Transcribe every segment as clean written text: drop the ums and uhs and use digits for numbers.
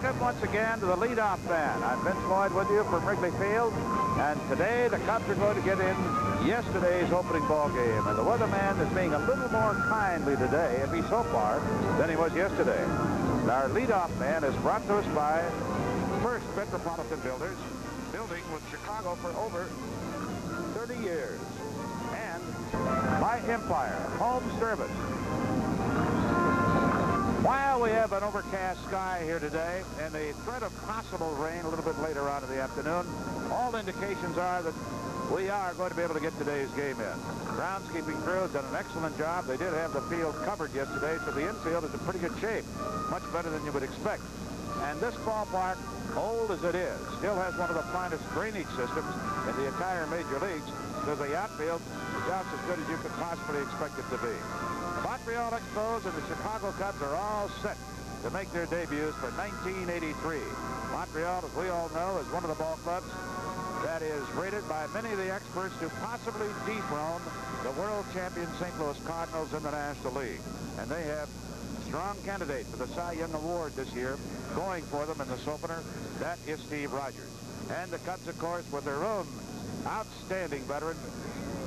Welcome once again to the leadoff man. I'm Vince Lloyd with you from Wrigley Field, and today the Cubs are going to get in yesterday's opening ball game, and the weatherman is being a little more kindly today, at least so far, than he was yesterday. And our leadoff man is brought to us by First Metropolitan Builders, building with Chicago for over 30 years, and by Empire Home Service. While we have an overcast sky here today and a threat of possible rain a little bit later on in the afternoon, all indications are that we are going to be able to get today's game in. Groundskeeping crew has done an excellent job. They did have the field covered yesterday, so the infield is in pretty good shape, much better than you would expect. And this ballpark, old as it is, still has one of the finest drainage systems in the entire major leagues, so the outfield is just as good as you could possibly expect it to be. Montreal Expos and the Chicago Cubs are all set to make their debuts for 1983. Montreal, as we all know, is one of the ball clubs that is rated by many of the experts to possibly dethrone the world champion St. Louis Cardinals in the National League. And they have a strong candidate for the Cy Young Award this year going for them in this opener. That is Steve Rogers. And the Cubs, of course, with their own outstanding veteran,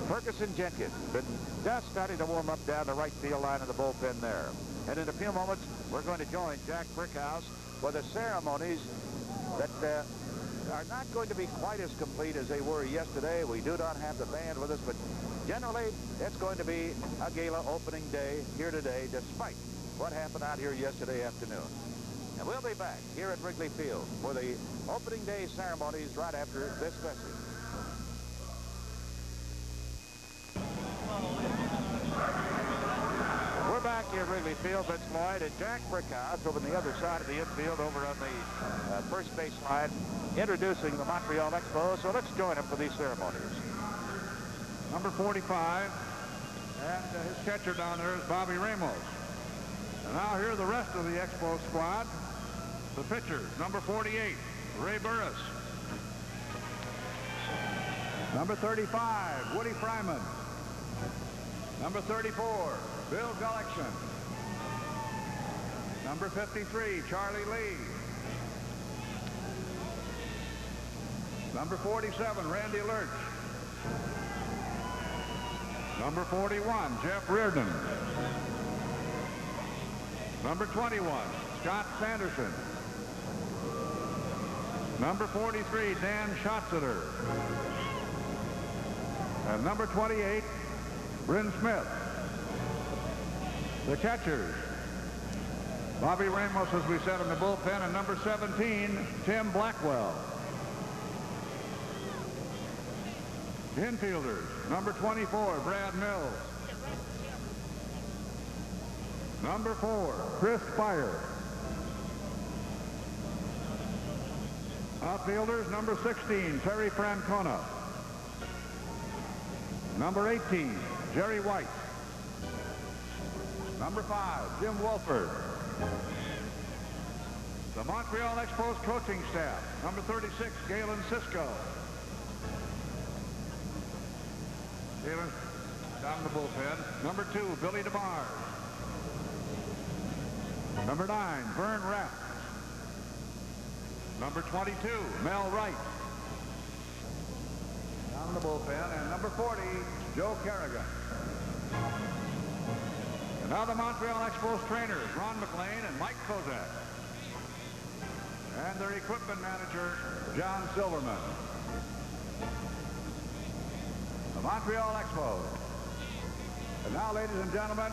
Ferguson Jenkins, been just starting to warm up down the right field line of the bullpen there. And in a few moments, we're going to join Jack Brickhouse for the ceremonies that are not going to be quite as complete as they were yesterday. We do not have the band with us, but generally, it's going to be a gala opening day here today, despite what happened out here yesterday afternoon. And we'll be back here at Wrigley Field for the opening day ceremonies right after this message. We're back here at Wrigley Field. Vince Lloyd and Jack Brickhouse over on the other side of the infield over on the first base line, introducing the Montreal Expos. So let's join them for these ceremonies. Number 45, and his catcher down there is Bobby Ramos. And now here are the rest of the Expos squad. The pitchers, number 48, Ray Burris. Number 35, Woody Fryman. Number 34, Bill Gullickson. Number 53, Charlie Lee. Number 47, Randy Lurch. Number 41, Jeff Reardon. Number 21, Scott Sanderson. Number 43, Dan Schatzeder. And number 28, Bryn Smith. The catchers, Bobby Ramos, as we said, in the bullpen, and number 17, Tim Blackwell. Infielders, number 24, Brad Mills. Number 4, Chris Spire. Outfielders, number 16, Terry Francona. Number 18, Jerry White. Number 5, Jim Wolford. The Montreal Expos coaching staff, number 36, Galen Cisco. Galen down the bullpen. Number 2, Billy DeMars. Number 9, Vern Rapp. Number 22, Mel Wright. Down the bullpen. And number 40, Joe Kerrigan. And now the Montreal Expos trainers, Ron McLean and Mike Kozak. And their equipment manager, John Silverman. The Montreal Expos. And now, ladies and gentlemen,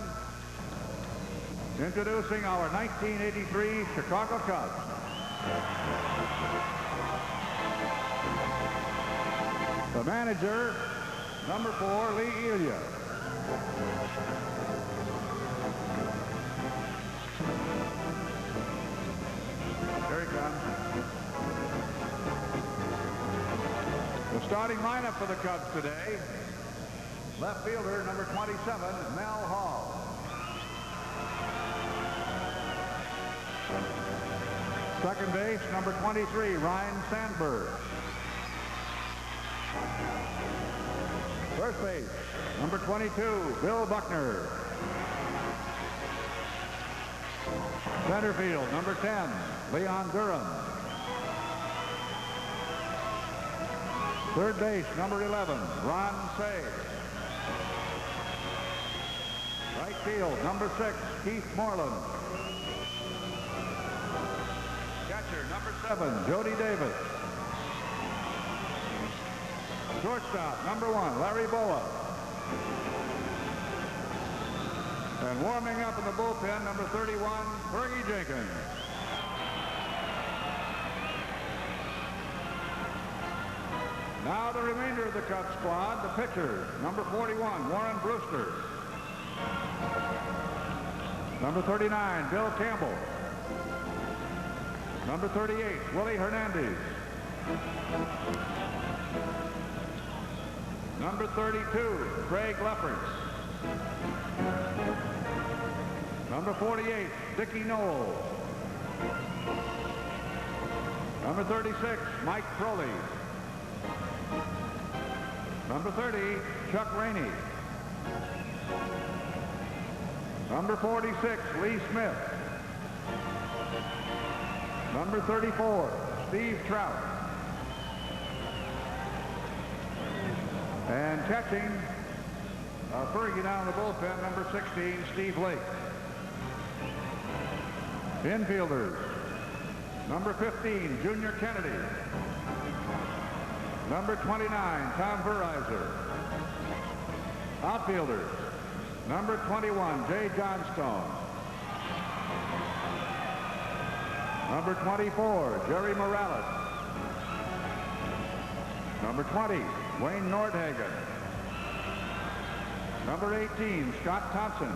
introducing our 1983 Chicago Cubs. The manager, number 4, Lee Elia. Here he comes. The starting lineup for the Cubs today. Left fielder, number 27, Mel Hall. Second base, number 23, Ryan Sandberg. First base, number 22, Bill Buckner. Center field, number 10, Leon Durham. Third base, number 11, Ron Say. Right field, number 6, Keith Moreland. Catcher, number 7, Jody Davis. Shortstop, number 1, Larry Boa. And warming up in the bullpen, number 31, Fergie Jenkins. Now the remainder of the Cubs squad, the pitchers, number 41, Warren Brewster. Number 39, Bill Campbell. Number 38, Willie Hernandez. Number 32, Craig Lefferts. Number 48, Dickie Knowles. Number 36, Mike Crowley. Number 30, Chuck Rainey. Number 46, Lee Smith. Number 34, Steve Trout. And catching, Fergie down the bullpen, number 16, Steve Lake. Infielders, number 15, Junior Kennedy. Number 29, Tom Verizor. Outfielders, number 21, Jay Johnstone. Number 24, Jerry Morales. Number 20, Wayne Nordhagen. Number 18, Scott Thompson.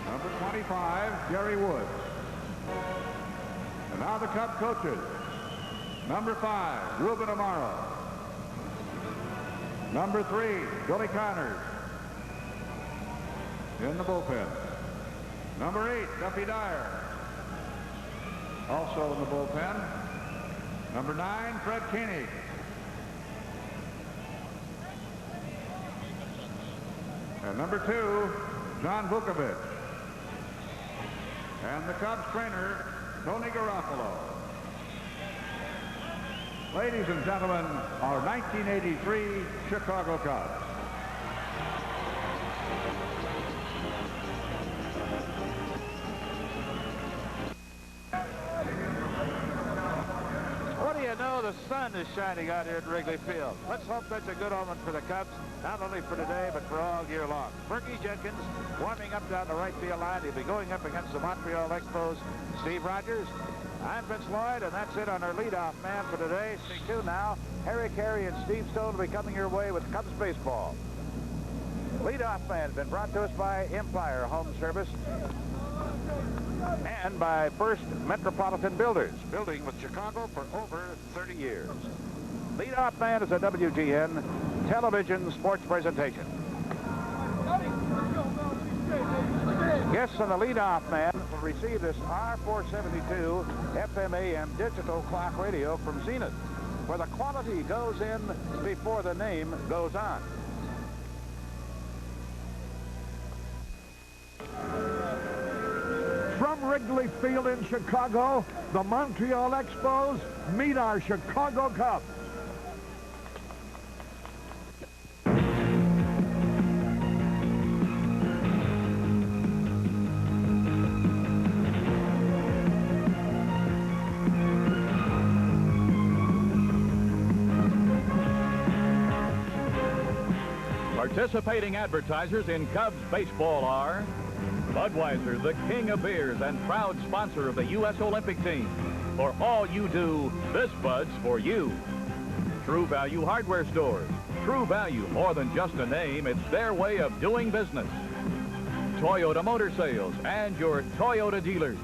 Number 25, Jerry Woods. And now the Cub coaches. Number 5, Ruben Amaro. Number 3, Billy Connors. In the bullpen. Number 8, Duffy Dyer. Also in the bullpen. Number 9, Fred Koenig. And number 2, John Vukovich. And the Cubs trainer, Tony Garofalo. Ladies and gentlemen, our 1983 Chicago Cubs. What do you know? The sun is shining out here at Wrigley Field. Let's hope that's a good omen for the Cubs, not only for today, but for all year long. Fergie Jenkins warming up down the right field line. He'll be going up against the Montreal Expos, Steve Rogers. I'm Vince Lloyd, and that's it on our leadoff man for today. Stay tuned now. Harry Carey and Steve Stone will be coming your way with Cubs baseball. Leadoff man has been brought to us by Empire Home Service and by First Metropolitan Builders, building with Chicago for over 30 years. Leadoff man is a WGN television sports presentation. Guests on the leadoff man will receive this R472 FM/AM digital clock radio from Zenith, where the quality goes in before the name goes on. From Wrigley Field in Chicago, the Montreal Expos meet our Chicago Cubs. Participating advertisers in Cubs baseball are Budweiser, the king of beers and proud sponsor of the U.S. Olympic team. For all you do, this Bud's for you. True Value Hardware Stores. True Value, more than just a name, it's their way of doing business. Toyota Motor Sales and your Toyota dealers.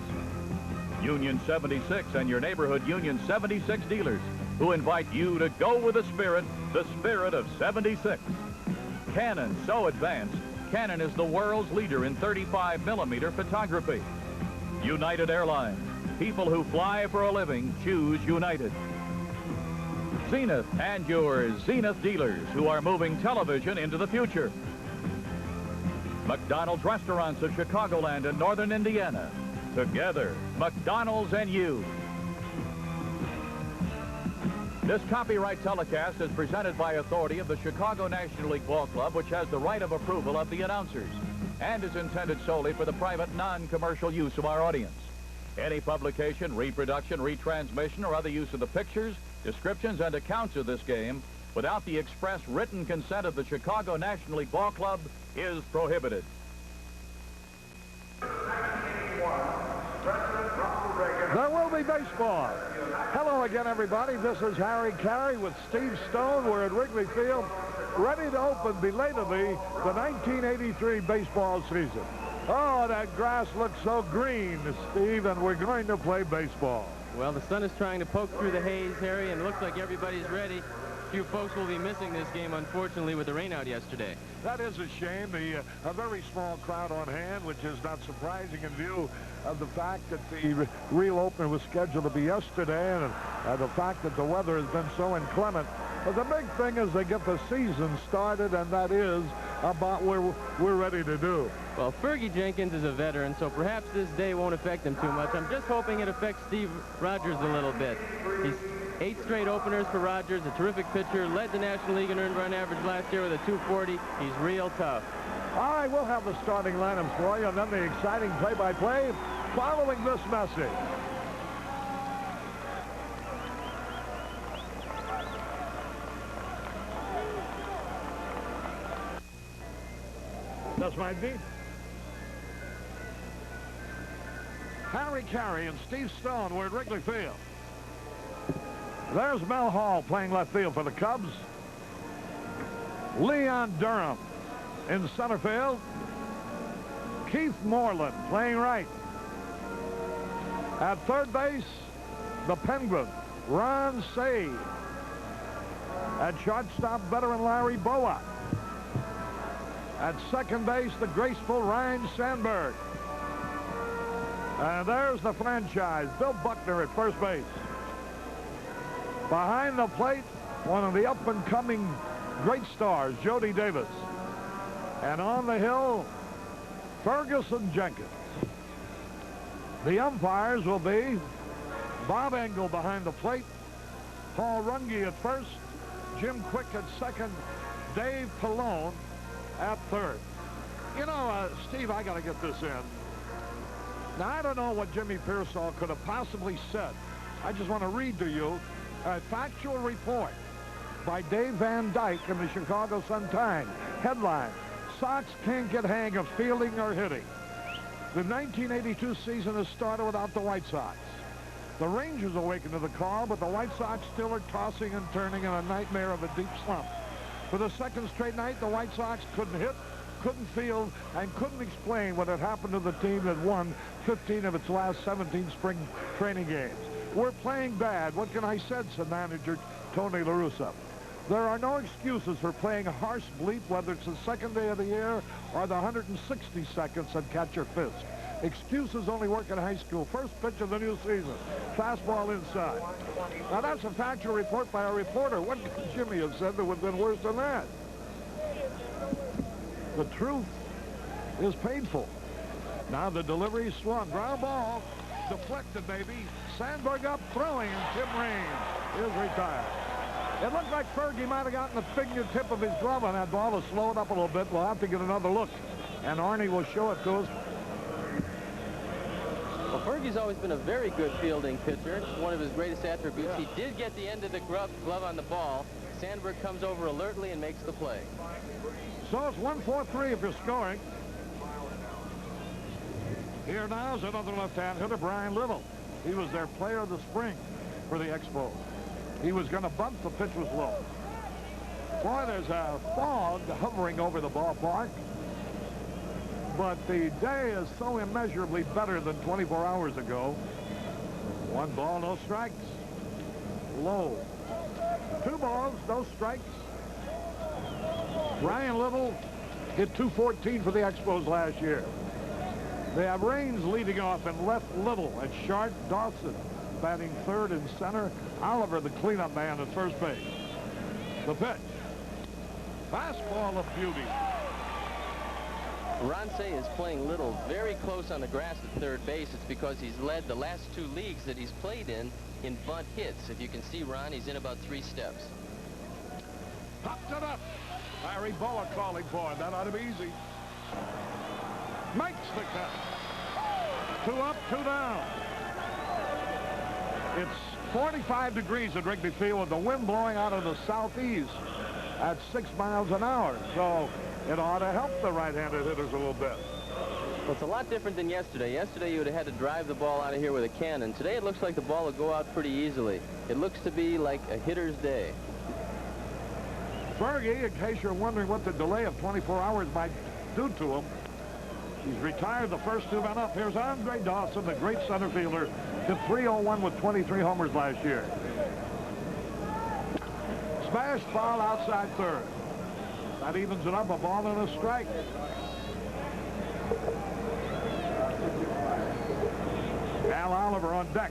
Union 76 and your neighborhood Union 76 dealers, who invite you to go with the spirit of 76. Canon, so advanced, Canon is the world's leader in 35mm photography. United Airlines. People who fly for a living choose United. Zenith and your Zenith dealers, who are moving television into the future. McDonald's restaurants of Chicagoland and Northern Indiana. Together, McDonald's and you. This copyright telecast is presented by authority of the Chicago National League Ball Club, which has the right of approval of the announcers, and is intended solely for the private, non-commercial use of our audience. Any publication, reproduction, retransmission, or other use of the pictures, descriptions, and accounts of this game without the express written consent of the Chicago National League Ball Club is prohibited. There will be baseball. Hello again, everybody. This is Harry Carey with Steve Stone. We're at Wrigley Field, ready to open belatedly the 1983 baseball season. Oh, that grass looks so green, Steve, and we're going to play baseball. Well, the sun is trying to poke through the haze, Harry, and it looks like everybody's ready. A few folks will be missing this game, unfortunately, with the rain out yesterday. That is a shame. A very small crowd on hand, which is not surprising in view of the fact that the real opener was scheduled to be yesterday, and the fact that the weather has been so inclement. But the big thing is they get the season started, and that is about where we're ready to do. Well, Fergie Jenkins is a veteran, so perhaps this day won't affect him too much. I'm just hoping it affects Steve Rogers a little bit. He's 8 straight openers for Rogers, a terrific pitcher, led the National League in earned run average last year with a 240. He's real tough. All right, we'll have the starting lineups for you, and then the exciting play-by-play following this message. That's my beat. Harry Carey and Steve Stone were at Wrigley Field. There's Mel Hall playing left field for the Cubs. Leon Durham in center field. Keith Moreland playing right. At third base, the Penguin, Ron Say. At shortstop, veteran Larry Bowa. At second base, the graceful Ryan Sandberg. And there's the franchise, Bill Buckner at first base. Behind the plate, one of the up-and-coming great stars, Jody Davis. And on the hill, Ferguson Jenkins. The umpires will be Bob Engel behind the plate, Paul Runge at first, Jim Quick at second, Dave Pallone at third. You know, Steve, I got to get this in. Now, I don't know what Jimmy Pearsall could have possibly said. I just want to read to you a factual report by Dave Van Dyke in the Chicago Sun-Times. Headline, Sox can't get hang of fielding or hitting. The 1982 season has started without the White Sox. The Rangers awaken to the call, but the White Sox still are tossing and turning in a nightmare of a deep slump. For the second straight night, the White Sox couldn't hit, couldn't field, and couldn't explain what had happened to the team that won 15 of its last 17 spring training games. We're playing bad. What can I say, said manager Tony La Russa. There are no excuses for playing a harsh bleep, whether it's the second day of the year or the 160 seconds at Catcher Fisk. Excuses only work in high school. First pitch of the new season. Fastball inside. Now, that's a factual report by a reporter. What could Jimmy have said that would have been worse than that? The truth is painful. Now the delivery swung. Ground ball. Deflected, baby. Sandberg up, throwing, and Tim Raines is retired. It looked like Fergie might have gotten the fingertip of his glove on that ball to slow it up a little bit. We'll have to get another look, and Arnie will show it to us. Well, Fergie's always been a very good fielding pitcher. It's one of his greatest attributes. Yeah. He did get the end of the glove on the ball. Sandberg comes over alertly and makes the play. So it's 1-4-3 if you're scoring. Here now is another left-hand hitter, Brian Little. He was their player of the spring for the Expos. He was going to bunt. The pitch was low. Boy, there's a fog hovering over the ballpark. But the day is so immeasurably better than 24 hours ago. 1 ball, no strikes. Low. 2 balls, no strikes. Brian Little hit .214 for the Expos last year. They have Raines leading off and left Little at short. Dawson batting third and center. Oliver, the cleanup man, at first base. The pitch. Fastball of beauty. Ronce is playing little, very close on the grass at third base. It's because he's led the last 2 leagues that he's played in bunt hits. If you can see Ron, he's in about 3 steps. Popped it up. Larry Boa calling for it. That ought to be easy. Makes the cut. 2 up, 2 down. It's 45 degrees at Wrigley Field with the wind blowing out of the southeast at 6 miles an hour. So it ought to help the right-handed hitters a little bit. Well, it's a lot different than yesterday. Yesterday, you would have had to drive the ball out of here with a cannon. Today, it looks like the ball will go out pretty easily. It looks to be like a hitter's day. Fergie, in case you're wondering what the delay of 24 hours might do to him, he's retired the first 2 men up. Here's Andre Dawson, the great center fielder, hit .301 with 23 homers last year. Smashed ball outside third. That evens it up, a ball and a strike. Al Oliver on deck.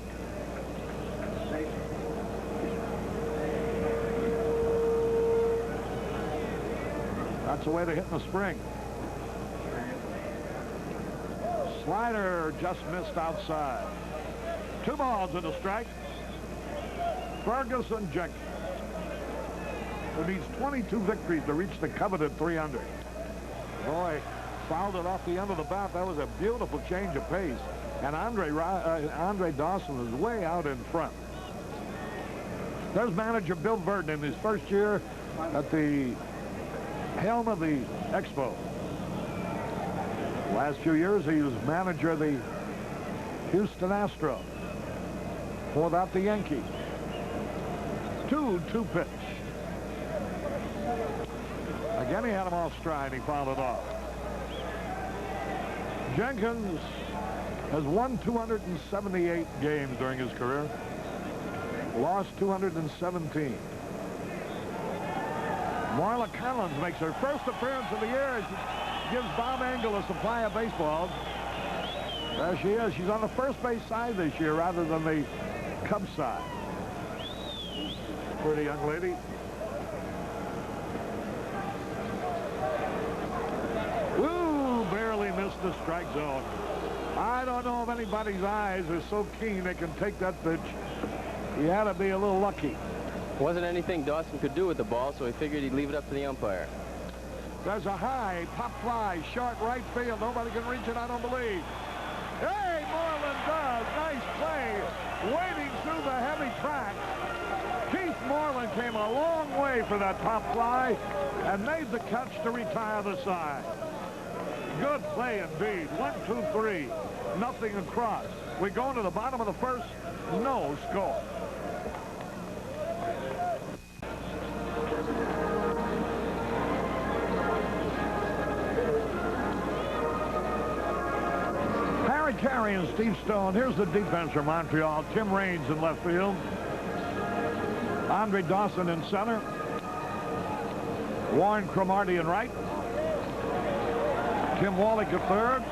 That's the way to hit in the spring. Slider just missed outside. 2 balls and a strike. Ferguson Jenkins. It needs 22 victories to reach the coveted 300. Boy, fouled it off the end of the bat. That was a beautiful change of pace. And Andre Dawson is way out in front. There's manager Bill Burton in his first year at the helm of the Expos. Last few years, he was manager of the Houston Astros. Before that, the Yankees. 2-2 pitch. Again, he had him off stride. He fouled it off. Jenkins has won 278 games during his career. Lost 217. Marla Collins makes her first appearance of the year. She gives Bob Engel a supply of baseballs. There she is. She's on the first base side this year rather than the Cubs side. Pretty young lady. Woo! Barely missed the strike zone. I don't know if anybody's eyes are so keen they can take that pitch. He had to be a little lucky. Wasn't anything Dawson could do with the ball, so he figured he'd leave it up to the umpire. There's a high pop fly, short right field. Nobody can reach it, I don't believe. Hey, Moreland does. Nice play. Wading through the heavy track. Keith Moreland came a long way for that pop fly and made the catch to retire the side. Good play indeed. 1, 2, 3. Nothing across. We go to the bottom of the first. No score. Harry Carey and Steve Stone. Here's the defense for Montreal. Tim Raines in left field. Andre Dawson in center. Warren Cromartie in right. Tim Wallach at third.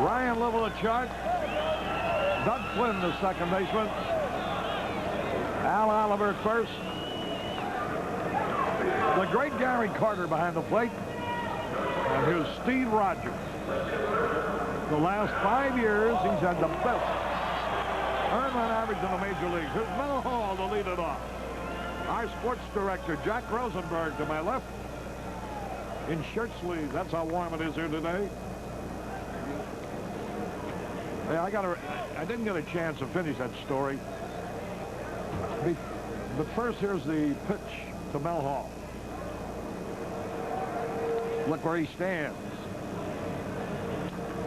Ryan Little at short. Doug Flynn, the second baseman. Al Oliver at first. The great Gary Carter behind the plate. And here's Steve Rogers. The last 5 years, he's had the best earned run average in the major leagues. Here's Mel Hall to lead it off. Our sports director, Jack Rosenberg, to my left. In shirt sleeves. That's how warm it is here today. Yeah, I didn't get a chance to finish that story. But first, here's the pitch to Mel Hall. Look where he stands.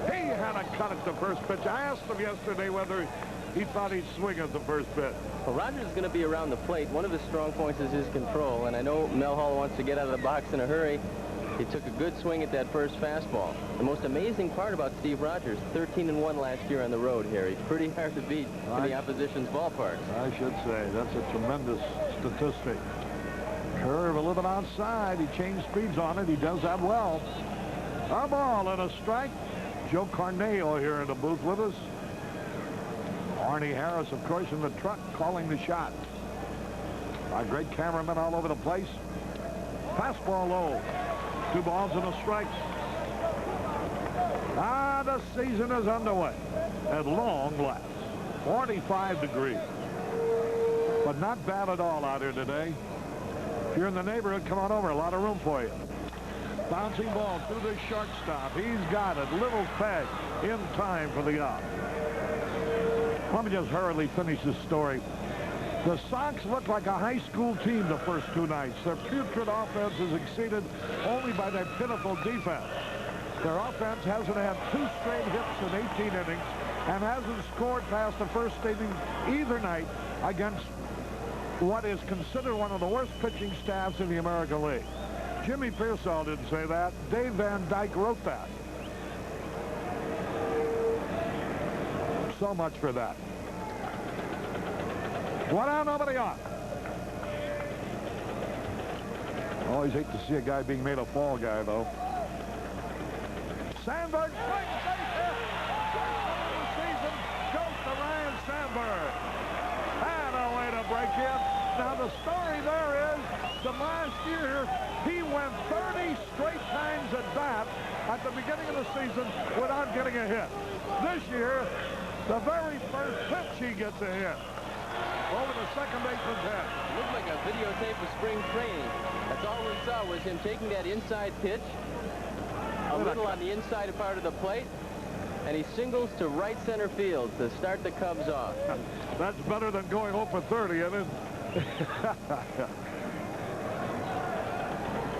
He had a cut at the first pitch. I asked him yesterday whether he thought he'd swing at the first pitch. Well, Rogers is going to be around the plate. One of his strong points is his control, and I know Mel Hall wants to get out of the box in a hurry. He took a good swing at that first fastball. The most amazing part about Steve Rogers, 13-1 last year on the road, Harry. Pretty hard to beat in the opposition's ballparks. I should say. That's a tremendous statistic. Curve a little bit outside. He changed speeds on it. He does that well. A ball and a strike. Joe Carneo here in the booth with us. Arnie Harris, of course, in the truck calling the shot. Our great cameraman all over the place. Fastball low. 2 balls and a strike. The season is underway at long last. 45 degrees. But not bad at all out here today. If you're in the neighborhood, come on over. A lot of room for you. Bouncing ball through the shortstop. He's got it. Little peg in time for the out. Let me just hurriedly finish this story. The Sox look like a high school team the first two nights. Their putrid offense is exceeded only by their pitiful defense. Their offense hasn't had 2 straight hits in 18 innings and hasn't scored past the first inning either night against what is considered one of the worst pitching staffs in the American League. Jimmy Pearsall didn't say that. Dave Van Dyke wrote that. So much for that. One out, nobody on. Always hate to see a guy being made a fall guy, though. Sandberg swings, base hit. First of the season goes to Ryan Sandberg. And a way to break in. Now the story there is that last year he went 30 straight times at bat at the beginning of the season without getting a hit. This year, the very first pitch he gets a hit. Over the second baseman's head. It looked like a videotape of spring training. That's all we saw was him taking that inside pitch, a little on the inside part of the plate, and he singles to right center field to start the Cubs off. That's better than going 0 for 30, isn't it?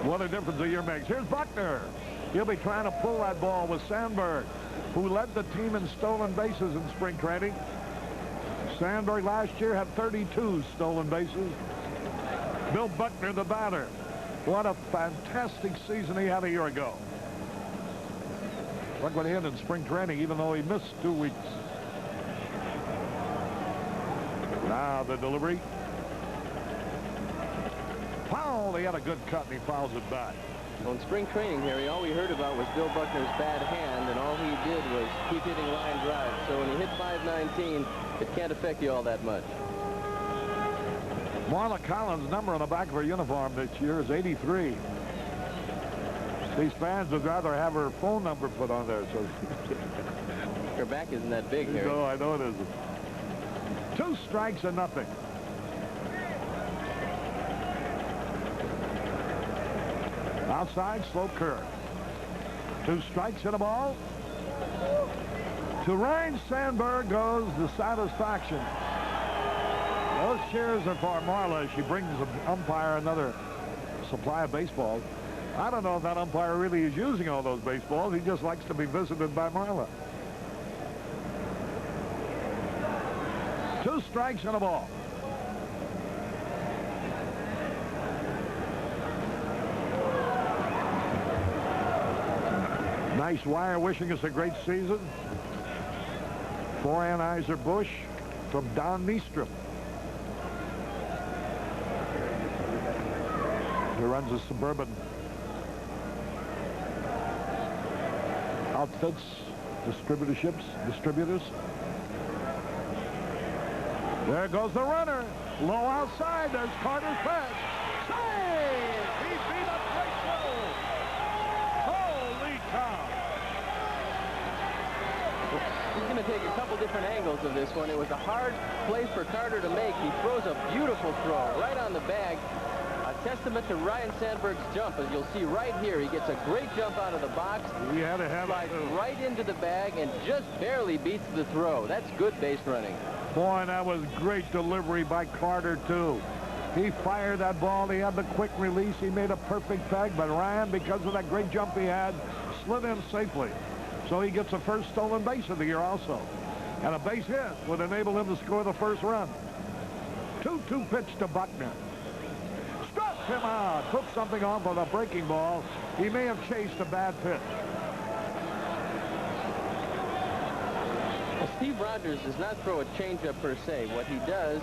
What a difference a year makes. Here's Buckner. He'll be trying to pull that ball with Sandberg, who led the team in stolen bases in spring training. Sandberg last year had 32 stolen bases. Bill Buckner, the batter. What a fantastic season he had a year ago. Look what he had in spring training, even though he missed 2 weeks. Now the delivery. Foul. He had a good cut, and he fouls it back. Well, in spring training, Harry, all we heard about was Bill Buckner's bad hand, and all he did was keep hitting line drives. So when he hit .519, it can't affect you all that much. Marla Collins' number on the back of her uniform this year is 83. These fans would rather have her phone number put on there. So her back isn't that big, Harry. No, I know it isn't. 2 strikes and nothing. Outside, slow curve. 2 strikes and a ball. To Ryan Sandberg goes the satisfaction. Those cheers are for Marla as she brings the umpire another supply of baseballs. I don't know if that umpire really is using all those baseballs. He just likes to be visited by Marla. 2 strikes and a ball. Nice wire wishing us a great season for Anheuser-Busch from Don Nystrom. He runs a Suburban outfits, distributors. There goes the runner. Low outside. There's Carter's pass. Save! He beat up Rachel. Holy cow. He's going to take a couple different angles of this one. It was a hard play for Carter to make. He throws a beautiful throw right on the bag. A testament to Ryan Sandberg's jump, as you'll see right here. He gets a great jump out of the box. He had to have slides right into the bag and just barely beats the throw. That's good base running. Boy, that was great delivery by Carter, too. He fired that ball. He had the quick release. He made a perfect peg, but Ryan, because of that great jump he had, slid in safely. So he gets the first stolen base of the year also. And a base hit would enable him to score the first run. 2-2 pitch to Buckner. Struck him out. Took something off with a breaking ball. He may have chased a bad pitch. Well, Steve Rogers does not throw a changeup per se. What he does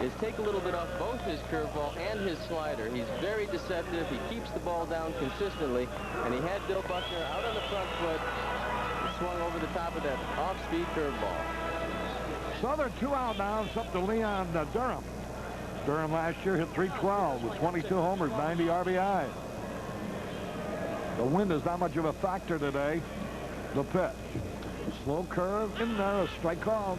is take a little bit off both his curveball and his slider. He's very deceptive. He keeps the ball down consistently, and he had Bill Buckner out on the front foot. He swung over the top of that off-speed curveball. So they're 2 out now. It's up to Leon Durham. Durham last year hit .312 with 22 homers, 90 RBI. The wind is not much of a factor today. The pitch. Slow curve in there. A strike called.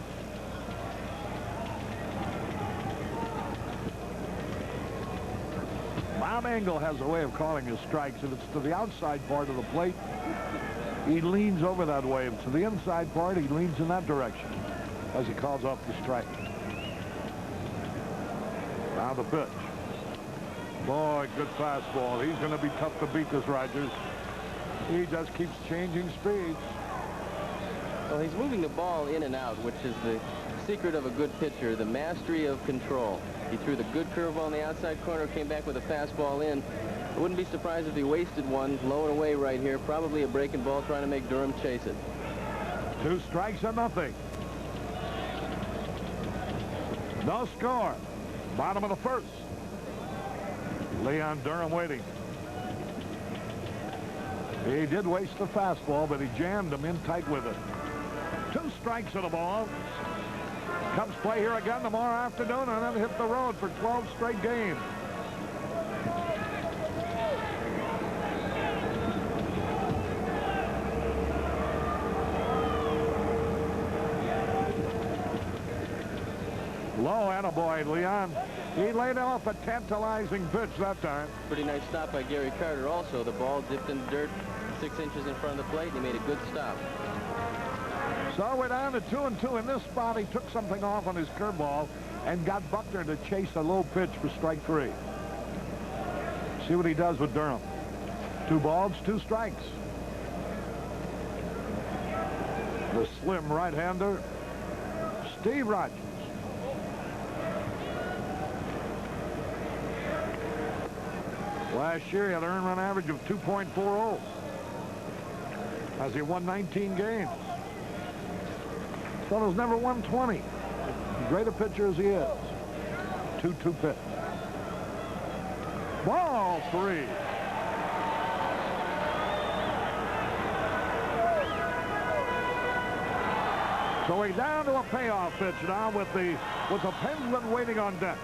Bob Engel has a way of calling his strikes. If it's to the outside part of the plate, he leans over that way. If it's to the inside part, he leans in that direction as he calls off the strike. Now the pitch. Boy, good fastball. He's going to be tough to beat, this Rogers. He just keeps changing speeds. Well, he's moving the ball in and out, which is the secret of a good pitcher, the mastery of control. He threw the good curveball on the outside corner, came back with a fastball in. I wouldn't be surprised if he wasted one, low and away right here. Probably a breaking ball, trying to make Durham chase it. 2 strikes and nothing. No score. Bottom of the first. Leon Durham waiting. He did waste the fastball, but he jammed him in tight with it. 2 strikes and a ball. Cubs play here again tomorrow afternoon and then hit the road for 12 straight games. Low, attaboy, Leon. He laid off a tantalizing pitch that time. Pretty nice stop by Gary Carter also. The ball dipped in the dirt 6 inches in front of the plate, and he made a good stop. So we're down to 2-2. In this spot, he took something off on his curveball and got Buckner to chase a low pitch for strike 3. See what he does with Durham. 2 balls, 2 strikes. The slim right-hander, Steve Rogers. Last year, he had an earned run average of 2.40 as he won 19 games. Fellow's never won 20. Great a pitcher as he is. 2-2 pitch. Ball 3. So we're down to a payoff pitch now with the Penguin waiting on deck.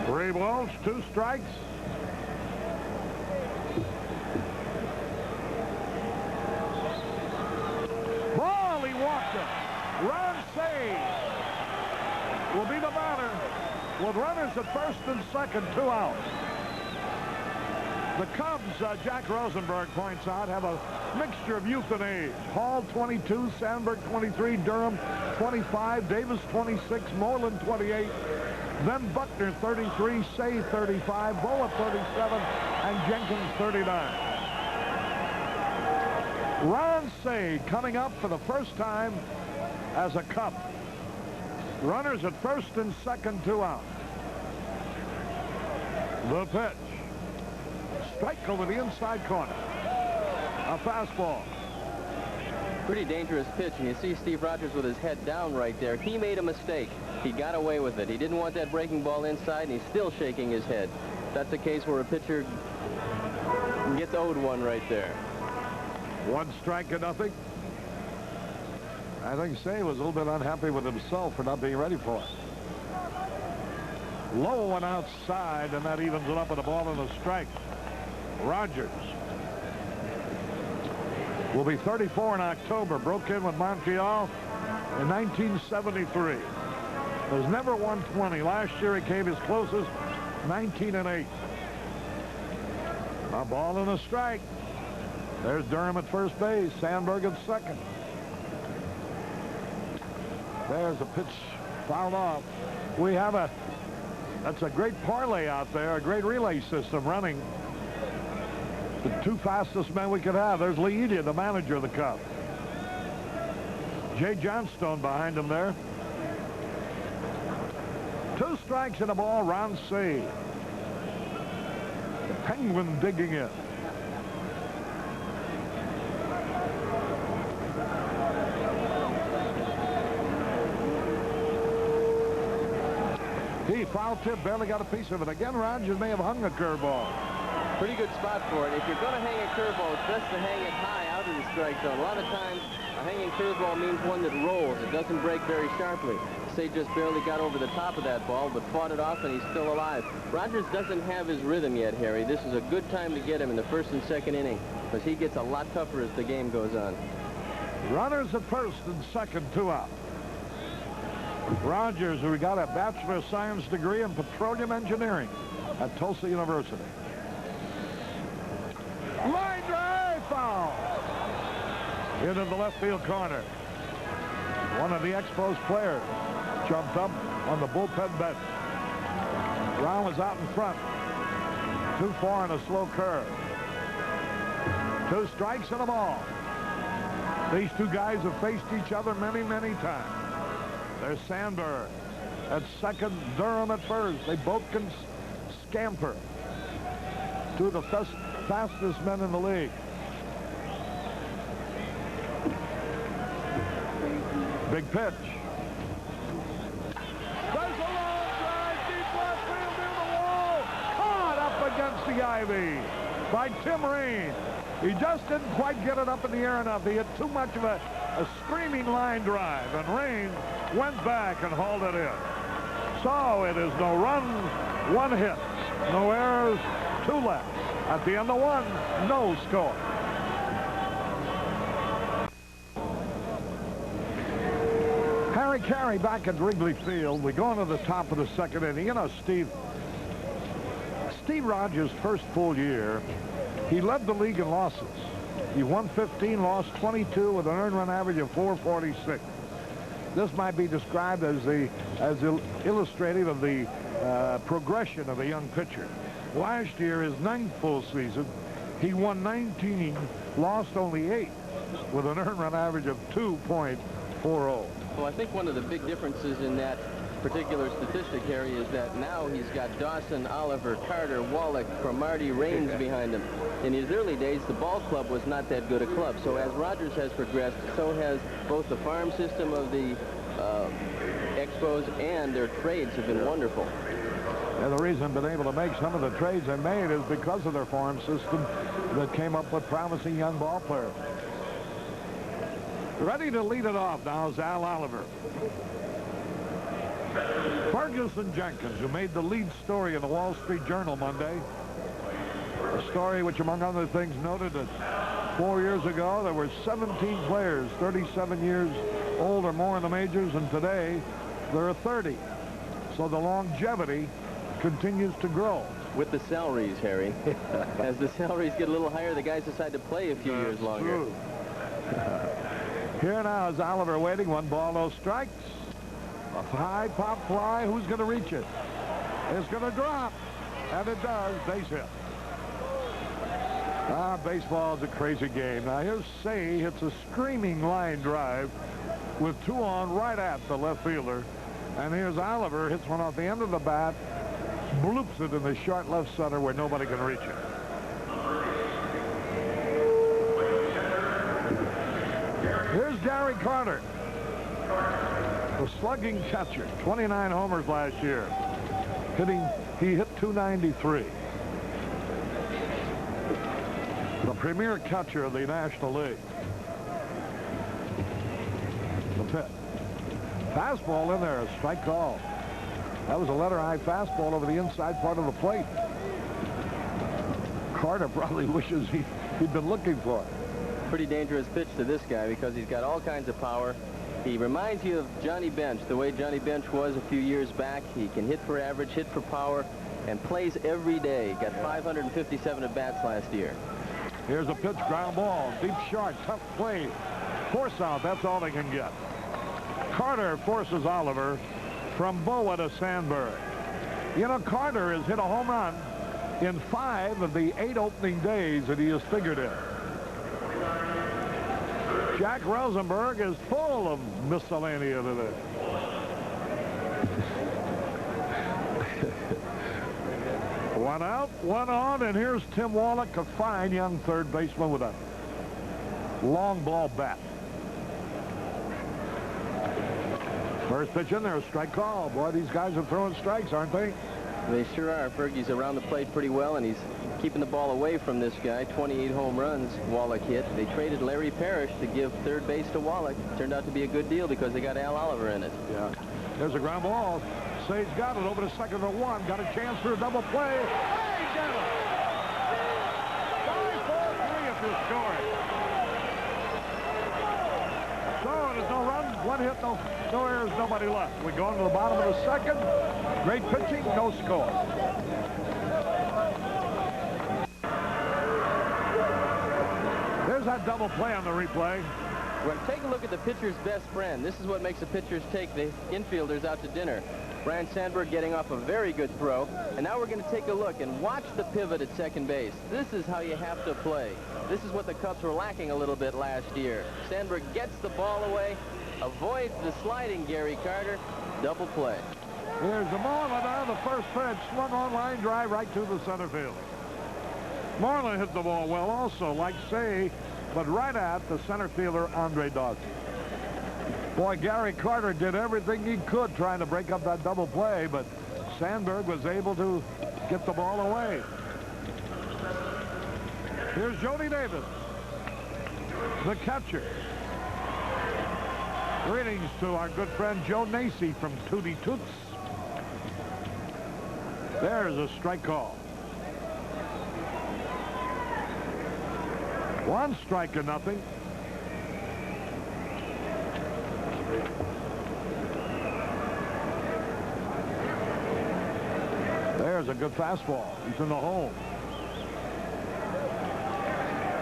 3 balls, 2 strikes. Ball, he walked him. Run saved. Will be the batter with runners at first and second, 2 outs. The Cubs, Jack Rosenberg points out, have a mixture of youth and age. Hall 22, Sandberg 23, Durham 25, Davis 26, Moreland 28. Then Buckner 33, Say 35, Boa 37, and Jenkins 39. Ron Say coming up for the first time as a Cub. Runners at first and second, 2 outs. The pitch. Strike over the inside corner. A fastball. Pretty dangerous pitch, and you see Steve Rogers with his head down right there. He made a mistake. He got away with it. He didn't want that breaking ball inside, and he's still shaking his head. That's a case where a pitcher gets owed one right there. 1 strike and nothing. I think Say was a little bit unhappy with himself for not being ready for it. Low one outside, and that evens it up with a ball and a strike. Rogers will be 34 in October. Broke in with Montreal in 1973. Has never won 20. Last year he came his closest, 19-8. A ball and a strike. There's Durham at first base. Sandberg at second. There's a pitch fouled off. We have that's a great parlay out there, a great relay system running. The 2 fastest men we could have. There's Lee Edia, the manager of the Cubs. Jay Johnstone behind him there. 2 strikes and a ball. Ron Say. The Penguin digging in. He foul tip, barely got a piece of it. Again, Rogers may have hung a curveball. Pretty good spot for it. If you're going to hang a curveball, it's best to hang it high out of the strike zone. A lot of times, a hanging curveball means one that rolls. It doesn't break very sharply. Say just barely got over the top of that ball, but fought it off, and he's still alive. Rogers doesn't have his rhythm yet, Harry. This is a good time to get him in the first and second inning, because he gets a lot tougher as the game goes on. Runners at first and second, 2 out. Rogers, who got a Bachelor of Science degree in Petroleum Engineering at Tulsa University. Line drive, foul. Into the left field corner. One of the Expos players jumped up on the bullpen bench. Brown was out in front. 2-4 and a slow curve. 2 strikes and a ball. These two guys have faced each other many, many times. There's Sandberg at second, Durham at first. They both can scamper. 2 of the fastest men in the league. Big pitch. There's a long drive, deep left field near the wall. Caught up against the ivy by Tim Raine. He just didn't quite get it up in the air enough. He had too much of a screaming line drive, and Raine went back and hauled it in. So it is no runs, 1 hit, no errors, 2 left. At the end of 1, no score. Harry Carey back at Wrigley Field. We go into the top of the second inning. You know, Steve Rogers' first full year, he led the league in losses. He won 15, lost 22 with an earned run average of 446. This might be described as illustrative of the progression of a young pitcher. Last year, his 9th full season, he won 19, lost only 8, with an earned run average of 2.40. Well, I think one of the big differences in that particular statistic, Harry, is that now he's got Dawson, Oliver, Carter, Wallach, Cromartie, Raines behind him. In his early days, the ball club was not that good a club. So as Rogers has progressed, so has both the farm system of the Expos and their trades have been wonderful. And the reason they've been able to make some of the trades they made is because of their farm system that came up with promising young ball players. Ready to lead it off now is Al Oliver. Ferguson Jenkins, who made the lead story in the Wall Street Journal Monday. A story which, among other things, noted that 4 years ago there were 17 players 37 years old or more in the majors, and today there are 30. So the longevity continues to grow. With the salaries, Harry. As the salaries get a little higher, the guys decide to play a few years longer. True. Here now is Oliver waiting. 1 ball, no strikes. A high pop fly. Who's going to reach it? It's going to drop. And it does. Base hit. Baseball is a crazy game. Now here's Say hits a screaming line drive with 2 on right at the left fielder. And here's Oliver, hits one off the end of the bat, bloops it in the short left center where nobody can reach it. Here's Gary Carter, the slugging catcher, 29 homers last year. He hit 293. The premier catcher of the National League. The pitch. Fastball in there, a strike call. That was a letter I fastball over the inside part of the plate. Carter probably wishes he'd been looking for it. Pretty dangerous pitch to this guy because he's got all kinds of power. He reminds you of Johnny Bench, the way Johnny Bench was a few years back. He can hit for average, hit for power, and plays every day. Got 557 at-bats last year. Here's a pitch, ground ball, deep short, tough play. Force out, that's all they can get. Carter forces Oliver from Boa to Sandberg. You know, Carter has hit a home run in 5 of the 8 opening days that he has figured in. Jack Rosenberg is full of miscellanea today. One out, 1 on, and here's Tim Wallach, a fine young third baseman with a long ball bat. First pitch in there, a strike call. Boy, these guys are throwing strikes, aren't they? They sure are. Fergie's around the plate pretty well, and he's keeping the ball away from this guy. 28 home runs Wallach hit. They traded Larry Parrish to give third base to Wallach. Turned out to be a good deal because they got Al Oliver in it. Yeah. There's a ground ball. Say's got it over to second for one. Got a chance for a double play. Hey, get it! 5-4-3 if you're scoring. So there's no run, one hit, no errors, nobody left. We go into the bottom of the second. Great pitching, no score. There's that double play on the replay. Well, take a look at the pitcher's best friend. This is what makes the pitchers take the infielders out to dinner. Brian Sandberg getting off a very good throw. And now we're going to take a look and watch the pivot at second base. This is how you have to play. This is what the Cubs were lacking a little bit last year. Sandberg gets the ball away, avoids the sliding Gary Carter, double play. Here's the Moreland on the first pitch, swung on line drive right to the center field. Moreland hit the ball well also, like Say, but right at the center fielder, Andre Dawson. Boy, Gary Carter did everything he could trying to break up that double play, but Sandberg was able to get the ball away. Here's Jody Davis, the catcher. Greetings to our good friend Joe Nacy from Tootie Toots. There's a strike call. 1 strike to nothing. There's a good fastball. He's in the hole.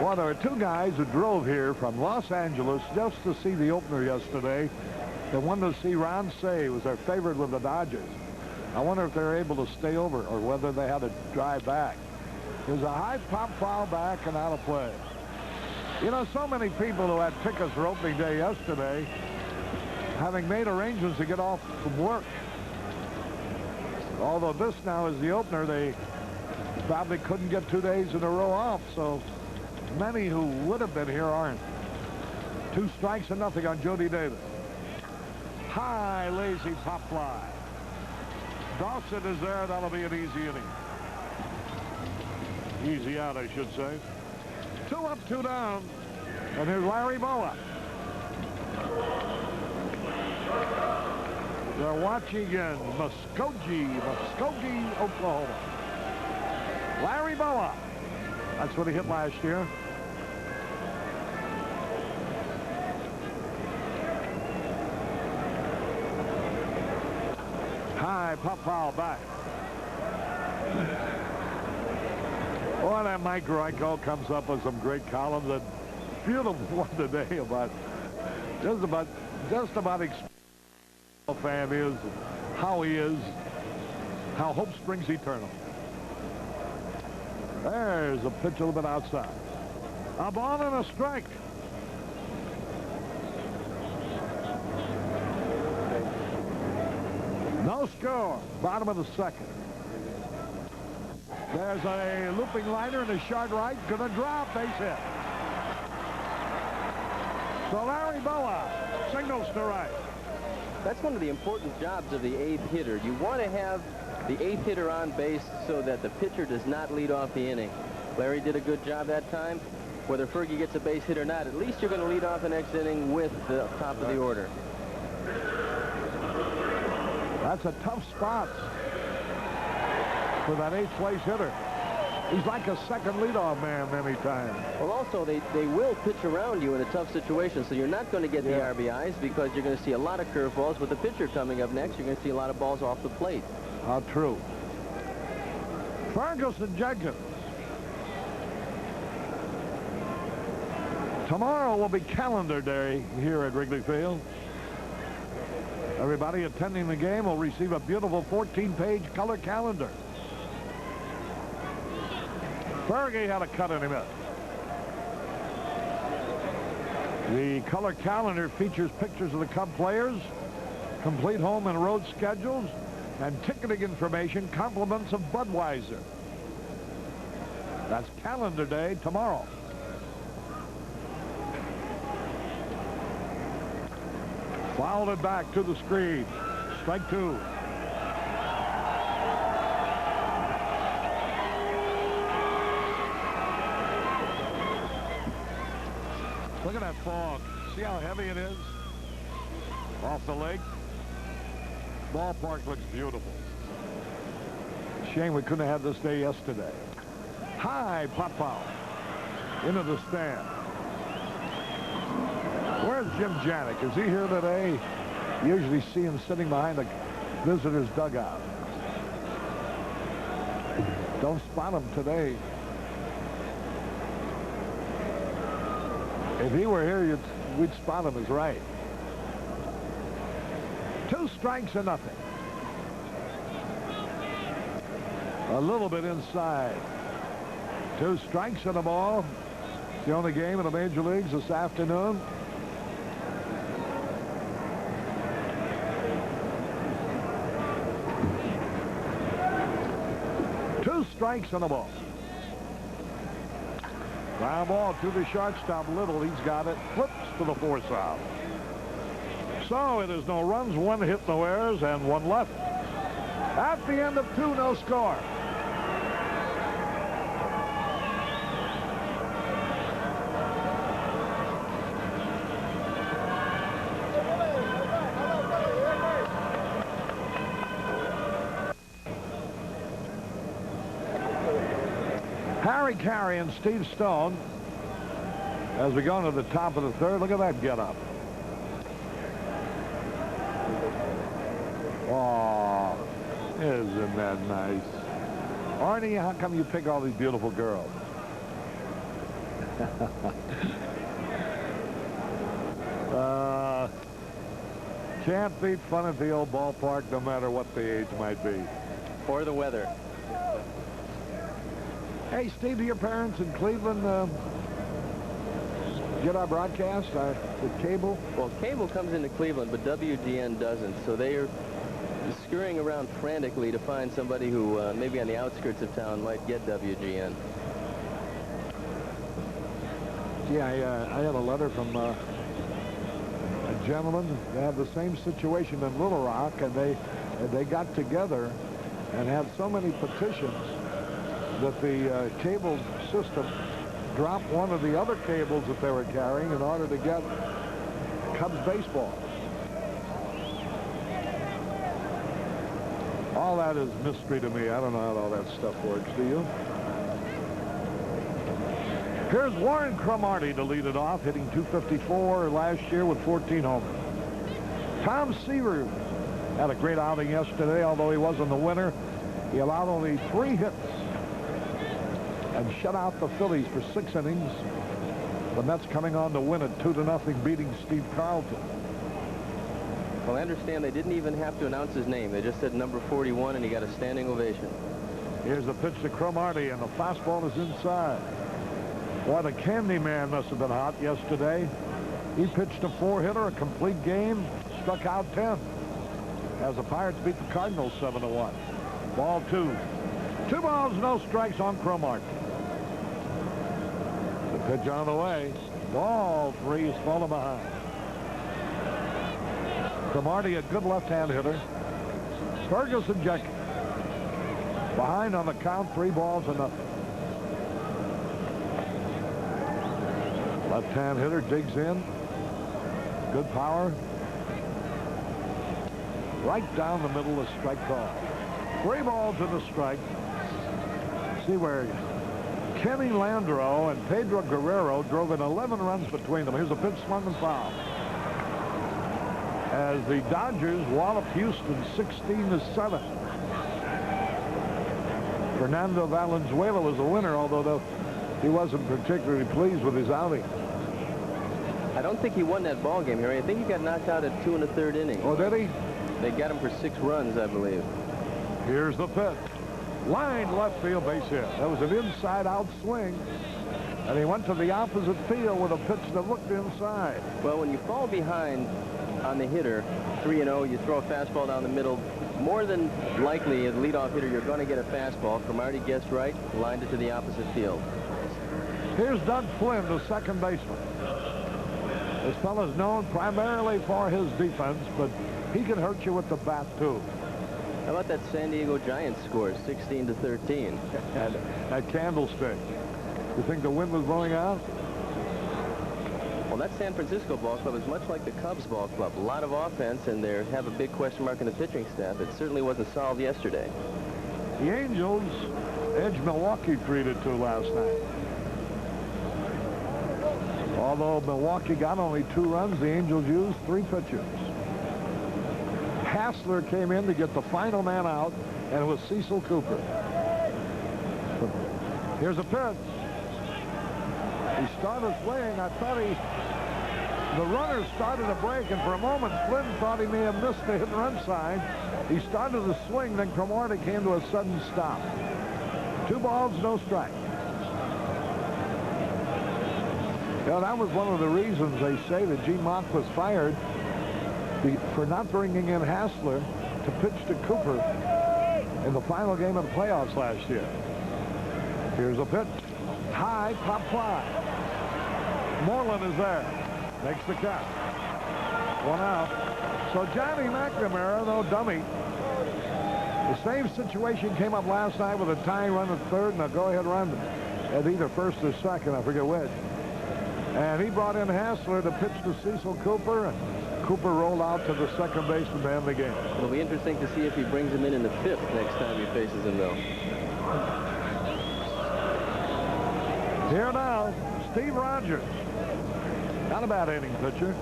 Well, there are 2 guys who drove here from Los Angeles just to see the opener yesterday. They wanted to see Ron Say, who was their favorite with the Dodgers. I wonder if they're able to stay over or whether they had to drive back. There's a high pop foul back and out of play. You know, so many people who had tickets for opening day yesterday, having made arrangements to get off from work. Although this now is the opener, they probably couldn't get 2 days in a row off, so many who would have been here aren't. 2 strikes to nothing on Jody Davis. High, lazy pop fly. Dawson is there. That'll be an easy inning. Easy out, I should say. 2 up, 2 down. And here's Larry Boa. They're watching in Muskogee, Oklahoma. Larry Boa. That's what he hit last year. High pop foul back. Boy, that Mike Royko comes up with some great columns. A beautiful one today about just about how fan is, how he is, how hope springs eternal. There's a pitch a little bit outside. A ball and a strike. No score. Bottom of the second. There's a looping liner and a short right. Gonna drop. Base hit. So Larry Boa signals to right. That's one of the important jobs of the 8th hitter. You want to have the 8th hitter on base so that the pitcher does not lead off the inning. Larry did a good job that time. Whether Fergie gets a base hit or not, at least you're going to lead off the next inning with the top of the order. That's a tough spot for that 8th place hitter. He's like a second leadoff man many times. Well, also, they will pitch around you in a tough situation, so you're not going to get the RBIs because you're going to see a lot of curveballs. With the pitcher coming up next, you're going to see a lot of balls off the plate. How true. Ferguson Jenkins. Tomorrow will be calendar day here at Wrigley Field. Everybody attending the game will receive a beautiful 14-page color calendar. Fergie had a cut in him. The color calendar features pictures of the Cub players, complete home and road schedules, and ticketing information, compliments of Budweiser. That's calendar day tomorrow. Fouled it back to the screen. Strike 2. Look at that fog. See how heavy it is off the lake? Ballpark looks beautiful. Shame we couldn't have had this day yesterday. High pop foul into the stand. Where's Jim Janik? Is he here today? Usually see him sitting behind the visitor's dugout. Don't spot him today. If he were here, we'd spot him as right. 2 strikes and nothing. A little bit inside. 2 strikes and a ball. It's the only game in the major leagues this afternoon. Strikes and a ball. Ground ball to the shortstop. Little, he's got it. Flips to the force out. So it is no runs, 1 hit, no errors, and 1 left. At the end of 2, no score. Harry Carey and Steve Stone as we go to the top of the 3rd. Look at that get up. Oh, isn't that nice? Arnie, how come you pick all these beautiful girls? Can't beat fun at the old ballpark no matter what the age might be. Or the weather. Hey, Steve, do your parents in Cleveland get our broadcast with cable? Well, cable comes into Cleveland, but WGN doesn't. So they are scurrying around frantically to find somebody who maybe on the outskirts of town might get WGN. Yeah, I had a letter from a gentleman. They have the same situation in Little Rock, and they got together and had so many petitions that the cable system dropped one of the other cables that they were carrying in order to get Cubs baseball. All that is mystery to me. I don't know how all that stuff works, do you? Here's Warren Cromartie to lead it off, hitting .254 last year with 14 homers. Tom Seaver had a great outing yesterday, although he wasn't the winner. He allowed only 3 hits and shut out the Phillies for 6 innings. The Mets coming on to win it 2-0, beating Steve Carlton. Well, I understand they didn't even have to announce his name. They just said number 41, and he got a standing ovation. Here's the pitch to Cromartie, and the fastball is inside. Boy, the Candy Man must have been hot yesterday. He pitched a 4-hitter, a complete game, struck out 10. As the Pirates beat the Cardinals 7-1. Ball 2. 2 balls, no strikes on Cromartie. The pitch on the way. Ball 3 is falling behind. Cromartie, a good left-hand hitter. Ferguson Jenkins behind on the count, 3 balls and nothing. Left-hand hitter digs in. Good power. Right down the middle, a strike call. 3 balls and a strike. See where Kenny Landreau and Pedro Guerrero drove in 11 runs between them. Here's a pitch swung and foul. As the Dodgers wallop Houston 16-7. Fernando Valenzuela was the winner, although he wasn't particularly pleased with his outing. I don't think he won that ball game, Harry. I think he got knocked out at 2 1/3 innings. Oh, did he? They got him for 6 runs, I believe. Here's the pitch. Line left field base hit. That was an inside-out swing. And he went to the opposite field with a pitch that looked inside. Well, when you fall behind on the hitter, 3-0, you throw a fastball down the middle. More than likely, as leadoff hitter, you're going to get a fastball. Cromartie guessed right, lined it to the opposite field. Here's Doug Flynn, the second baseman. This fellow's known primarily for his defense, but he can hurt you with the bat, too. How about that San Diego Giants score, 16-13? At Candlestick. You think the wind was blowing out? Well, that San Francisco ball club is much like the Cubs ball club. A lot of offense, and they have a big question mark in the pitching staff. It certainly wasn't solved yesterday. The Angels edged Milwaukee 3-2 last night. Although Milwaukee got only 2 runs, the Angels used 3 pitchers. Hassler came in to get the final man out, and it was Cecil Cooper. Here's a pitch. He started swinging. I thought the runner started a break, and for a moment, Flynn thought he may have missed the hit-and-run sign. He started to swing, then Cromartie came to a sudden stop. 2 balls, no strike. Yeah, that was one of the reasons they say that Gene Mauch was fired for not bringing in Hassler to pitch to Cooper in the final game of the playoffs last year. Here's a pitch. High, pop fly. Moreland is there. Makes the catch. 1 out. So Johnny McNamara, no dummy. The same situation came up last night with a tying run at third and a go-ahead run at either first or second, I forget which. And he brought in Hassler to pitch to Cecil Cooper, and Cooper rolled out to the second baseman to end the game. It'll be interesting to see if he brings him in the 5th next time he faces him, though. Here now, Steve Rogers. Not a bad inning pitcher.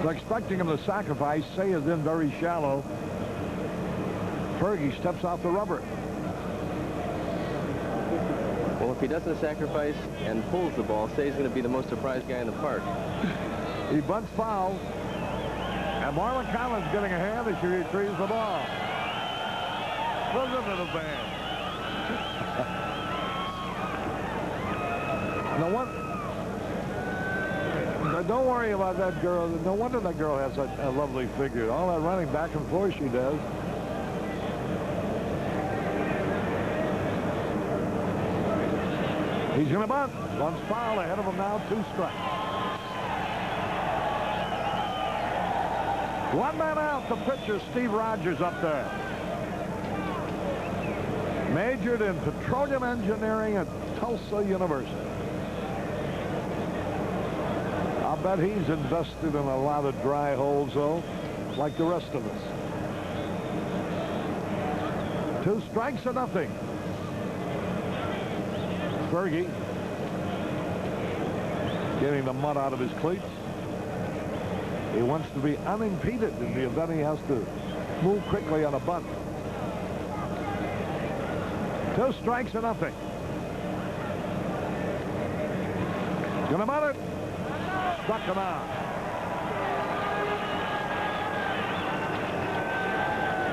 They're expecting him to sacrifice. Say is in very shallow. Fergie steps off the rubber. Well, if he doesn't sacrifice and pulls the ball, Say's going to be the most surprised guy in the park. He bunts foul. And Marlon Collins getting a hand as he retrieves the ball. Listen to the band. No one. Don't worry about that girl. No wonder that girl has a lovely figure. All that running back and forth she does. He's going to bunt. One's foul ahead of him now. 2 strikes. 1 man out. The pitcher, Steve Rogers, up there. Majored in petroleum engineering at Tulsa University. I'll bet he's invested in a lot of dry holes, though, like the rest of us. 2 strikes to nothing. Fergie getting the mud out of his cleats. He wants to be unimpeded in the event he has to move quickly on a bunt. 2 strikes to nothing. Gonna bunt it. Struck him out.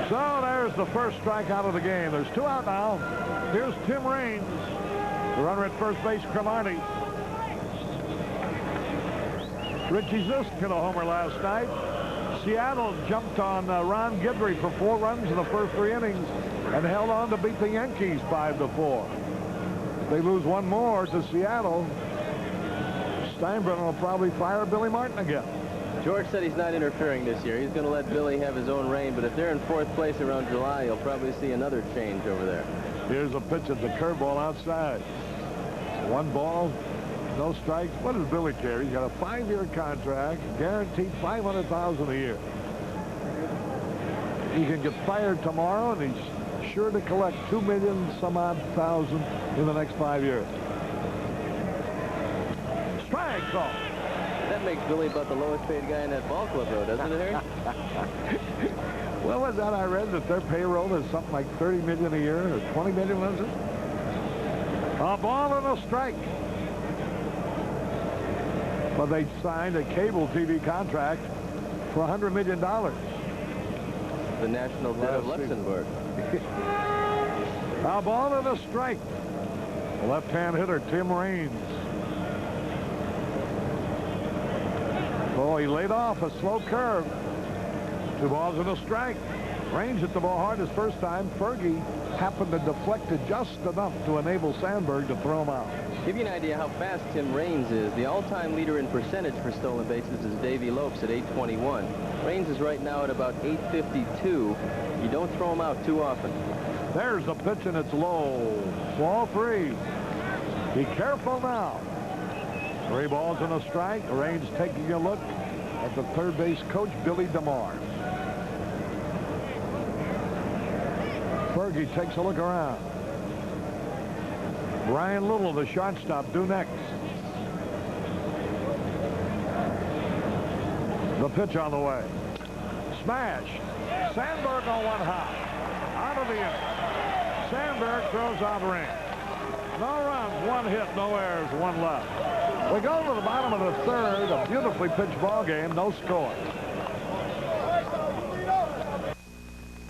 So there's the first strikeout of the game. There's 2 out now. Here's Tim Raines. The runner at first base, Cromartie. Richie Zisk hit a homer last night. Seattle jumped on Ron Guidry for 4 runs in the first 3 innings and held on to beat the Yankees 5-4. They lose 1 more to Seattle. Steinbrenner will probably fire Billy Martin again. George said he's not interfering this year. He's going to let Billy have his own reign, but if they're in 4th place around July, you'll probably see another change over there. Here's a pitch at the curveball outside. 1 ball, no strikes. What does Billy care? He's got a 5-year contract, guaranteed $500,000 a year. He can get fired tomorrow, and he's sure to collect $2 million some odd thousand in the next 5 years. Strike call. That makes Billy about the lowest paid guy in that ball club, though, doesn't it, Harry? Well, was that I read that their payroll is something like $30 million a year, or $20 million, was it? A ball and a strike. But they signed a cable TV contract for $100 million. The national debt of Luxembourg. A ball and a strike. Left-hand hitter, Tim Raines. Oh, he laid off a slow curve. 2 balls and a strike. Raines hit the ball hard his first time. Fergie happened to deflect it just enough to enable Sandberg to throw him out. Give you an idea how fast Tim Raines is. The all-time leader in percentage for stolen bases is Davey Lopes at 821. Raines is right now at about 852. You don't throw him out too often. There's the pitch, and it's low. Ball 3. Be careful now. 3 balls and a strike. Raines taking a look at the third base coach, Billy DeMar. Fergie takes a look around. Brian Little, the shortstop, due next. The pitch on the way. Smash. Sandberg on 1 hop. Out of the inning. Sandberg throws out Raines. No runs, 1 hit, no errors, 1 left. We go to the bottom of the third. A beautifully pitched ball game, no score.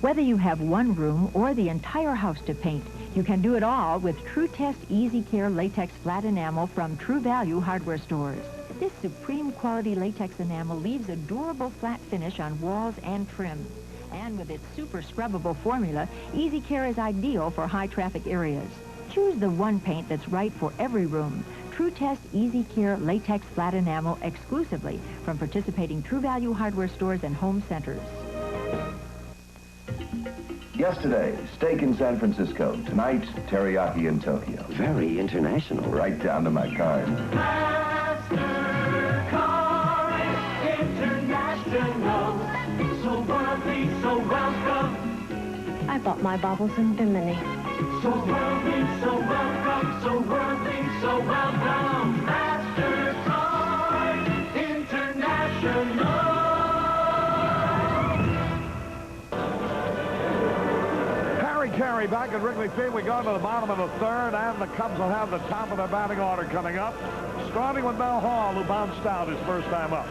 Whether you have one room or the entire house to paint, you can do it all with True Test Easy Care Latex Flat Enamel from True Value hardware stores. This supreme quality latex enamel leaves a durable flat finish on walls and trim. And with its super scrubbable formula, Easy Care is ideal for high traffic areas. Choose the one paint that's right for every room. True Test Easy Care Latex Flat Enamel exclusively from participating True Value hardware stores and home centers. Yesterday, steak in San Francisco. Tonight, teriyaki in Tokyo. Very international. Right down to my card. MasterCard International. So worthy, so welcome. I bought my baubles in Bimini. So worthy, so welcome. So worthy, so welcome. MasterCard International. Carey back at Wrigley Field. We go to the bottom of the third, and the Cubs will have the top of their batting order coming up, starting with Mel Hall, who bounced out his first time up.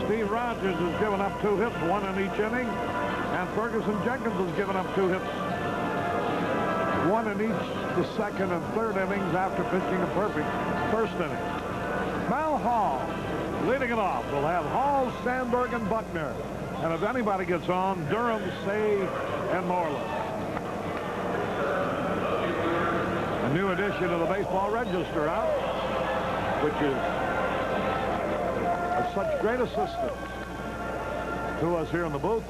Steve Rogers has given up 2 hits, 1 in each inning, and Ferguson Jenkins has given up 2 hits, 1 in each the second and third innings after pitching a perfect first inning. Mel Hall leading it off. We'll have Hall, Sandberg, and Buckner, and if anybody gets on, Durham, Say, and Moreland. A new edition of the Baseball Register out, which is of such great assistance to us here in the booth.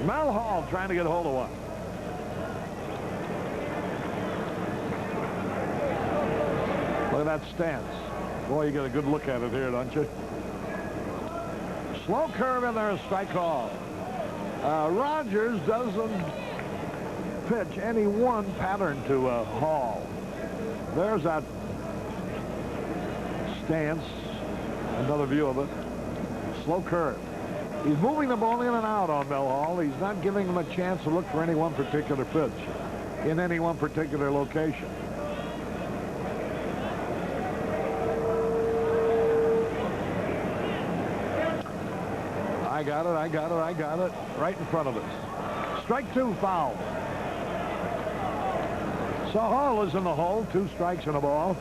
Mel Hall trying to get a hold of one. Look at that stance. Boy, you get a good look at it here, don't you? Slow curve in there, a strike call. Rogers doesn't pitch any one pattern to Hall. There's that stance. Another view of it. Slow curve. He's moving the ball in and out on Mel Hall. He's not giving him a chance to look for any one particular pitch in any one particular location. I got it, I got it, I got it. Right in front of us. Strike 2, foul. So Hall is in the hole, 2 strikes and a ball.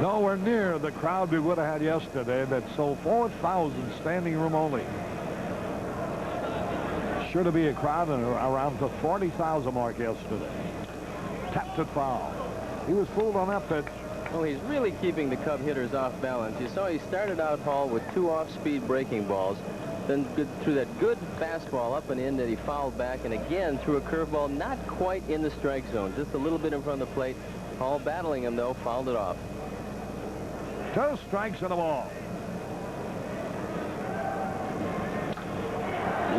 Nowhere near the crowd we would have had yesterday that sold 4,000 standing room only. Sure to be a crowd around the 40,000 mark yesterday. Tapped it foul. He was fooled on that pitch. Well, he's really keeping the Cub hitters off balance. You saw he started out Hall with 2 off-speed breaking balls. Then threw that good fastball up and in that he fouled back, and again threw a curveball not quite in the strike zone, just a little bit in front of the plate. Hall battling him, though, fouled it off. 2 strikes and a ball.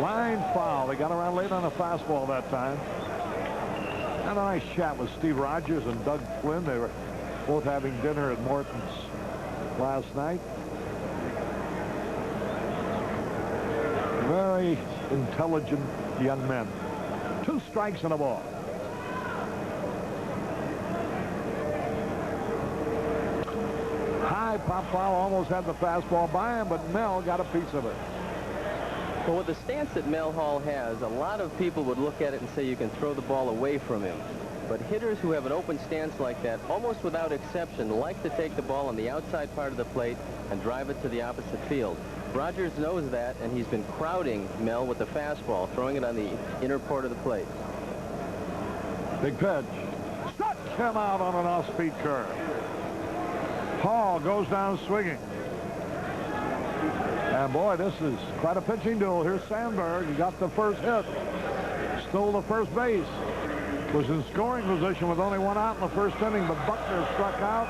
Line foul. They got around late on a fastball that time. Had a nice chat with Steve Rogers and Doug Flynn. They were both having dinner at Morton's last night. Very intelligent young men. 2 strikes and a ball. High pop foul, almost had the fastball by him, but Mel got a piece of it. Well, with the stance that Mel Hall has, a lot of people would look at it and say you can throw the ball away from him. But hitters who have an open stance like that, almost without exception, like to take the ball on the outside part of the plate and drive it to the opposite field. Rogers knows that, and he's been crowding Mel with the fastball, throwing it on the inner part of the plate. Big pitch. Struck him out on an off-speed curve. Hall goes down swinging. And boy, this is quite a pitching duel. Here's Sandberg. He got the first hit. Stole the first base. was in scoring position with only 1 out in the first inning, but Buckner struck out.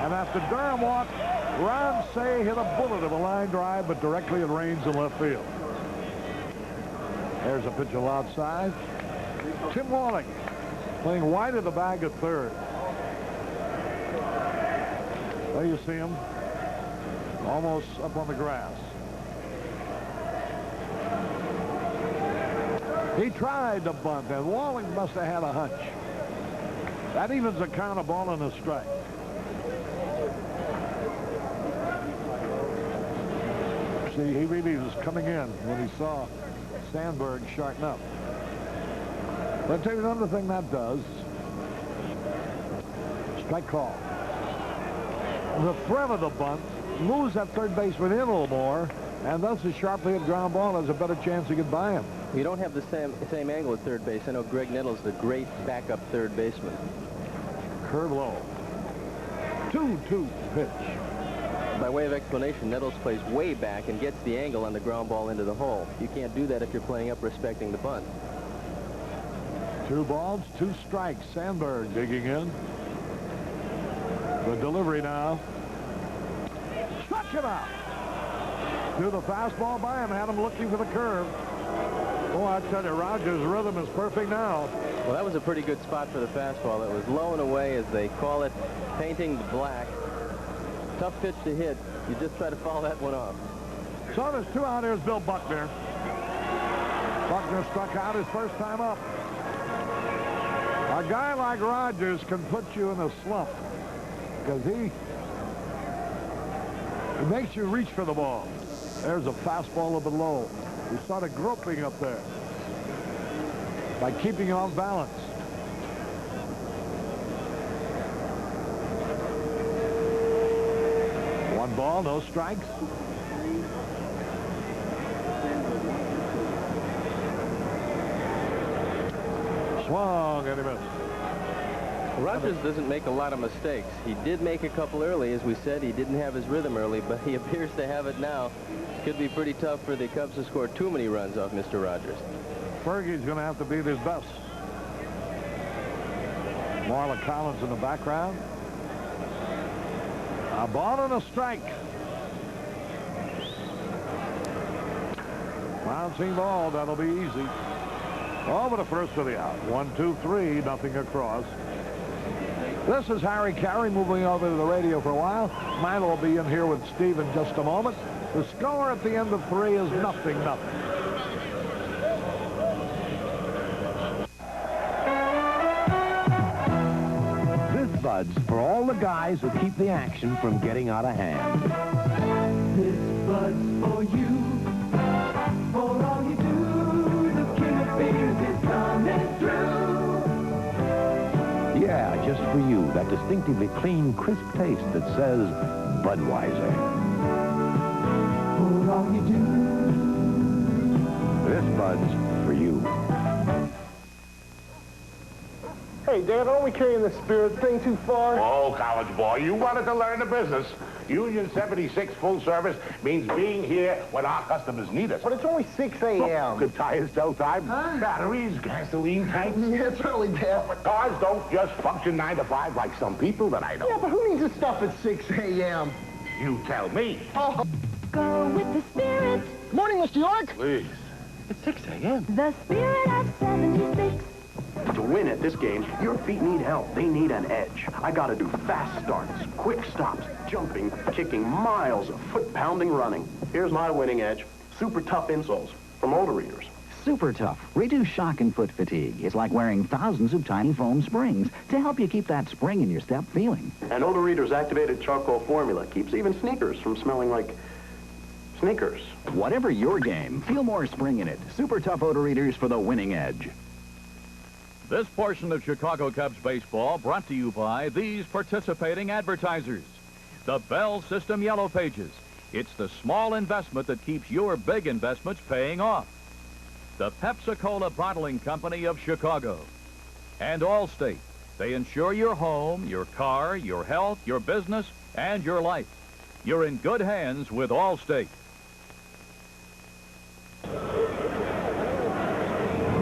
And after Durham walked, Ron Say hit a bullet of a line drive, but directly at range in left field. There's a pitch outside. Tim Walling playing wide of the bag at third. There you see him, almost up on the grass. He tried to bunt, and Walling must have had a hunch. That evens a count, a ball and a strike. See, he really was coming in when he saw Sandberg sharpen up. But I'll tell you another thing that does. Strike call. The threat of the bunt moves that third baseman in a little more, and thus a sharply hit ground ball has a better chance to get by him. You don't have the same angle at third base. I know Greg Nettles is a great backup third baseman. Curve low. 2-2 pitch. By way of explanation, Nettles plays way back and gets the angle on the ground ball into the hole. You can't do that if you're playing up respecting the bunt. 2 balls, 2 strikes. Sandberg digging in. The delivery now. Struck him out. Threw the fastball by him, had him looking for the curve. Oh, I tell you, Rogers' rhythm is perfect now. Well, that was a pretty good spot for the fastball. It was low and away, as they call it, painting the black. Tough pitch to hit. You just try to foul that one off. So there's 2 out. Here's Bill Buckner. Buckner struck out his first time up. A guy like Rogers can put you in a slump because he makes you reach for the ball. There's a fastball a bit low. He started groping up there by keeping you off balance. One ball, no strikes. Swung and he missed. Rogers doesn't make a lot of mistakes. He did make a couple early, as we said. He didn't have his rhythm early, but he appears to have it now. Could be pretty tough for the Cubs to score too many runs off Mr. Rogers. Fergie's going to have to beat his best. Marla Collins in the background. A ball and a strike. Bouncing ball, that'll be easy. Over the first of the out. 1, 2, 3, nothing across. This is Harry Carey moving over to the radio for a while. Mine will be in here with Steve in just a moment. The score at the end of 3 is 0-0. This Bud's for all the guys who keep the action from getting out of hand. This Bud's for you. For all you do, the king of beers is coming through. Yeah, just for you, that distinctively clean, crisp taste that says Budweiser. For all you do. This Bud's for you. Hey, Dad, aren't we carrying the spirit thing too far? Oh, college boy, you wanted to learn the business. Union 76 full service means being here when our customers need us. But it's only 6 a.m. Good tires, sell time, batteries, gasoline tanks. Yeah, it's early, Dad. But cars don't just function 9 to 5 like some people that I know. Yeah, but who needs this stuff at 6 a.m.? You tell me. Oh. Go with the spirit. Morning, Mr. York. Please. It's 6 a.m. The spirit of 76. To win at this game, your feet need help. They need an edge. I gotta do fast starts, quick stops, jumping, kicking, miles of foot-pounding running. Here's my winning edge. Super tough insoles from Odor Readers. Super Tough. Reduce shock and foot fatigue. It's like wearing thousands of tiny foam springs to help you keep that spring in your step feeling. And Odor Readers' activated charcoal formula keeps even sneakers from smelling like sneakers. Whatever your game, feel more spring in it. Super Tough Odor Readers for the winning edge. This portion of Chicago Cubs baseball brought to you by these participating advertisers. The Bell System Yellow Pages. It's the small investment that keeps your big investments paying off. The Pepsi-Cola Bottling Company of Chicago. And Allstate. They insure your home, your car, your health, your business, and your life. You're in good hands with Allstate.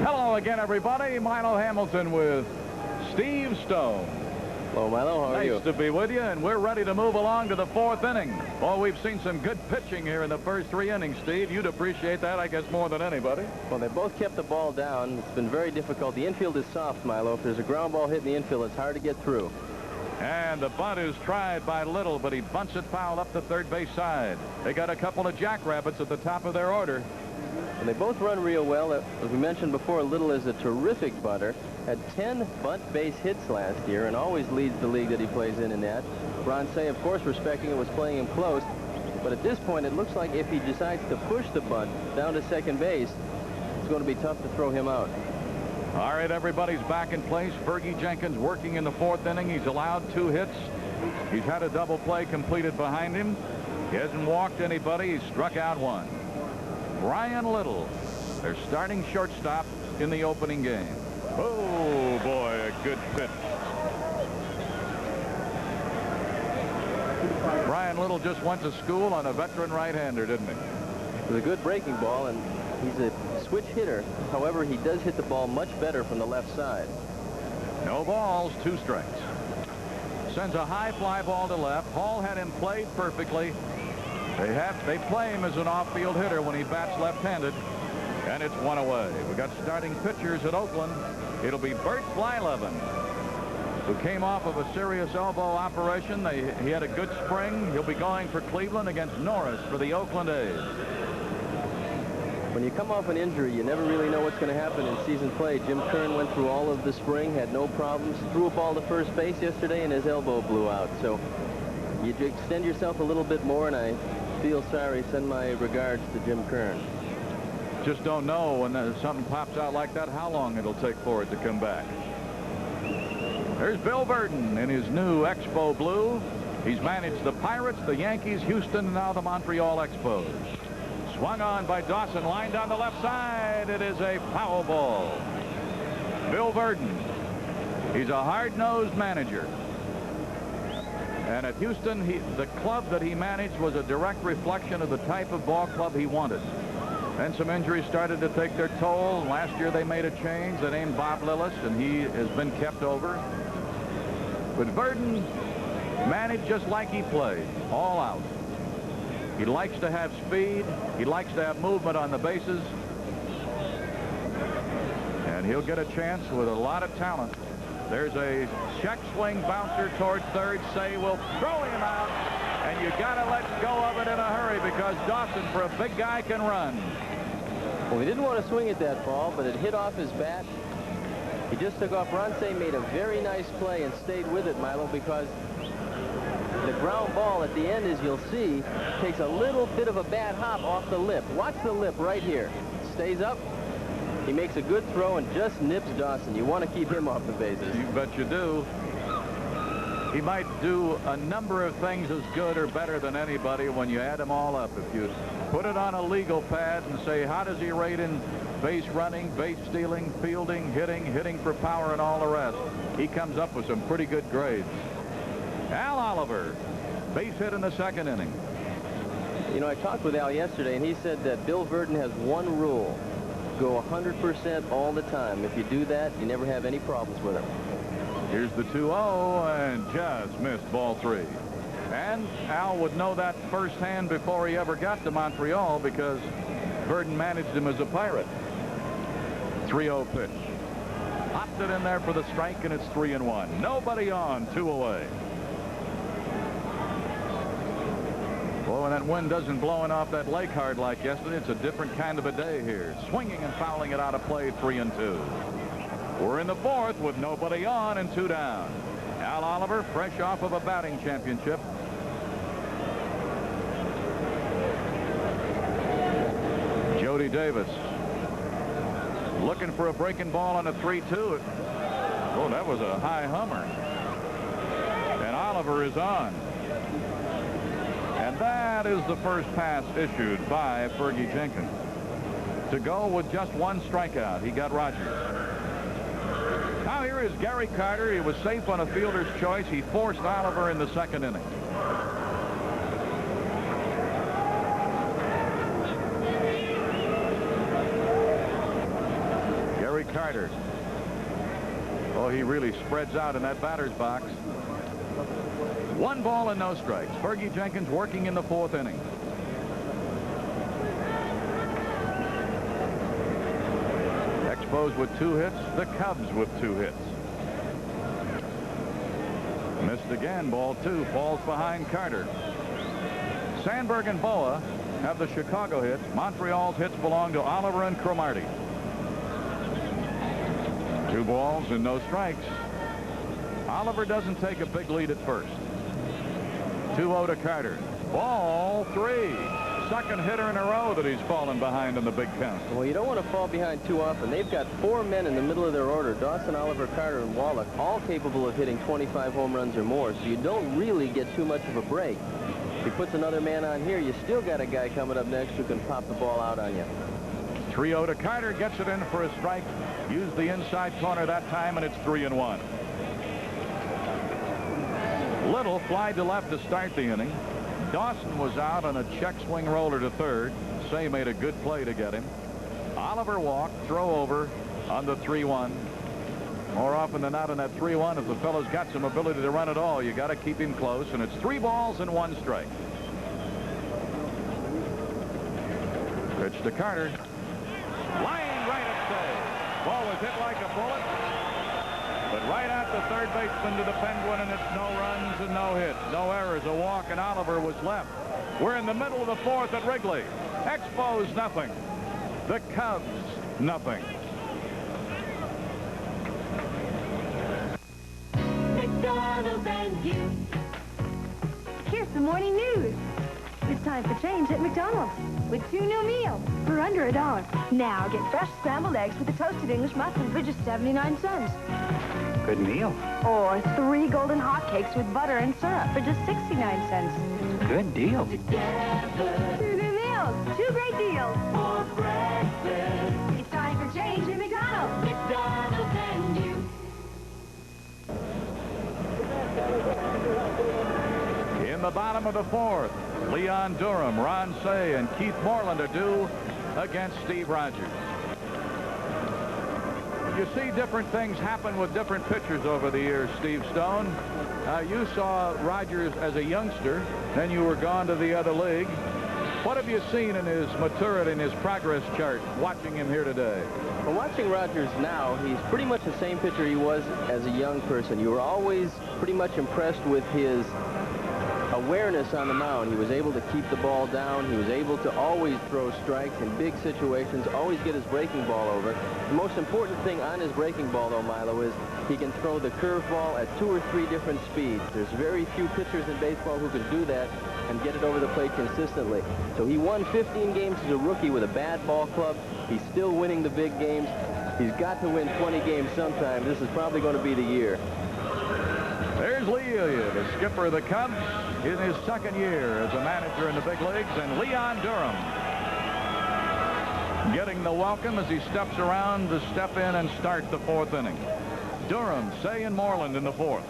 Hello again, everybody. Milo Hamilton with Steve Stone. Hello, Milo. How are you? Nice to be with you, and we're ready to move along to the 4th inning. Oh, we've seen some good pitching here in the first 3 innings, Steve. You'd appreciate that, I guess, more than anybody. Well, they both kept the ball down. It's been very difficult. The infield is soft, Milo. If there's a ground ball hit in the infield, it's hard to get through. And the bunt is tried by Little, but he bunts it foul up the third base side. They got a couple of jackrabbits at the top of their order. And they both run real well. As we mentioned before, Little is a terrific bunter. Had 10 bunt base hits last year and always leads the league that he plays in that. Bronce, of course, respecting it, was playing him close. But at this point, it looks like if he decides to push the bunt down to second base, it's going to be tough to throw him out. All right, everybody's back in place. Fergie Jenkins working in the 4th inning. He's allowed 2 hits. He's had a double play completed behind him. He hasn't walked anybody. He's struck out 1. Brian Little, their starting shortstop in the opening game. Oh, boy, a good pitch. Brian Little just went to school on a veteran right-hander, didn't he? It was a good breaking ball, and he's a switch hitter. However, he does hit the ball much better from the left side. No balls, 2 strikes. Sends a high fly ball to left. Hall had him played perfectly. They play him as an off-field hitter when he bats left-handed, and it's 1 away. We got starting pitchers at Oakland. It'll be Bert Blyleven, who came off of a serious elbow operation. He had a good spring. He'll be going for Cleveland against Norris for the Oakland A's. When you come off an injury, you never really know what's going to happen in season play. Jim Kern went through all of the spring, had no problems, threw a ball to first base yesterday, and his elbow blew out. So you extend yourself a little bit more, and I feel sorry. Send my regards to Jim Kern. Just don't know when something pops out like that how long it'll take for it to come back. There's Bill Burden in his new Expo blue. He's managed the Pirates, the Yankees, Houston, and now the Montreal Expos. Swung on by Dawson, line down the left side. It is a foul ball. Bill Burden, he's a hard-nosed manager. And at Houston, the club that he managed was a direct reflection of the type of ball club he wanted. Then some injuries started to take their toll. Last year they made a change. They named Bob Lillis, and he has been kept over. But Burden managed just like he played, all out. He likes to have speed. He likes to have movement on the bases. And he'll get a chance with a lot of talent. There's a check swing bouncer towards third. Say will throw him out. And you got to let go of it in a hurry because Dawson, for a big guy, can run. Well, he didn't want to swing at that ball, but it hit off his bat. He just took off. Bronce made a very nice play and stayed with it, Milo, because the ground ball at the end, as you'll see, takes a little bit of a bad hop off the lip. Watch the lip right here. Stays up. He makes a good throw and just nips Dawson. You want to keep him off the bases. You bet you do. He might do a number of things as good or better than anybody when you add them all up. If you put it on a legal pad and say, how does he rate in base running, base stealing, fielding, hitting for power, and all the rest, he comes up with some pretty good grades. Al Oliver, base hit in the 2nd inning. You know, I talked with Al yesterday, and he said that Bill Burden has one rule. Go 100% all the time. If you do that, you never have any problems with him. Here's the 2-0, and just missed ball 3. And Al would know that firsthand before he ever got to Montreal because Burden managed him as a Pirate. 3-0 pitch. Popped it in there for the strike, and it's 3-1. Nobody on, 2 away. Well, when that wind doesn't blowing off that lake hard like yesterday, it's a different kind of a day here. Swinging and fouling it out of play, 3-2. We're in the 4th with nobody on and 2 down. Al Oliver, fresh off of a batting championship. Jody Davis looking for a breaking ball on a 3-2. Oh, that was a high hummer. And Oliver is on. And that is the first pass issued by Fergie Jenkins. To go with just 1 strikeout. He got Rogers. Now here is Gary Carter. He was safe on a fielder's choice. He forced Oliver in the 2nd inning. Gary Carter. Oh, he really spreads out in that batter's box. 1 ball and no strikes. Fergie Jenkins working in the 4th inning. Expos with 2 hits. The Cubs with 2 hits. Missed again. Ball 2. Falls behind Carter. Sandberg and Boa have the Chicago hits. Montreal's hits belong to Oliver and Cromartie. 2 balls and no strikes. Oliver doesn't take a big lead at first. 2-0 to Carter. Ball 3. Second hitter in a row that he's fallen behind in the big count. Well, you don't want to fall behind too often. They've got 4 men in the middle of their order, Dawson, Oliver, Carter, and Wallach, all capable of hitting 25 home runs or more, so you don't really get too much of a break. If he puts another man on here, you still got a guy coming up next who can pop the ball out on you. 3-0 to Carter. Gets it in for a strike. Used the inside corner that time, and it's 3-1. Little fly to left to start the inning. Dawson was out on a check swing roller to third. Say made a good play to get him. Oliver walked, throw over on the 3-1. More often than not in that 3-1, if the fellow's got some ability to run at all, you got to keep him close, and it's 3 balls and 1 strike. Pitch to Carter. Line right at stay. Ball was hit like a bullet, but right at the third baseman to the Penguin, and it's no runs and no hits, no errors, a walk, and Oliver was left. We're in the middle of the 4th at Wrigley. Expos nothing. The Cubs nothing. McDonald's and you. Here's the morning news. It's time for change at McDonald's with 2 new meals for under $1. Now get fresh scrambled eggs with a toasted English muffin for just 79 cents. Good meal. Or 3 golden hotcakes with butter and syrup for just 69 cents. Good deal. Together. 2 new meals. 2 great deals. For breakfast. It's time for change at McDonald's. McDonald's and you. In the bottom of the 4th, Leon Durham, Ron Say, and Keith Moreland are due against Steve Rogers. You see different things happen with different pitchers over the years, Steve Stone. You saw Rogers as a youngster, then you were gone to the other league. What have you seen in his maturity and his progress chart watching him here today? Well, watching Rogers now, he's pretty much the same pitcher he was as a young person. You were always pretty much impressed with his awareness on the mound. He was able to keep the ball down. He was able to always throw strikes in big situations, always get his breaking ball over. The most important thing on his breaking ball, though, Milo, is he can throw the curveball at 2 or 3 different speeds. There's very few pitchers in baseball who can do that and get it over the plate consistently. So he won 15 games as a rookie with a bad ball club. He's still winning the big games. He's got to win 20 games sometime. This is probably going to be the year. There's Lee Elia, the skipper of the Cubs, in his 2nd year as a manager in the big leagues, and Leon Durham getting the welcome as he steps around to step in and start the 4th inning. Durham, Say, and Moreland in the 4th.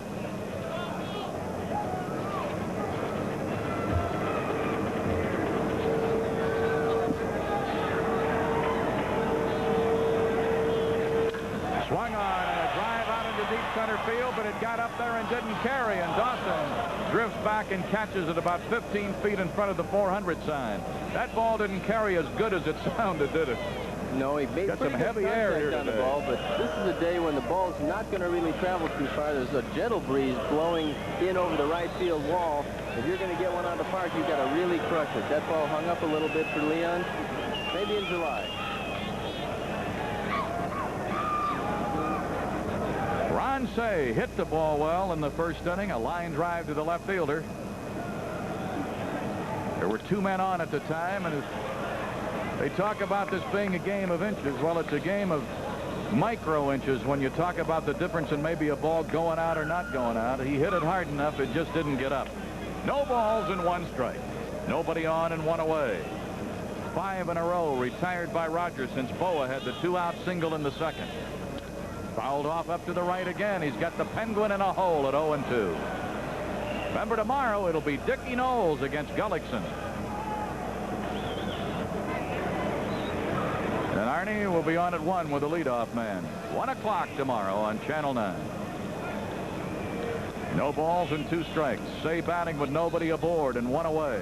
Swung on and a drive out into deep center field, but it got up there and didn't carry, and Dawson drifts back and catches it about 15 feet in front of the 400 sign. That ball didn't carry as good as it sounded, did it? No, he made got some heavy air here on the ball, but this is a day when the ball's not going to really travel too far. There's a gentle breeze blowing in over the right field wall. If you're going to get one out of the park, you've got to really crush it. That ball hung up a little bit for Leon, maybe in July. Ron Say hit the ball well in the 1st inning, a line drive to the left fielder. There were 2 men on at the time, and they talk about this being a game of inches. Well, it's a game of micro inches when you talk about the difference in maybe a ball going out or not going out. He hit it hard enough, it just didn't get up. No balls and 1 strike. Nobody on and 1 away. 5 in a row retired by Rogers since Boa had the 2-out single in the 2nd. Fouled off up to the right again. He's got the Penguin in a hole at 0-2. Remember, tomorrow it'll be Dickie Knowles against Gullickson. And Arnie, Barney will be on at 1 with the leadoff man. 1 o'clock tomorrow on Channel 9. No balls and 2 strikes. Say batting with nobody aboard and 1 away.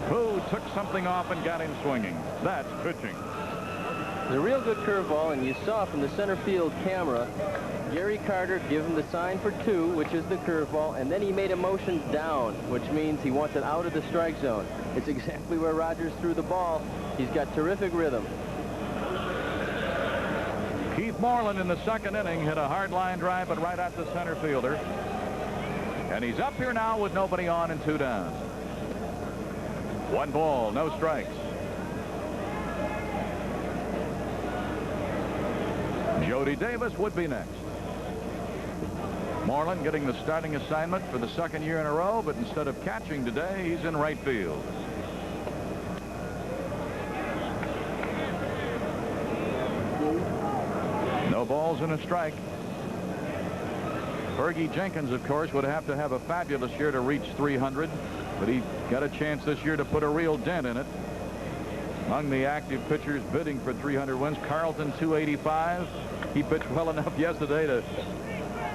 Who took something off and got him swinging? That's pitching. It's a real good curveball, and you saw from the center field camera, Gary Carter give him the sign for 2, which is the curveball, and then he made a motion down, which means he wants it out of the strike zone. It's exactly where Rogers threw the ball. He's got terrific rhythm. Keith Moreland in the 2nd inning hit a hard line drive, but right at the center fielder. And he's up here now with nobody on and 2 down. 1 ball, no strikes. Jody Davis would be next. Moreland getting the starting assignment for the 2nd year in a row, but instead of catching today, he's in right field. No balls and a strike. Fergie Jenkins, of course, would have to have a fabulous year to reach 300, but he got a chance this year to put a real dent in it. Among the active pitchers bidding for 300 wins, Carlton 285. He pitched well enough yesterday to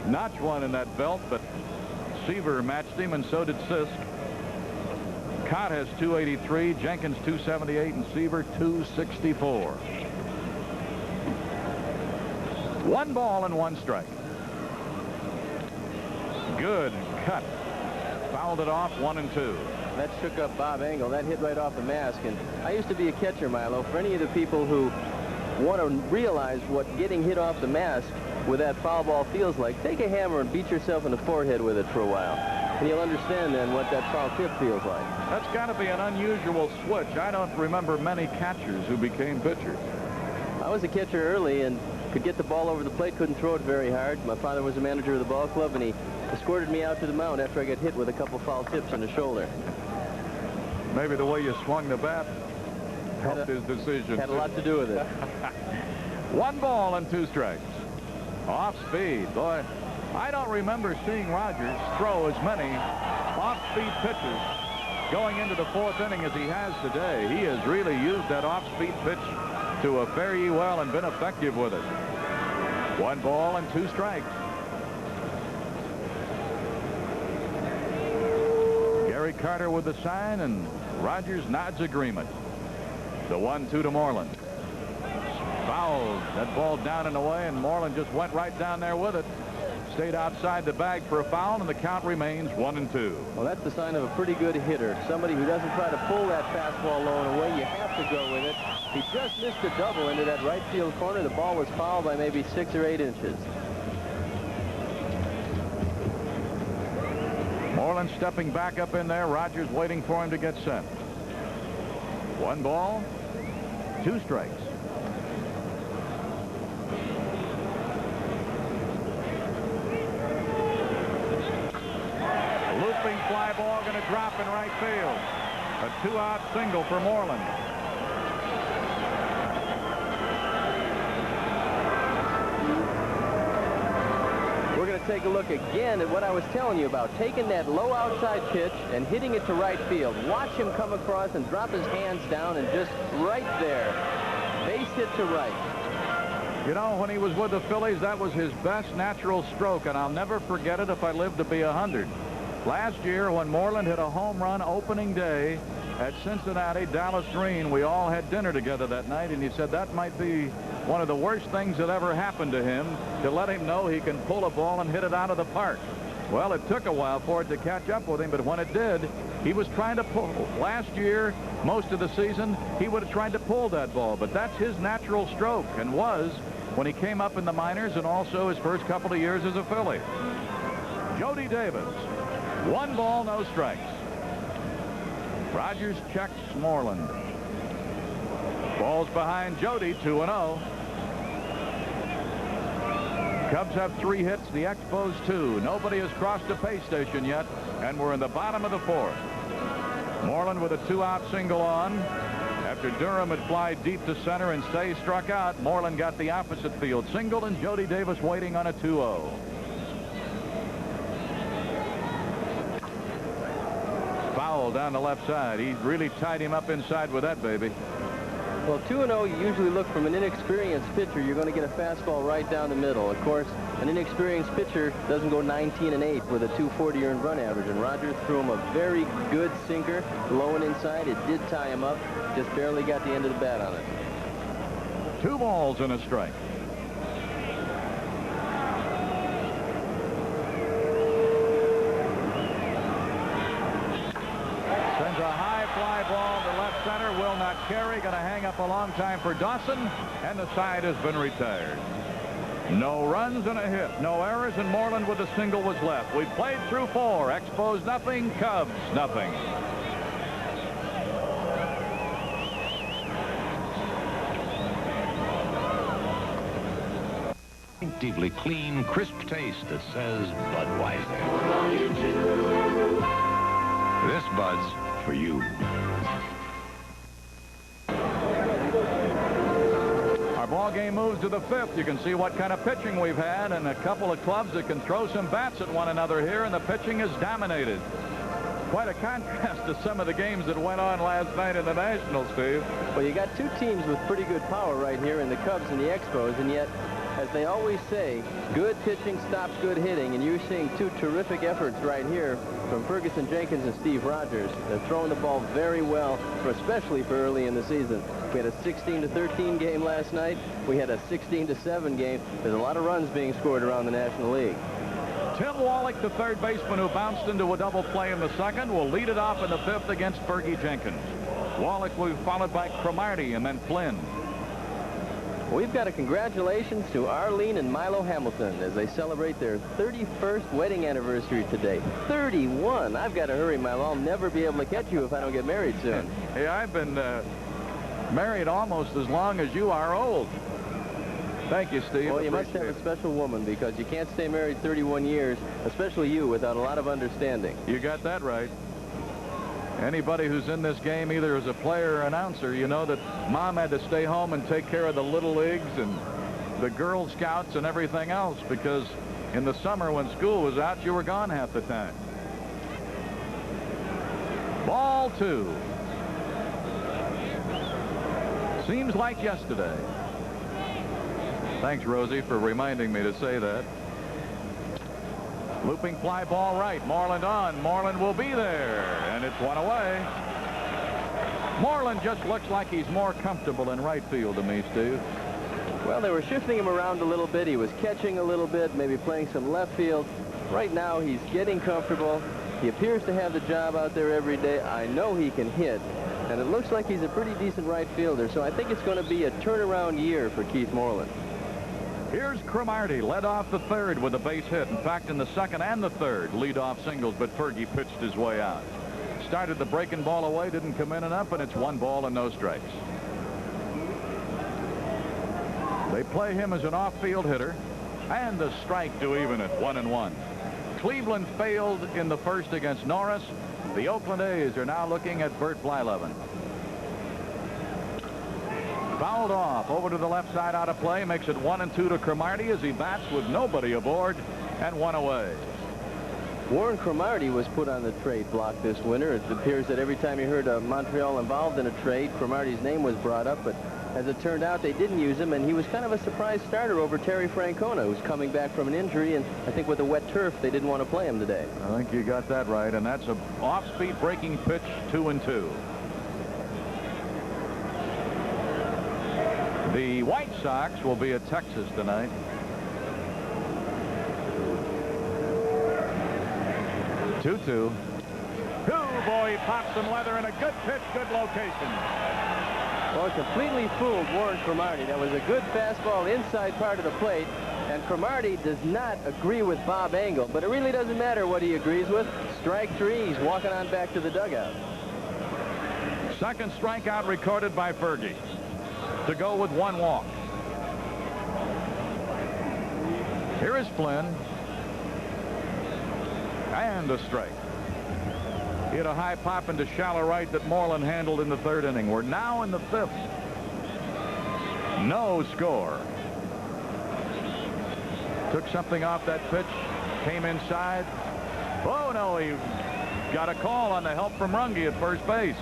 notch one in that belt, but Seaver matched him, and so did Sisk. Cott has 283, Jenkins 278, and Seaver 264. 1 ball and 1 strike. Good cut. Fouled it off, 1 and 2. That shook up Bob Engel. That hit right off the mask. And I used to be a catcher, Milo. For any of the people who want to realize what getting hit off the mask with that foul ball feels like, take a hammer and beat yourself in the forehead with it for a while. And you'll understand then what that foul tip feels like. That's got to be an unusual switch. I don't remember many catchers who became pitchers. I was a catcher early and could get the ball over the plate, couldn't throw it very hard. My father was the manager of the ball club, and he escorted me out to the mound after I got hit with a couple foul tips in the shoulder. Maybe the way you swung the bat helped his decision. Had a lot to do with it. 1 ball and 2 strikes. Off speed. Boy, I don't remember seeing Rogers throw as many off-speed pitches going into the 4th inning as he has today. He has really used that off-speed pitch to a fare ye well and been effective with it. 1 ball and 2 strikes. Gary Carter with the sign, and Rogers nods agreement. The 1-2 to Moreland. Fouled. That ball down and away, and Moreland just went right down there with it. Stayed outside the bag for a foul, and the count remains 1 and 2. Well, that's the sign of a pretty good hitter. Somebody who doesn't try to pull that fastball low and away. You have to go with it. He just missed a double into that right field corner. The ball was fouled by maybe 6 or 8 inches. Moreland stepping back up in there. Rogers waiting for him to get sent. 1 ball, 2 strikes. Looping fly ball going to drop in right field. A 2-out single for Moreland. We're going to take a look again at what I was telling you about, taking that low outside pitch and hitting it to right field. Watch him come across and drop his hands down, and just right there, base hit to right. You know, when he was with the Phillies, that was his best natural stroke, and I'll never forget it if I live to be 100. Last year, when Moreland hit a home run opening day at Cincinnati, Dallas Green, we all had dinner together that night, and he said that might be one of the worst things that ever happened to him, to let him know he can pull a ball and hit it out of the park. Well, it took a while for it to catch up with him, but when it did, he was trying to pull. Last year, most of the season, he would have tried to pull that ball, but that's his natural stroke, and was when he came up in the minors, and also his first couple of years as a Philly. Jody Davis. 1 ball, no strikes. Rogers checks Moreland. Ball's behind Jody, 2-0. Cubs have 3 hits, the Expos 2. Nobody has crossed the pay station yet, and we're in the bottom of the 4th. Moreland with a 2-out single on. After Durham had fly deep to center and Say struck out, Moreland got the opposite field single, and Jody Davis waiting on a 2-0. Foul down the left side. He really tied him up inside with that baby. Well, 2-0, you usually look from an inexperienced pitcher. You're going to get a fastball right down the middle. Of course, an inexperienced pitcher doesn't go 19-8 with a 240 earned run average. And Rogers threw him a very good sinker, low and inside. It did tie him up. Just barely got the end of the bat on it. 2 balls and a strike. Sends a high fly ball to left center. Will not carry. Going to hang up a long time for Dawson. And the side has been retired. No runs and a hit. No errors, and Moreland with a single was left. We played through 4. Expos nothing. Cubs nothing. Distinctively clean, crisp taste that says Budweiser. This Bud's for you. Our ball game moves to the 5th. You can see what kind of pitching we've had, and a couple of clubs that can throw some bats at one another here, and the pitching is dominated. Quite a contrast to some of the games that went on last night in the National, Steve. Well, you got 2 teams with pretty good power right here in the Cubs and the Expos, and yet, as they always say, good pitching stops good hitting, and you're seeing 2 terrific efforts right here from Ferguson Jenkins and Steve Rogers. They're throwing the ball very well, especially for early in the season. We had a 16-13 game last night. We had a 16-7 game. There's a lot of runs being scored around the National League. Tim Wallach, the third baseman who bounced into a double play in the 2nd, will lead it off in the 5th against Fergie Jenkins. Wallach will be followed by Cromartie and then Flynn. We've got a congratulations to Arlene and Milo Hamilton as they celebrate their 31st wedding anniversary today. 31! I've got to hurry, Milo. I'll never be able to catch you if I don't get married soon. Hey, I've been married almost as long as you are old. Thank you, Steve. Well, you must have a special woman, because you can't stay married 31 years, especially you, without a lot of understanding. You got that right. Anybody who's in this game, either as a player or announcer, you know that Mom had to stay home and take care of the Little Leagues and the Girl Scouts and everything else, because in the summer when school was out, you were gone half the time. Ball 2. Seems like yesterday. Thanks, Rosie, for reminding me to say that. Looping fly ball right. Moreland on. Moreland will be there. And it's one away. Moreland just looks like he's more comfortable in right field to me, Steve. Well, they were shifting him around a little bit. He was catching a little bit, maybe playing some left field. Right now, he's getting comfortable. He appears to have the job out there every day. I know he can hit. And it looks like he's a pretty decent right fielder. So I think it's going to be a turnaround year for Keith Moreland. Here's Cromartie, led off the 3rd with a base hit. In fact, in the 2nd and the 3rd, lead-off singles, but Fergie pitched his way out. Started the breaking ball away, didn't come in enough, and it's 1 ball and no strikes. They play him as an off-field hitter, and a strike to even it, 1-1. Cleveland failed in the 1st against Norris. The Oakland A's are now looking at Bert Blyleven. Fouled off over to the left side, out of play, makes it 1-2 to Cromartie as he bats with nobody aboard and 1 away. Warren Cromartie was put on the trade block this winter. It appears that every time you heard Montreal involved in a trade, Cromartie's name was brought up, but as it turned out, they didn't use him, and he was kind of a surprise starter over Terry Francona, who's coming back from an injury, and I think with the wet turf, they didn't want to play him today. I think you got that right, and that's an off-speed breaking pitch, 2-2. The White Sox will be at Texas tonight. Two. Boy, he pops some leather in a good pitch, good location. Well, it completely fooled Warren Cromartie. That was a good fastball inside part of the plate, and Cromartie does not agree with Bob Engel, but it really doesn't matter what he agrees with. Strike 3, he's walking on back to the dugout. 2nd strikeout recorded by Fergie. To go with 1 walk. Here is Flynn. And a strike. He had a high pop into shallow right that Moreland handled in the 3rd inning. We're now in the 5th. No score. Took something off that pitch. Came inside. Oh, no, he got a call on the help from Runge at first base.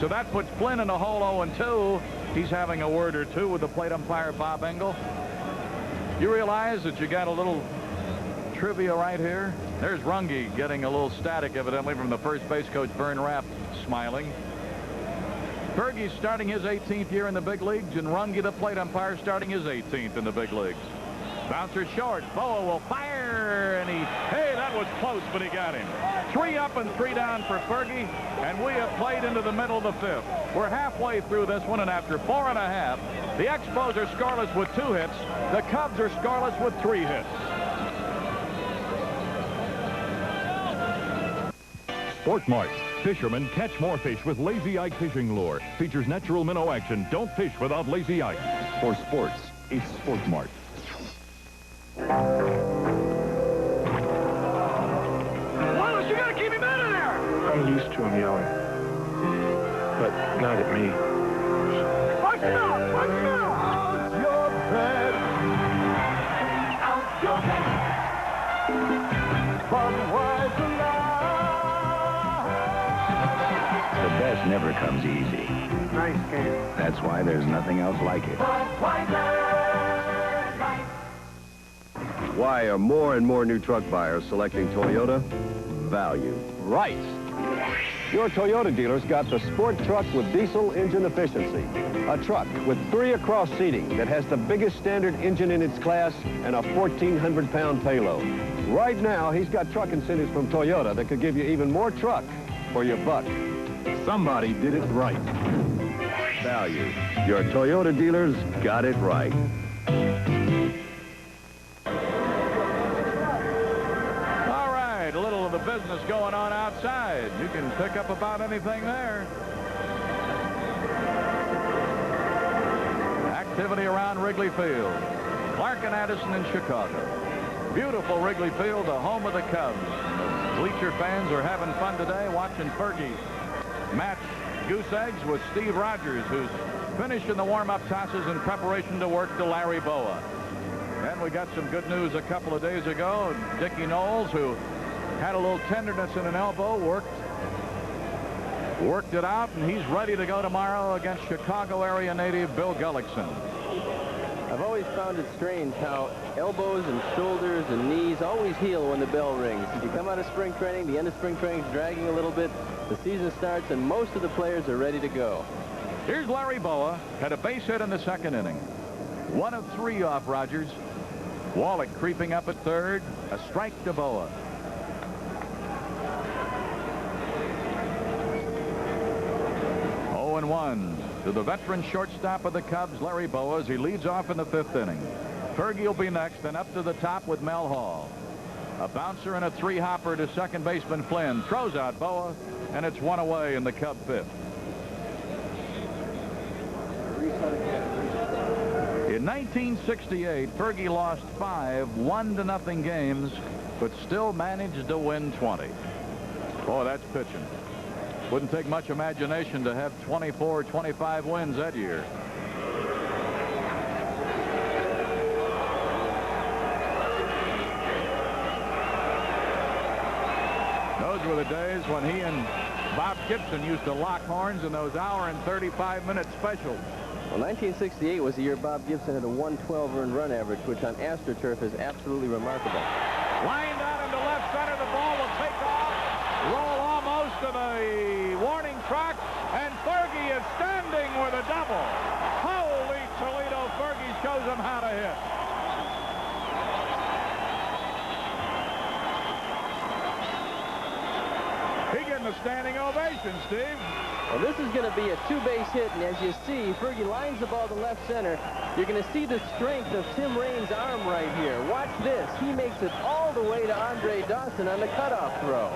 So that puts Flynn in a hole 0-2. He's having a word or two with the plate umpire, Bob Engel. You realize that you got a little trivia right here? There's Runge getting a little static, evidently, from the first base coach, Vern Rapp, smiling. Fergie's starting his 18th year in the big leagues, and Runge, the plate umpire, starting his 18th in the big leagues. Bouncer short. Boa will fire, and hey, that was close, but he got him. 3 up and 3 down for Fergie, and we have played into the middle of the 5th. We're halfway through this one, and after 4 1/2, the Expos are scoreless with 2 hits. The Cubs are scoreless with 3 hits. Sport Mart. Fishermen catch more fish with Lazy Ike fishing lure. Features natural minnow action. Don't fish without Lazy Ike. For sports, it's Sport Mart. Wallace, you gotta keep him out of there! I'm used to him yelling, but not at me. Watch out! Watch out! Out your bed! Out your bed! Budweiser The best never comes easy. Nice game. That's why there's nothing else like it. Why are more and more new truck buyers selecting Toyota? Value. Right. Your Toyota dealer's got the sport truck with diesel engine efficiency. A truck with 3 across seating that has the biggest standard engine in its class and a 1,400-pound payload. Right now, he's got truck incentives from Toyota that could give you even more truck for your buck. Somebody did it right. Value. Your Toyota dealers got it right. All right, a little of the business going on outside. You can pick up about anything there. Activity around Wrigley Field. Clark and Addison in Chicago. Beautiful Wrigley Field, the home of the Cubs. The bleacher fans are having fun today watching Fergie match goose eggs with Steve Rogers, who's finishing the warm-up tosses in preparation to work to Larry Boa. And we got some good news a couple of days ago. Dickie Knowles, who had a little tenderness in an elbow, worked it out, and he's ready to go tomorrow against Chicago area native Bill Gullickson. I've always found it strange how elbows and shoulders and knees always heal when the bell rings. If you come out of spring training, the end of spring training is dragging a little bit. The season starts, and most of the players are ready to go. Here's Larry Boa. Had a base hit in the 2nd inning. 1 of 3 off Rogers. Wallach creeping up at 3rd. A strike to Boa. Oh, and 1 to the veteran shortstop of the Cubs, Larry Boa, as he leads off in the 5th inning. Fergie will be next, and up to the top with Mel Hall. A bouncer and a 3-hopper to second baseman Flynn. Throws out Boa, and it's 1 away in the Cub 5th. In 1968, Fergie lost 5 1-0 games, but still managed to win 20. Boy, that's pitching. Wouldn't take much imagination to have 24, 25 wins that year. Those were the days when he and Bob Gibson used to lock horns in those hour and 35-minute specials. Well, 1968 was the year Bob Gibson had a 112 earned run average, which on AstroTurf is absolutely remarkable. Lined out into left center, the ball will take off, roll almost to the warning track, and Fergie is standing with a double. Holy Toledo, Fergie shows him how to hit. He getting a standing ovation, Steve. Well, this is going to be a 2-base hit, and as you see, Fergie lines the ball to left center. You're going to see the strength of Tim Raines' arm right here. Watch this. He makes it all the way to Andre Dawson on the cutoff throw.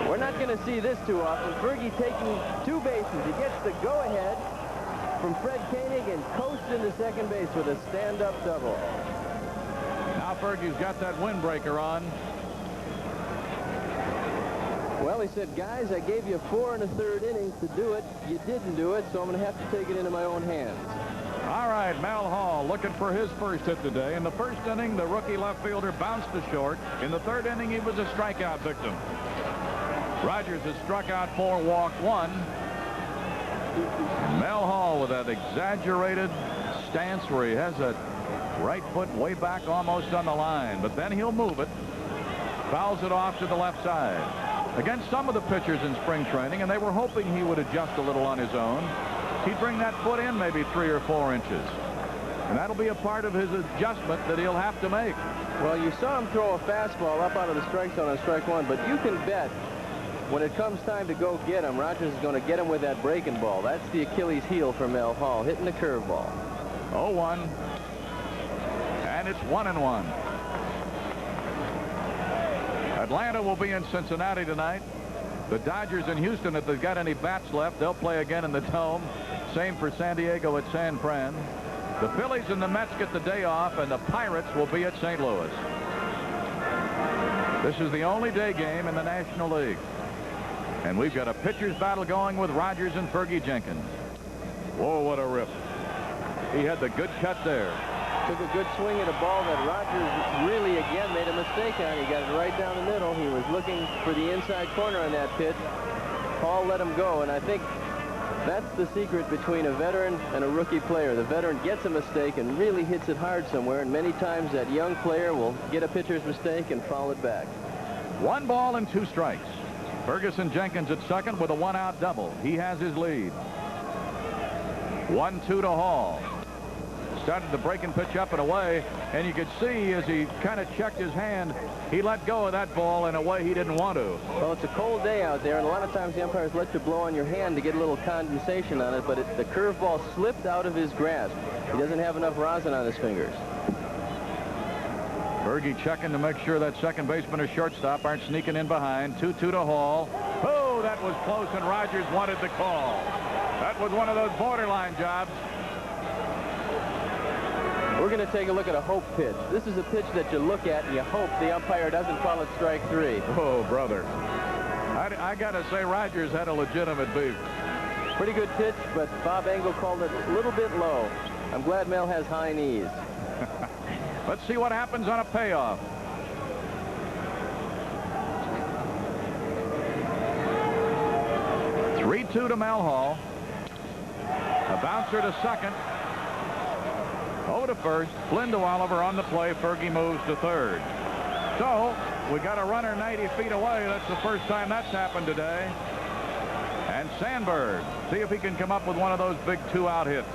We're not going to see this too often. Fergie taking 2 bases. He gets the go-ahead from Fred Koenig and coasts into second base with a stand-up double. Now Fergie's got that windbreaker on. Well, he said, guys, I gave you 4 1/3 innings to do it. You didn't do it, so I'm going to have to take it into my own hands. All right, Mel Hall looking for his first hit today. In the first inning, the rookie left fielder bounced to short. In the third inning, he was a strikeout victim. Rogers has struck out 4, walked 1. And Mel Hall with that exaggerated stance where he has that right foot way back almost on the line, but then he'll move it, fouls it off to the left side. Against some of the pitchers in spring training, and they were hoping he would adjust a little on his own, he'd bring that foot in maybe 3 or 4 inches. And that'll be a part of his adjustment that he'll have to make. Well, you saw him throw a fastball up out of the strike zone on strike 1, but you can bet when it comes time to go get him, Rogers is going to get him with that breaking ball. That's the Achilles heel for Mel Hall, hitting the curveball. 0-1. And it's 1-1. Atlanta will be in Cincinnati tonight. The Dodgers in Houston, if they've got any bats left, they'll play again in the Dome. Same for San Diego at San Fran. The Phillies and the Mets get the day off, and the Pirates will be at St. Louis. This is the only day game in the National League. And we've got a pitcher's battle going with Rogers and Fergie Jenkins. Whoa, what a rip. He had the good cut there. Took a good swing at a ball that Rogers really, again, made a mistake on. He got it right down the middle. He was looking for the inside corner on that pitch. Hall let him go, and I think that's the secret between a veteran and a rookie player. The veteran gets a mistake and really hits it hard somewhere, and many times that young player will get a pitcher's mistake and foul it back. 1 ball and 2 strikes. Ferguson Jenkins at second with a 1-out double. He has his lead. 1-2 to Hall. Started the breaking pitch up and away, and you could see as he kind of checked his hand, he let go of that ball in a way he didn't want to. Well, it's a cold day out there, and a lot of times the umpires let you blow on your hand to get a little condensation on it, but the curveball slipped out of his grasp. He doesn't have enough rosin on his fingers. Fergie checking to make sure that second baseman or shortstop aren't sneaking in behind. 2-2 to Hall. Oh, that was close, and Rogers wanted the call. That was one of those borderline jobs. We're going to take a look at a hope pitch. This is a pitch that you look at and you hope the umpire doesn't call it strike 3. Oh, brother. I got to say Rogers had a legitimate beef. Pretty good pitch, but Bob Engel called it a little bit low. I'm glad Mel has high knees. Let's see what happens on a payoff. (3-2) to Mel Hall. A bouncer to second. 0 to first. Flynn to Oliver on the play. Fergie moves to third. So we got a runner 90 feet away. That's the first time that's happened today. And Sandberg, see if he can come up with one of those big 2-out hits.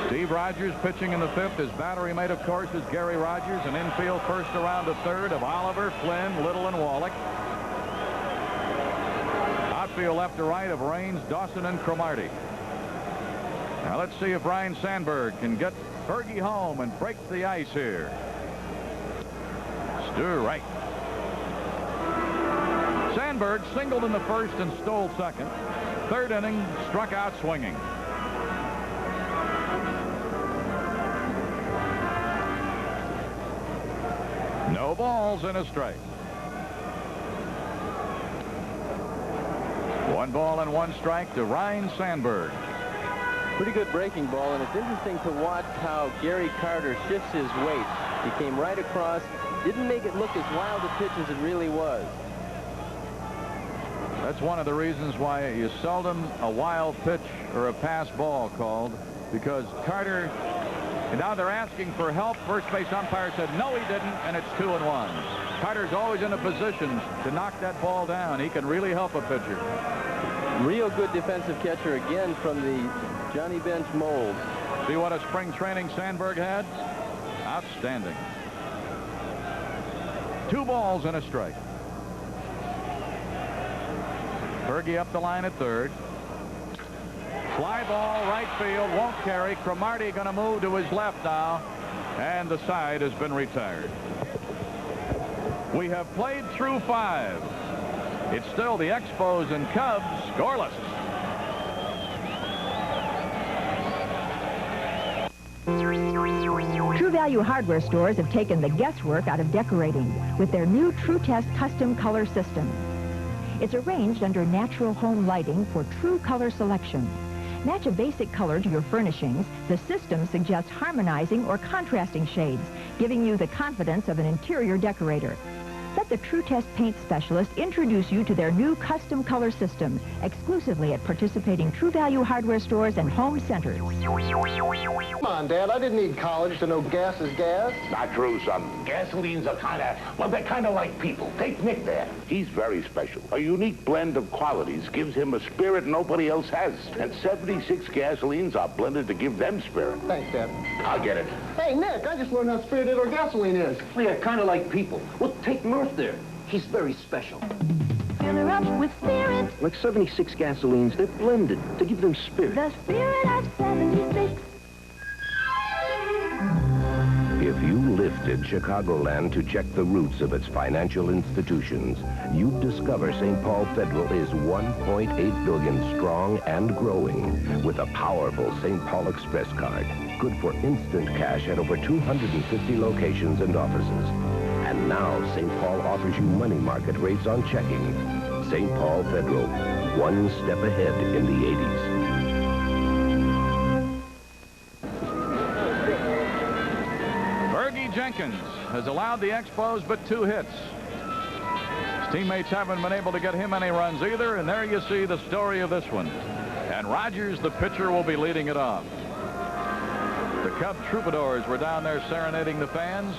Steve Rogers pitching in the 5th. His battery mate, of course, is Gary Rogers. An infield first around to third of Oliver, Flynn, Little, and Wallach. Outfield left to right of Raines, Dawson, and Cromartie. Now let's see if Ryne Sandberg can get Fergie home and break the ice here. Stir right. Sandberg singled in the first and stole second. Third inning, struck out swinging. No balls and a strike. 1 ball and 1 strike to Ryne Sandberg. Pretty good breaking ball, and it's interesting to watch how Gary Carter shifts his weight. He came right across, didn't make it look as wild a pitch as it really was. That's one of the reasons why you seldom a wild pitch or a pass ball called, because Carter, and now they're asking for help. First base umpire said no, he didn't, and it's 2-1. Carter's always in a position to knock that ball down. He can really help a pitcher. Real good defensive catcher again from the Johnny Bench mold. See what a spring training Sandberg had? Outstanding. 2 balls and a strike. Fergie up the line at third. Fly ball, right field, won't carry. Cromartie going to move to his left now, and the side has been retired. We have played through 5. It's still the Expos and Cubs scoreless. True Value hardware stores have taken the guesswork out of decorating with their new True Test custom color system. It's arranged under natural home lighting for true color selection. Match a basic color to your furnishings. The system suggests harmonizing or contrasting shades, giving you the confidence of an interior decorator. Let the True Test paint specialist introduce you to their new custom color system, exclusively at participating True Value hardware stores and home centers. Come on, Dad. I didn't need college to know gas is gas. Not true, son. Gasolines are well, they're kind of like people. Take Nick there. He's very special. A unique blend of qualities gives him a spirit nobody else has. And 76 gasolines are blended to give them spirit. Thanks, Dad. I'll get it. Hey, Nick, I just learned how spirited our gasoline is. Yeah, kind of like people. Well, take Murph there. He's very special. Fill her up with spirit. Like 76 gasolines, they're blended to give them spirit. The spirit of 76. If you lifted Chicagoland to check the roots of its financial institutions, you'd discover St. Paul Federal is 1.8 billion strong and growing with a powerful St. Paul Express card. Good for instant cash at over 250 locations and offices. And now St. Paul offers you money market rates on checking. St. Paul Federal, one step ahead in the 80s. Jenkins has allowed the Expos but 2 hits. His teammates haven't been able to get him any runs either, and there you see the story of this one. And Rogers, the pitcher, will be leading it off. The Cub Troubadours were down there serenading the fans.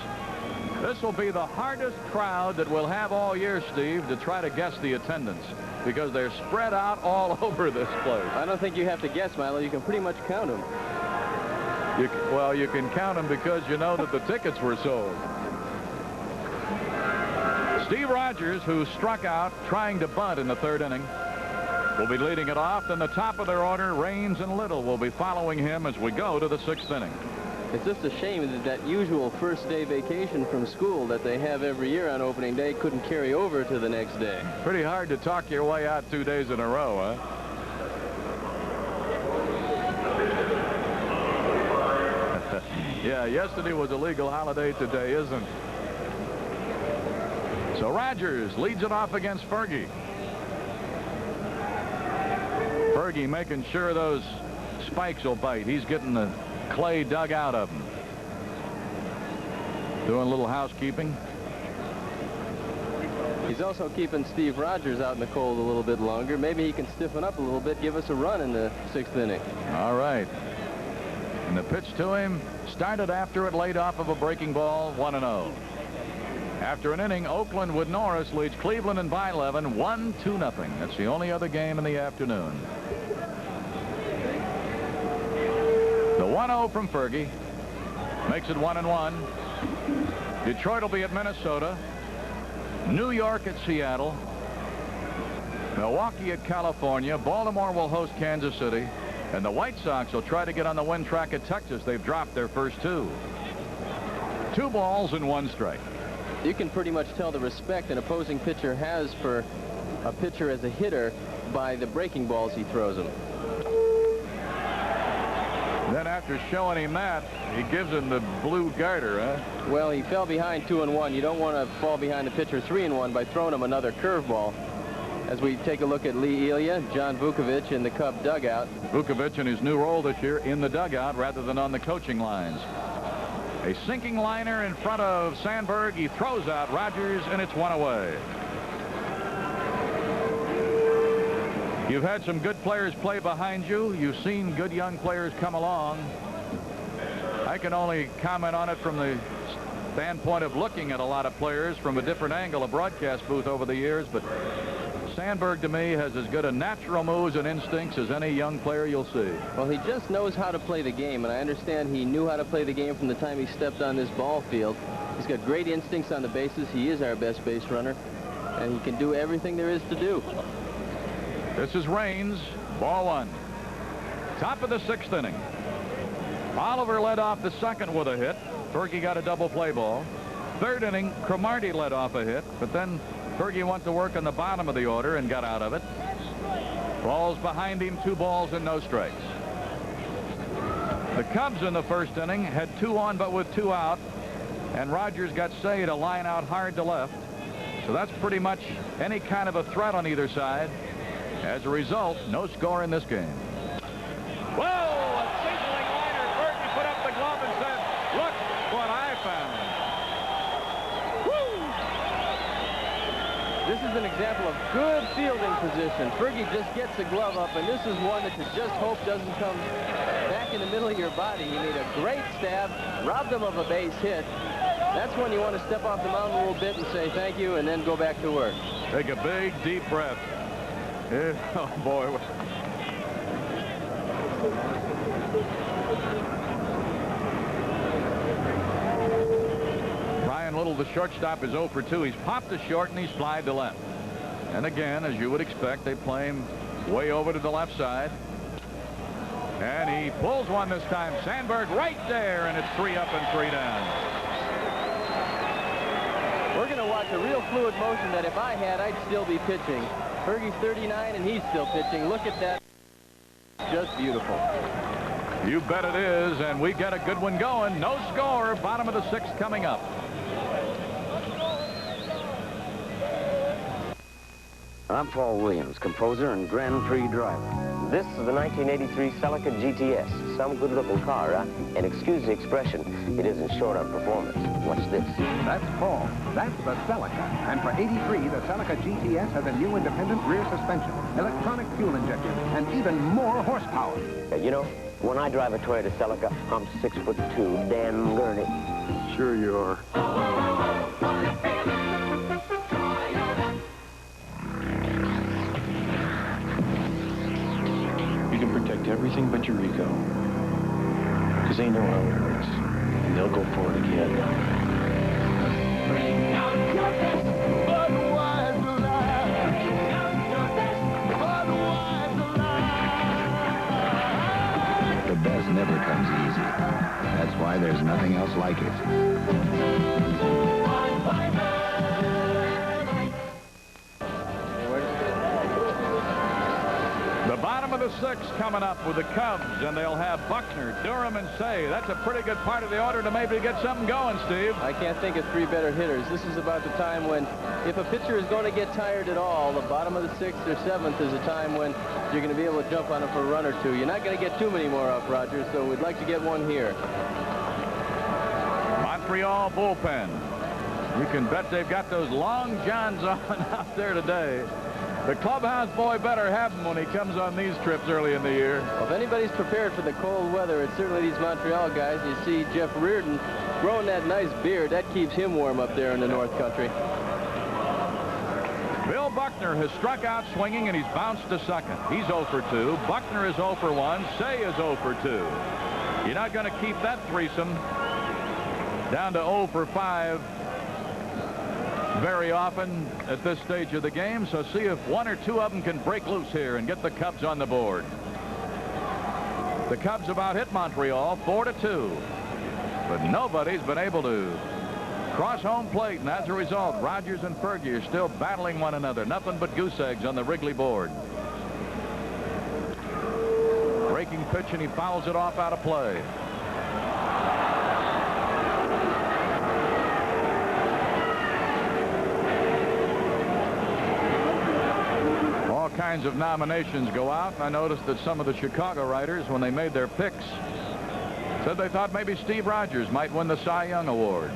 This will be the hardest crowd that we'll have all year, Steve, to try to guess the attendance, because they're spread out all over this place. I don't think you have to guess, Milo. You can pretty much count them. Well, you can count them because you know that the tickets were sold. Steve Rogers, who struck out trying to bunt in the 3rd inning, will be leading it off. Then the top of their order, Raines and Little, will be following him as we go to the 6th inning. It's just a shame that that usual first-day vacation from school that they have every year on opening day couldn't carry over to the next day. Pretty hard to talk your way out 2 days in a row, huh? Yeah, yesterday was a legal holiday. Today isn't. So Rogers leads it off against Fergie. Fergie making sure those spikes will bite. He's getting the clay dug out of them. Doing a little housekeeping. He's also keeping Steve Rogers out in the cold a little bit longer. Maybe he can stiffen up a little bit, give us a run in the 6th inning. All right. And the pitch to him started after it laid off of a breaking ball, 1-0. After an inning, Oakland with Norris leads Cleveland and Blyleven 1-2-0. That's the only other game in the afternoon. The 1-0 from Fergie makes it 1-1. Detroit will be at Minnesota. New York at Seattle. Milwaukee at California. Baltimore will host Kansas City. And the White Sox will try to get on the win track at Texas. They've dropped their first 2. 2 balls and 1 strike. You can pretty much tell the respect an opposing pitcher has for a pitcher as a hitter by the breaking balls he throws him. Then after showing him that, he gives him the blue garter, huh? Well, he fell behind 2-1. You don't want to fall behind the pitcher 3-1 by throwing him another curveball. As we take a look at Lee Elia, John Vukovich in the Cub dugout. Vukovich in his new role this year in the dugout rather than on the coaching lines. A sinking liner in front of Sandberg. He throws out Rogers, and it's 1 away. You've had some good players play behind you. You've seen good young players come along. I can only comment on it from the standpoint of looking at a lot of players from a different angle, a broadcast booth over the years, but Sandberg, to me, has as good a natural moves and instincts as any young player you'll see. Well, he just knows how to play the game, and I understand he knew how to play the game from the time he stepped on this ball field. He's got great instincts on the bases. He is our best base runner, and he can do everything there is to do. This is Raines, ball 1. Top of the 6th inning. Oliver led off the 2nd with a hit. Fergie got a double play ball. 3rd inning, Cromartie led off a hit, but then Fergie went to work on the bottom of the order and got out of it. Balls behind him, 2 balls and no strikes. The Cubs in the 1st inning had 2 on but with 2 out, and Rogers got Say to line out hard to left. So that's pretty much any kind of a threat on either side. As a result, no score in this game. Whoa! A sizzling liner. Fergie put up the glove and said, "Look what I found." Woo! This is an example of good fielding position. Fergie just gets the glove up, and this is one that you just hope doesn't come back in the middle of your body. He made a great stab, robbed him of a base hit. That's when you want to step off the mound a little bit and say thank you and then go back to work. Take a big, deep breath. Oh, boy. Brian Little, the shortstop, is 0 for 2. He's popped to short and he's flied to left. And again, as you would expect, they play him way over to the left side. And he pulls one this time. Sandberg right there, and it's 3 up and 3 down. We're going to watch a real fluid motion that if I had, I'd still be pitching. Fergie's 39, and he's still pitching. Look at that. Just beautiful. You bet it is, and we get a good one going. No score. Bottom of the 6th coming up. I'm Paul Williams, composer and Grand Prix driver. This is the 1983 Celica GTS. Some good-looking car, huh? And excuse the expression, it isn't short on performance. Watch this. That's Paul. That's the Celica. And for 83, the Celica GTS has a new independent rear suspension, electronic fuel injection, and even more horsepower. You know, when I drive a Toyota Celica, I'm 6'2", damn gurney. Sure you are. You can protect everything but your ego. Because they know how it hurts. And they'll go for it again. Bring out your best Budweiser Light. Bring out your best Budweiser Light. The best never comes easy. That's why there's nothing else like it. Bottom of the 6th coming up with the Cubs, and they'll have Buckner, Durham, and Say. That's a pretty good part of the order to maybe get something going, Steve. I can't think of 3 better hitters. This is about the time when, if a pitcher is going to get tired at all, the bottom of the 6th or 7th is a time when you're going to be able to jump on him for a run or 2. You're not going to get too many more off Rogers, so we'd like to get one here. Montreal bullpen. You can bet they've got those long johns on out there today. The clubhouse boy better have him when he comes on these trips early in the year. Well, if anybody's prepared for the cold weather, it's certainly these Montreal guys. You see Jeff Reardon growing that nice beard. That keeps him warm up there in the North Country. Bill Buckner has struck out swinging, and he's bounced to second. He's 0 for 2. Buckner is 0 for 1. Say is 0 for 2. You're not going to keep that threesome down to 0 for 5 very often at this stage of the game, so see if 1 or 2 of them can break loose here and get the Cubs on the board. The Cubs about hit Montreal 4-2, but nobody's been able to cross home plate, and as a result, Rogers and Fergie are still battling one another. Nothing but goose eggs on the Wrigley board. Breaking pitch, and he fouls it off out of play. All kinds of nominations go out, and I noticed that some of the Chicago writers, when they made their picks, said they thought maybe Steve Rogers might win the Cy Young Award.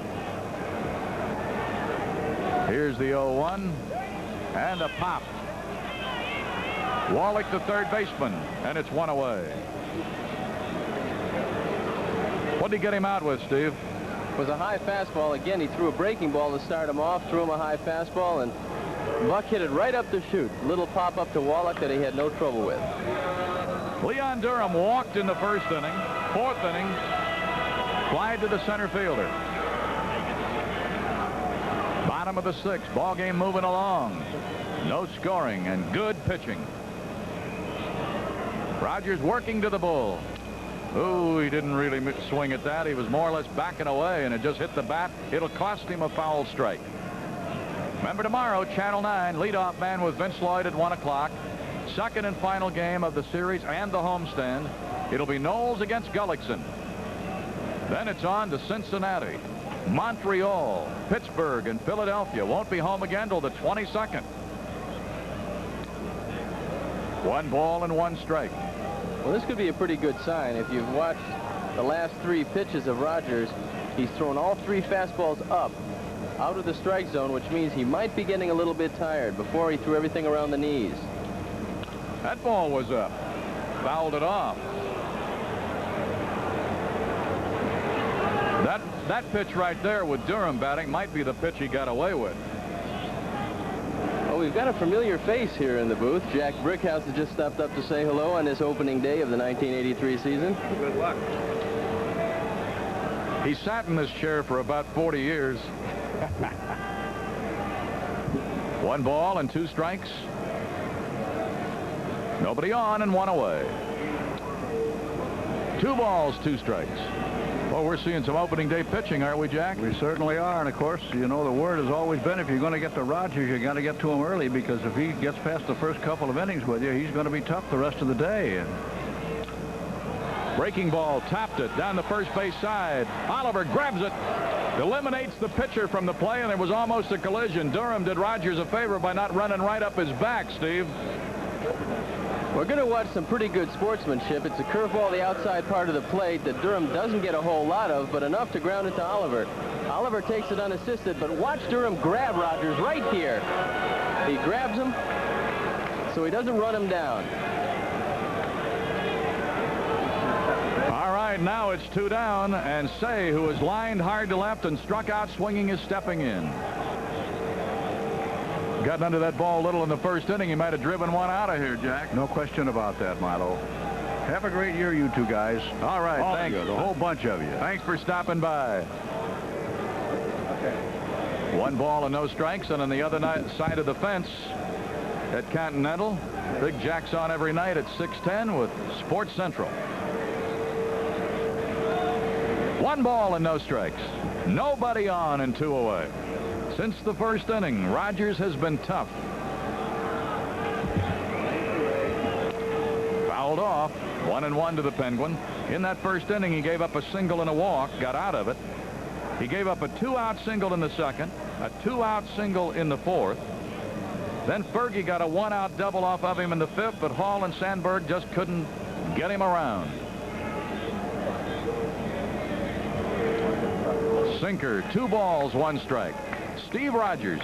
Here's the 0-1, and a pop. Wallach, the third baseman, and it's 1 away. What did he get him out with, Steve? It was a high fastball. Again, he threw a breaking ball to start him off, threw him a high fastball, and Buck hit it right up the chute. Little pop-up to Wallach that he had no trouble with. Leon Durham walked in the first inning. Fourth inning, fly to the center fielder. Bottom of the 6th, ball game moving along. No scoring and good pitching. Rogers working to the bull. Ooh, he didn't really swing at that. He was more or less backing away, and it just hit the bat. It'll cost him a foul strike. Remember, tomorrow, Channel 9, leadoff man with Vince Lloyd at 1 o'clock. Second and final game of the series and the homestand. It'll be Knowles against Gullickson. Then it's on to Cincinnati. Montreal, Pittsburgh, and Philadelphia won't be home again till the 22nd. 1 ball and 1 strike. Well, this could be a pretty good sign. If you've watched the last 3 pitches of Rogers, he's thrown all 3 fastballs up out of the strike zone, which means he might be getting a little bit tired. Before, he threw everything around the knees. That ball was up. Fouled it off. That pitch right there with Durham batting might be the pitch he got away with. Well, we've got a familiar face here in the booth. Jack Brickhouse has just stopped up to say hello on this opening day of the 1983 season. Good luck. He sat in this chair for about 40 years. 1 ball and 2 strikes. Nobody on and 1 away. 2 balls, 2 strikes. Well, we're seeing some opening day pitching, aren't we, Jack? We certainly are. And, of course, you know, the word has always been if you're going to get to Rogers, you got to get to him early, because if he gets past the first couple of innings with you, he's going to be tough the rest of the day. And breaking ball, tapped it down the first base side. Oliver grabs it, eliminates the pitcher from the play, and there was almost a collision. Durham did Rogers a favor by not running right up his back, Steve. We're going to watch some pretty good sportsmanship. It's a curveball the outside part of the plate that Durham doesn't get a whole lot of, but enough to ground it to Oliver. Oliver takes it unassisted, but watch Durham grab Rogers right here. He grabs him so he doesn't run him down. All right, now it's 2 down, and Say, who was lined hard to left and struck out swinging, is stepping in. Gotten under that ball a little in the first inning. He might have driven 1 out of here, Jack. No question about that, Milo. Have a great year, you 2 guys. All right, thanks. The whole bunch of you. Thanks for stopping by. Okay. 1 ball and no strikes, and on the other side of the fence at Continental, Big Jack's on every night at 6:10 with Sports Central. 1 ball and no strikes. Nobody on and 2 away. Since the first inning, Rogers has been tough. Fouled off. 1-1 to the Penguin. In that first inning, he gave up a single and a walk, got out of it. He gave up a 2-out single in the second, a 2-out single in the fourth. Then Fergie got a 1-out double off of him in the fifth, but Hall and Sandberg just couldn't get him around. Sinker, 2 balls, 1 strike. Steve Rogers.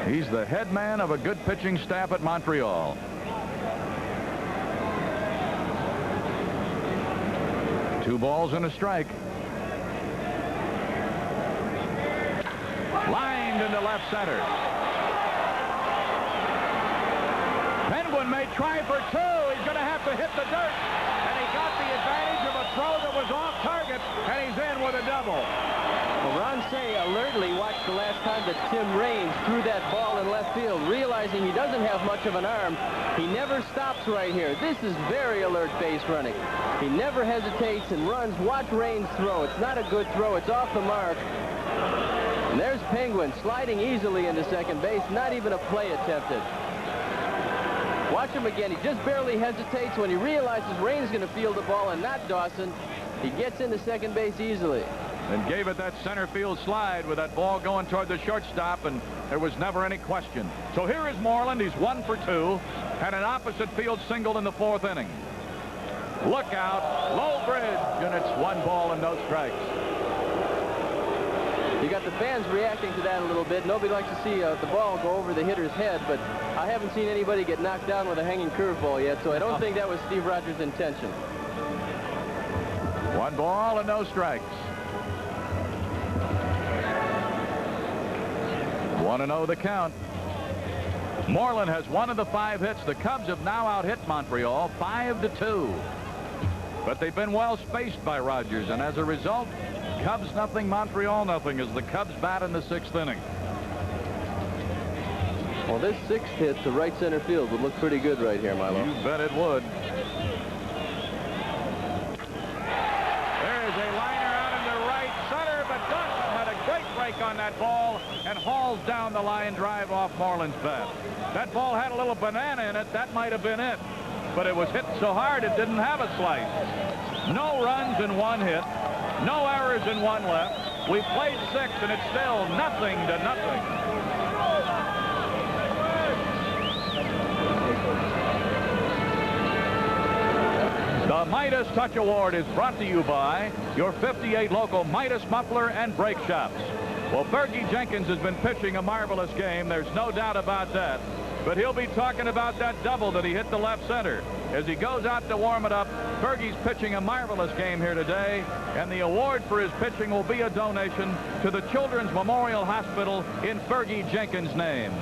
He's the head man of a good pitching staff at Montreal. Two balls and a strike. Lined into left center. Penguin may try for 2. He's going to have to hit the dirt. And he got the advantage of a throw that was off target. And he's in with a double. Well, Ron Say alertly watched the last time that Tim Raines threw that ball in left field, realizing he doesn't have much of an arm. He never stops right here. This is very alert base running. He never hesitates and runs. Watch Raines throw. It's not a good throw. It's off the mark. And there's Penguin sliding easily into second base. Not even a play attempted. Watch him again. He just barely hesitates when he realizes Raines is going to field the ball and not Dawson. He gets into second base easily. And gave it that center field slide with that ball going toward the shortstop, and there was never any question. So here is Moreland. He's 1 for 2, and an opposite field single in the 4th inning. Look out, low bridge, and it's 1 ball and no strikes. You got the fans reacting to that a little bit. Nobody likes to see the ball go over the hitter's head, but I haven't seen anybody get knocked down with a hanging curveball yet, so I don't think that was Steve Rogers' intention. 1 ball and no strikes. 1-0 the count. Moreland has 1 of the 5 hits. The Cubs have now out-hit Montreal 5-2. But they've been well spaced by Rogers, and as a result, Cubs nothing, Montreal nothing as the Cubs bat in the 6th inning. Well, this 6th hit to right center field would look pretty good right here, Milo. You bet it would. There's a liner out into right center, but Dawson had a great break on that ball and hauls down the line drive off Moreland's bat. That ball had a little banana in it. That might have been it. But it was hit so hard it didn't have a slice. No runs and 1 hit. No errors in one left. We played 6, and it's still 0-0. The Midas Touch Award is brought to you by your 58 local Midas muffler and brake shops. Well, Fergie Jenkins has been pitching a marvelous game. There's no doubt about that. But he'll be talking about that double that he hit the left center. As he goes out to warm it up, Fergie's pitching a marvelous game here today. And the award for his pitching will be a donation to the Children's Memorial Hospital in Fergie Jenkins' name.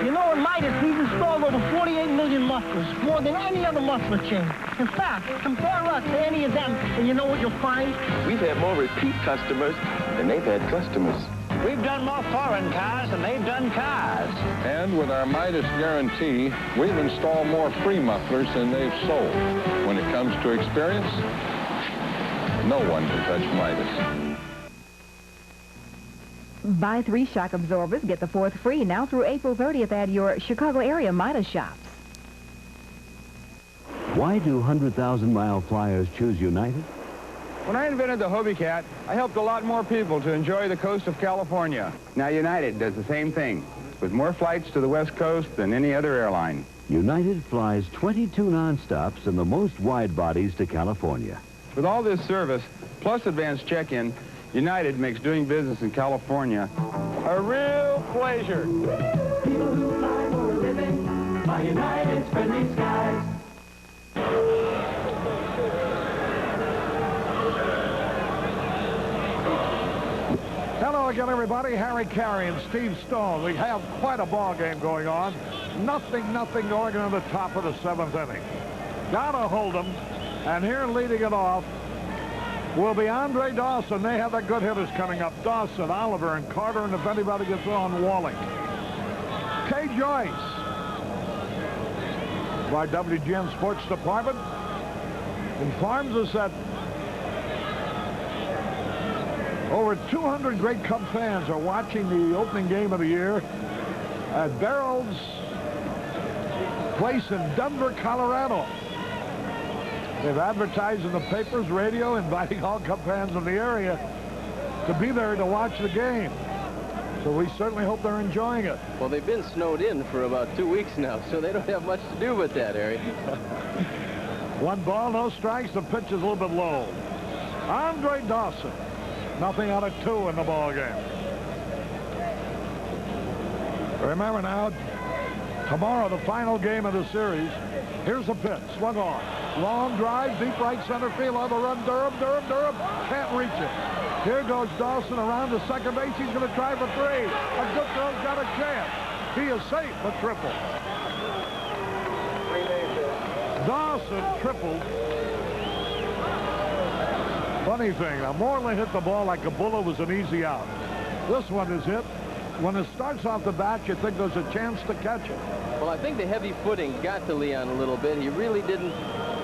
You know, in Midas, we've installed over 48 million mufflers, more than any other muffler chain. In fact, compare us to any of them, and you know what you'll find? We've had more repeat customers than they've had customers. We've done more foreign cars than they've done cars. And with our Midas guarantee, we've installed more free mufflers than they've sold. When it comes to experience, no one can touch Midas. Buy 3 shock absorbers, get the 4th free now through April 30th at your Chicago area Midas shops. Why do 100,000-mile flyers choose United? When I invented the Hobie Cat, I helped a lot more people to enjoy the coast of California. Now United does the same thing, with more flights to the West Coast than any other airline. United flies 22 nonstops and the most wide bodies to California. With all this service, plus advanced check-in, United makes doing business in California a real pleasure. People who fly for a living by United's friendly skies. Hello again, everybody. Harry Carey and Steve Stone. We have quite a ball game going on. Nothing going on the top of the 7th inning. Gotta hold them. And here leading it off will be Andre Dawson. They have the good hitters coming up. Dawson, Oliver, and Carter, and if anybody gets on, Walling. Kay Joyce, by WGN Sports Department, informs us that over 200 great Cub fans are watching the opening game of the year at Barrel's place in Denver, Colorado. They've advertised in the papers, radio, inviting all Cub fans in the area to be there to watch the game. So we certainly hope they're enjoying it. Well, they've been snowed in for about 2 weeks now, so they don't have much to do with that, Harry. 1 ball, no strikes. The pitch is a little bit low. Andre Dawson, nothing out of 2 in the ball game. Remember now, tomorrow, the final game of the series. Here's the pitch, swung on. Long drive, deep right center field on the run. Durham can't reach it. Here goes Dawson around to second base. He's going to try for 3. A good throw's got a chance. He is safe, but triple. Dawson tripled. Funny thing, now Moreland hit the ball like a bullet was an easy out. This one is hit. When it starts off the bat, you think there's a chance to catch it. Well, I think the heavy footing got to Leon a little bit. He really didn't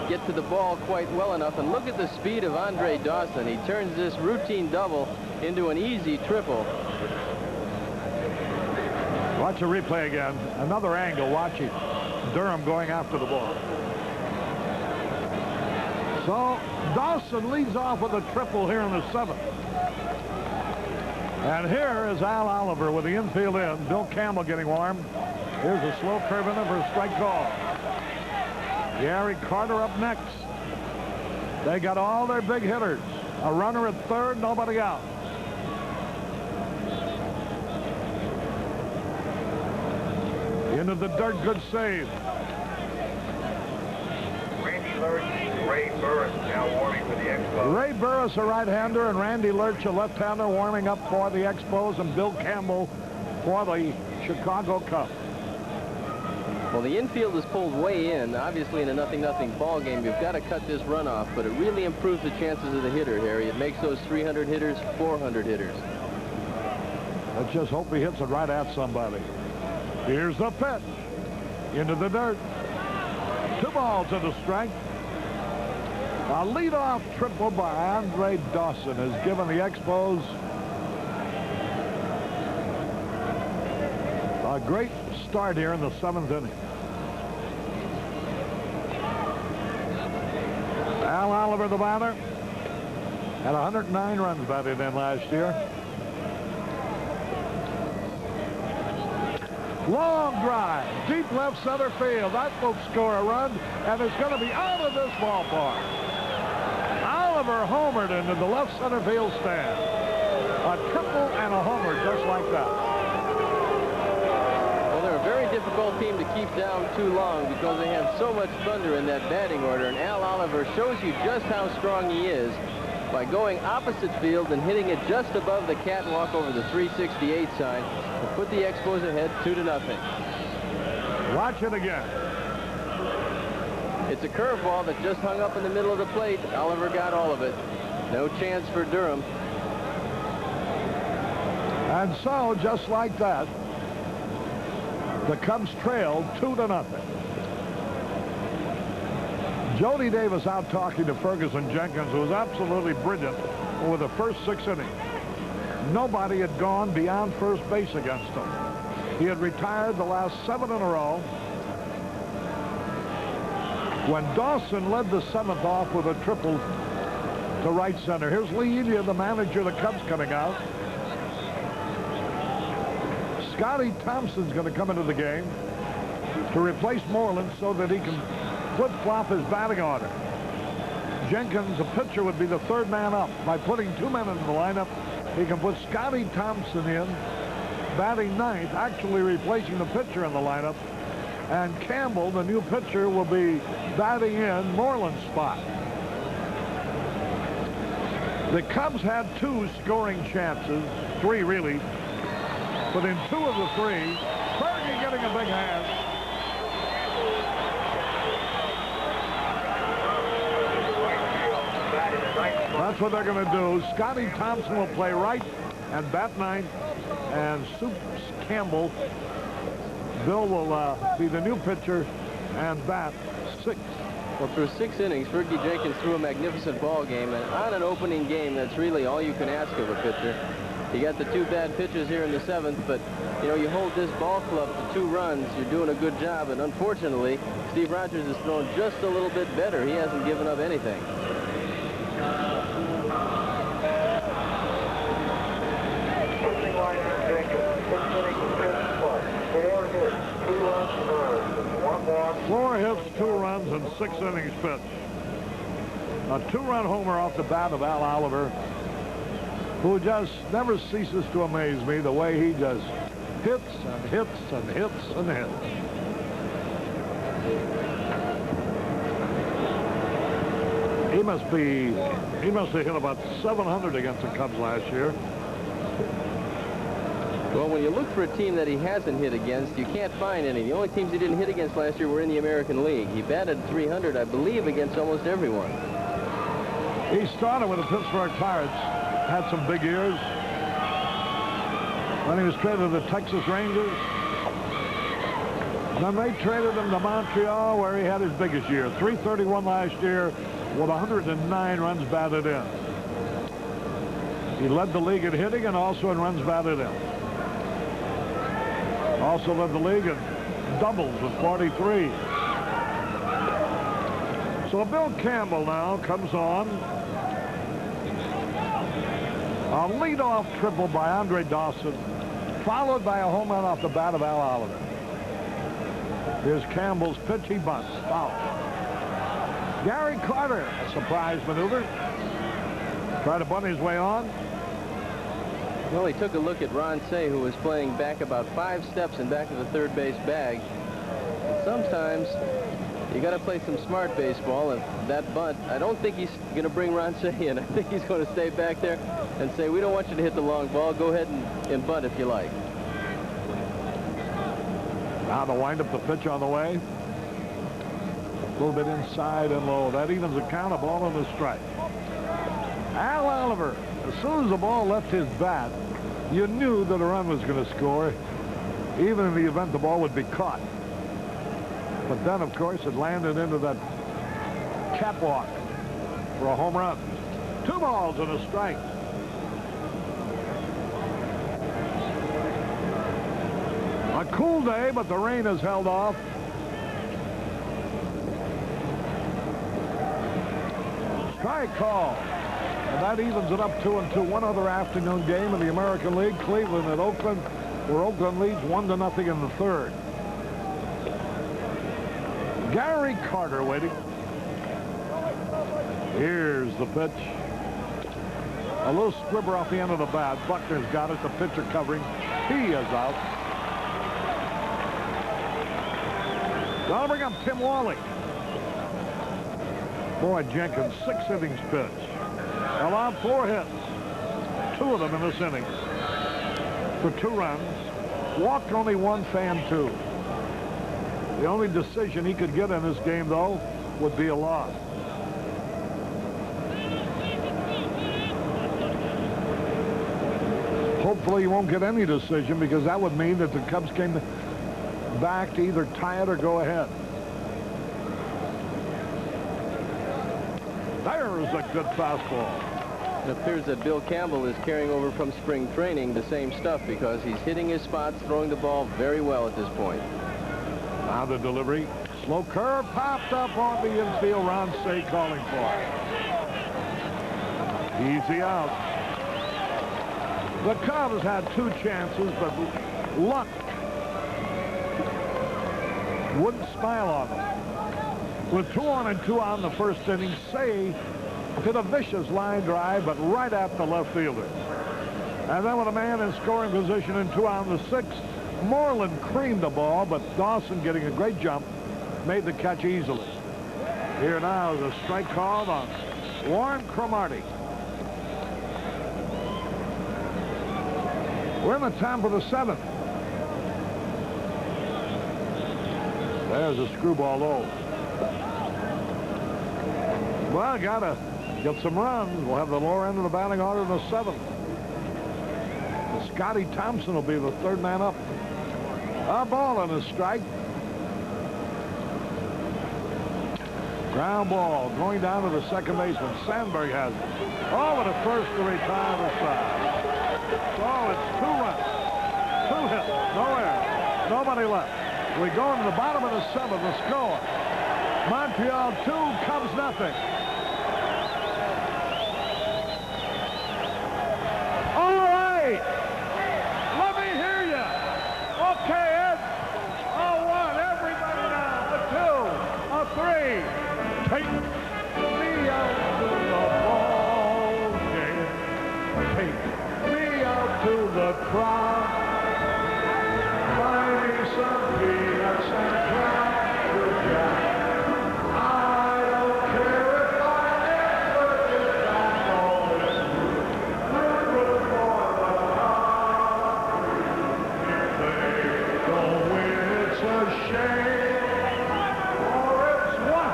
get to the ball quite well enough. And look at the speed of Andre Dawson. He turns this routine double into an easy triple. Watch the replay again. Another angle. Watch it. Durham going after the ball. So Dawson leads off with a triple here in the 7th. And here is Al Oliver with the infield in. Bill Campbell getting warm. Here's a slow curve in there for a strike call. Gary Carter up next. They got all their big hitters. A runner at 3rd, nobody out. Into the dirt, good save. Randy Lurch, Ray Burris now warming for the Expos. Ray Burris, a right-hander, and Randy Lurch, a left-hander, warming up for the Expos, and Bill Campbell for the Chicago Cubs. Well, the infield is pulled way in. Obviously, in a 0-0 ball game, you've got to cut this runoff, but it really improves the chances of the hitter, Harry. It makes those 300 hitters 400 hitters. Let's just hope he hits it right at somebody. Here's the pitch. Into the dirt. 2 balls and a strike. A leadoff triple by Andre Dawson has given the Expos a great start here in the 7th inning. Al Oliver, the batter, had 109 runs batted in last year. Long drive, deep left center field. That will score a run, and it's going to be out of this ballpark. Oliver homered into the left center field stand. A triple and a homer just like that. Well, they're a very difficult team to keep down too long because they have so much thunder in that batting order, and Al Oliver shows you just how strong he is by going opposite field and hitting it just above the catwalk over the 368 sign to put the Expos ahead 2-0. Watch it again. It's a curveball that just hung up in the middle of the plate. Oliver got all of it. No chance for Durham. And so, just like that, the Cubs trailed 2-0. Jody Davis out talking to Ferguson Jenkins, who was absolutely brilliant over the first 6 innings. Nobody had gone beyond first base against him. He had retired the last 7 in a row. When Dawson led the 7th off with a triple to right center. Here's Lee Elia, the manager of the Cubs, coming out. Scotty Thompson's going to come into the game to replace Moreland so that he can flip-flop his batting order. Jenkins, a pitcher, would be the 3rd man up. By putting 2 men in the lineup, he can put Scotty Thompson in, batting 9th, actually replacing the pitcher in the lineup. And Campbell, the new pitcher, will be batting in Moreland's spot. The Cubs had 2 scoring chances, 3 really, but in 2 of the 3, Fergie getting a big hand. That's what they're going to do. Scotty Thompson will play right and bat 9th, and Soups Campbell, Bill will be the new pitcher and bat 6th. Well, through 6 innings, Fergie Jenkins threw a magnificent ball game, and on an opening game, that's really all you can ask of a pitcher. You got the 2 bad pitches here in the 7th, but you know, you hold this ball club to 2 runs, you're doing a good job, and unfortunately, Steve Rogers has thrown just a little bit better. He hasn't given up anything. Four hits, 2 runs, and 6 innings pitched. A 2-run homer off the bat of Al Oliver, who just never ceases to amaze me the way he just hits and hits and hits and hits. He must have hit about 700 against the Cubs last year. Well, when you look for a team that he hasn't hit against, you can't find any. The only teams he didn't hit against last year were in the American League. He batted .300, I believe, against almost everyone. He started with the Pittsburgh Pirates, had some big years. Then he was traded to the Texas Rangers. Then they traded him to Montreal, where he had his biggest year. .331 last year with 109 runs batted in. He led the league in hitting and also in runs batted in. Also led the league in doubles with 43. So Bill Campbell now comes on. A leadoff triple by Andre Dawson, followed by a home run off the bat of Al Oliver. Here's Campbell's pitch. He bunts. Foul. Gary Carter, a surprise maneuver. Tried to bunt his way on. Well, he took a look at Ron Say, who was playing back about 5 steps in back of the 3rd base bag. And sometimes you got to play some smart baseball, and that bunt, I don't think he's going to bring Ron Say in. I think he's going to stay back there and say, we don't want you to hit the long ball. Go ahead and bunt if you like. Now to wind up the pitch on the way. A little bit inside and low. That evens the count. A ball on the strike. Al Oliver, as soon as the ball left his bat, you knew that a run was going to score, even in the event the ball would be caught. But then, of course, it landed into that catwalk for a home run. 2 balls and a strike. A cool day, but the rain has held off. Strike call. And that evens it up 2-2. One other afternoon game in the American League. Cleveland at Oakland, where Oakland leads 1-0 in the third. Gary Carter waiting. Here's the pitch. A little squibber off the end of the bat. Buckner's got it. The pitcher covering. He is out. That'll bring up Tim Wally. Boy, Jenkins, 6 innings pitch. Allowed 4 hits. 2 of them in this inning. For 2 runs. Walked only 1, fanned 2. The only decision he could get in this game, though, would be a loss. Hopefully he won't get any decision, because that would mean that the Cubs came back to either tie it or go ahead. There's a good fastball. It appears that Bill Campbell is carrying over from spring training the same stuff, because he's hitting his spots, throwing the ball very well at this point. Now the delivery. Slow curve popped up on the infield. Ron Say calling for it. Easy out. The Cubs had 2 chances, but luck wouldn't smile on them. With 2 on and 2 out in the first inning, Say hit a vicious line drive, but right at the left fielder. And then with a man in scoring position and 2 out in the 6th, Moreland creamed the ball, but Dawson, getting a great jump, made the catch easily. Here now is a strike called on Warren Cromartie. We're in the top of the 7th. There's a screwball low. Well, gotta get some runs. We'll have the lower end of the batting order in the 7th. Scotty Thompson will be the 3rd man up. A ball and a strike. Ground ball going down to the second baseman. Sandberg has it. Oh, but a first to retire the side. So it's 2 runs. 2 hits. No error. Nobody left. We go into the bottom of the 7th. The score. Montreal 2, Cubs nothing. All right. Let me hear you. Okay, Ed. A 1. Everybody now. A 2. A 3. Take me out to the ball game. Take me out to the crowd. Buy me some peanuts and Cracker Jack. I don't care if I ever get back all this good for the country. If they don't win, it's a shame, or it's what?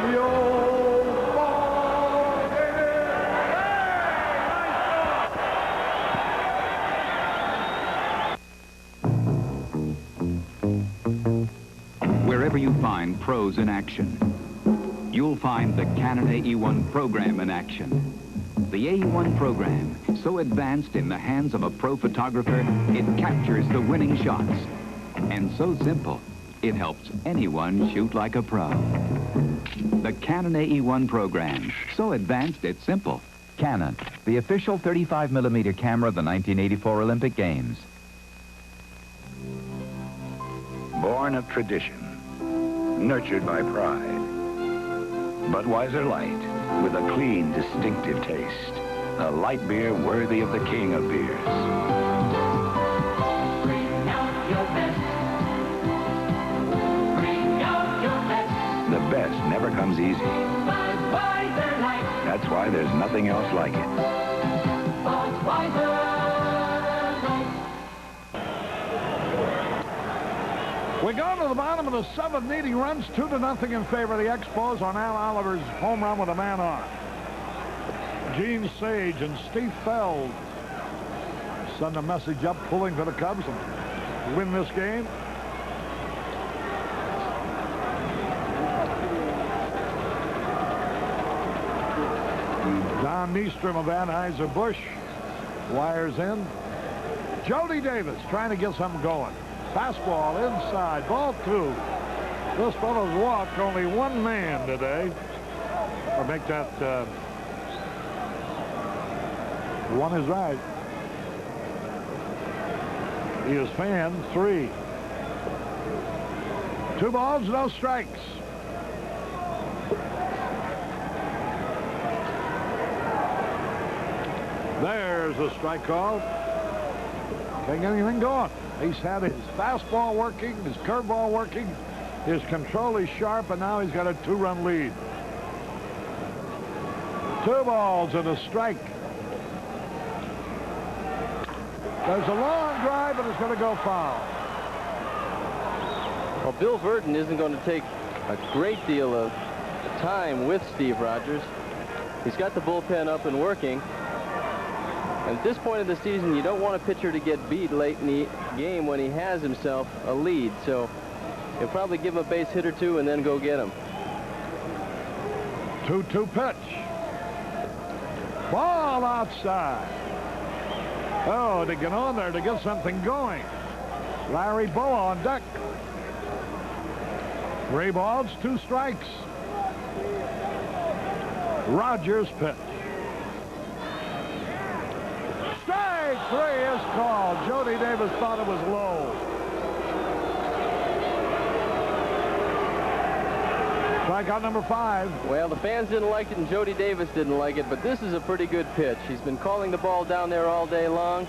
The old ball game. Wherever you find pros in action, you'll find the Canon AE1 program in action. The AE1 program, so advanced in the hands of a pro photographer, it captures the winning shots. And so simple, it helps anyone shoot like a pro. The Canon AE1 program, so advanced it's simple. Canon, the official 35mm camera of the 1984 Olympic Games. Born of tradition, nurtured by pride. Budweiser Light, with a clean, distinctive taste. A light beer worthy of the king of beers. Bring out your best. Bring out your best. The best never comes easy. Budweiser Light. That's why there's nothing else like it. Budweiser Light. We go to the bottom of the 7th, needing runs 2-0 in favor of the Expos on Al Oliver's home run with a man on. Gene Sage and Steve Feld send a message up, pulling for the Cubs and win this game. Don Nystrom of Anheuser-Busch Wires in. Jody Davis trying to get something going. Fastball inside. Ball 2. This fellow's walked only one man today. Or make that one is right. He is fanned 3. 2 balls, no strikes. There's a strike call. Can't get anything going. He's had his fastball working, his curveball working. His control is sharp, and now he's got a 2-run lead. 2 balls and a strike. There's a long drive, and it's going to go foul. Well, Bill Burton isn't going to take a great deal of time with Steve Rogers. He's got the bullpen up and working. And at this point of the season, you don't want a pitcher to get beat late in the game when he has himself a lead. So he'll probably give him a base hit or 2 and then go get him. 2-2 pitch. Ball outside. Oh, to get on there to get something going. Larry Boa on deck. 3 balls, 2 strikes. Rogers pitch. Strike 3 is called. Jody Davis thought it was low. Strikeout number 5. Well, the fans didn't like it and Jody Davis didn't like it, but this is a pretty good pitch. He's been calling the ball down there all day long.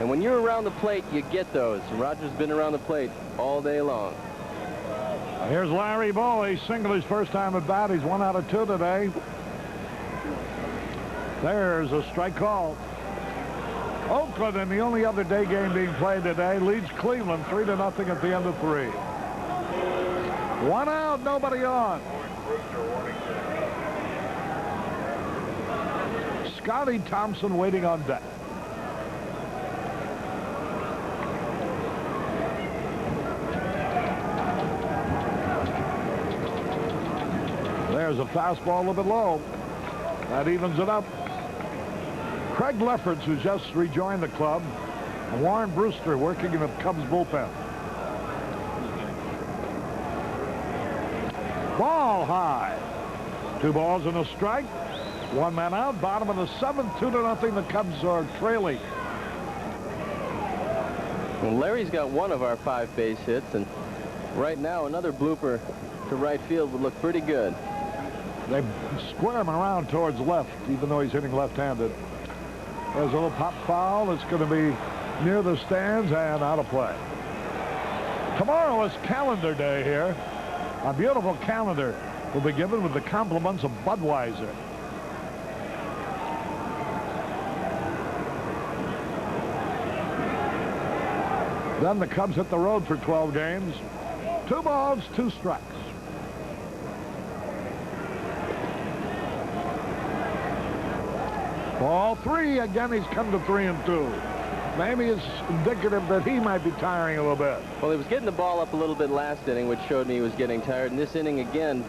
And when you're around the plate, you get those. Rogers been around the plate all day long. Here's Larry Boa. He singled his first time at bat. He's 1 out of 2 today. There's a strike call. Oakland, in the only other day game being played today, leads Cleveland 3-0 at the end of 3. 1 out, nobody on. Scotty Thompson waiting on deck. There's a fastball a little bit low. That evens it up. Craig Lefferts, who's just rejoined the club, and Warren Brewster working in the Cubs bullpen. Ball high. 2 balls and a strike. 1 man out. Bottom of the 7th, 2-0. The Cubs are trailing. Well, Larry's got 1 of our 5 base hits, and right now another blooper to right field would look pretty good. They square him around towards left, even though he's hitting left-handed. There's a little pop foul. It's going to be near the stands and out of play. Tomorrow is calendar day here. A beautiful calendar will be given with the compliments of Budweiser. Then the Cubs hit the road for 12 games. 2 balls, 2 strikes. Ball 3. Again, he's come to 3-2. Maybe it's indicative that he might be tiring a little bit. Well, he was getting the ball up a little bit last inning, which showed me he was getting tired. In this inning, again,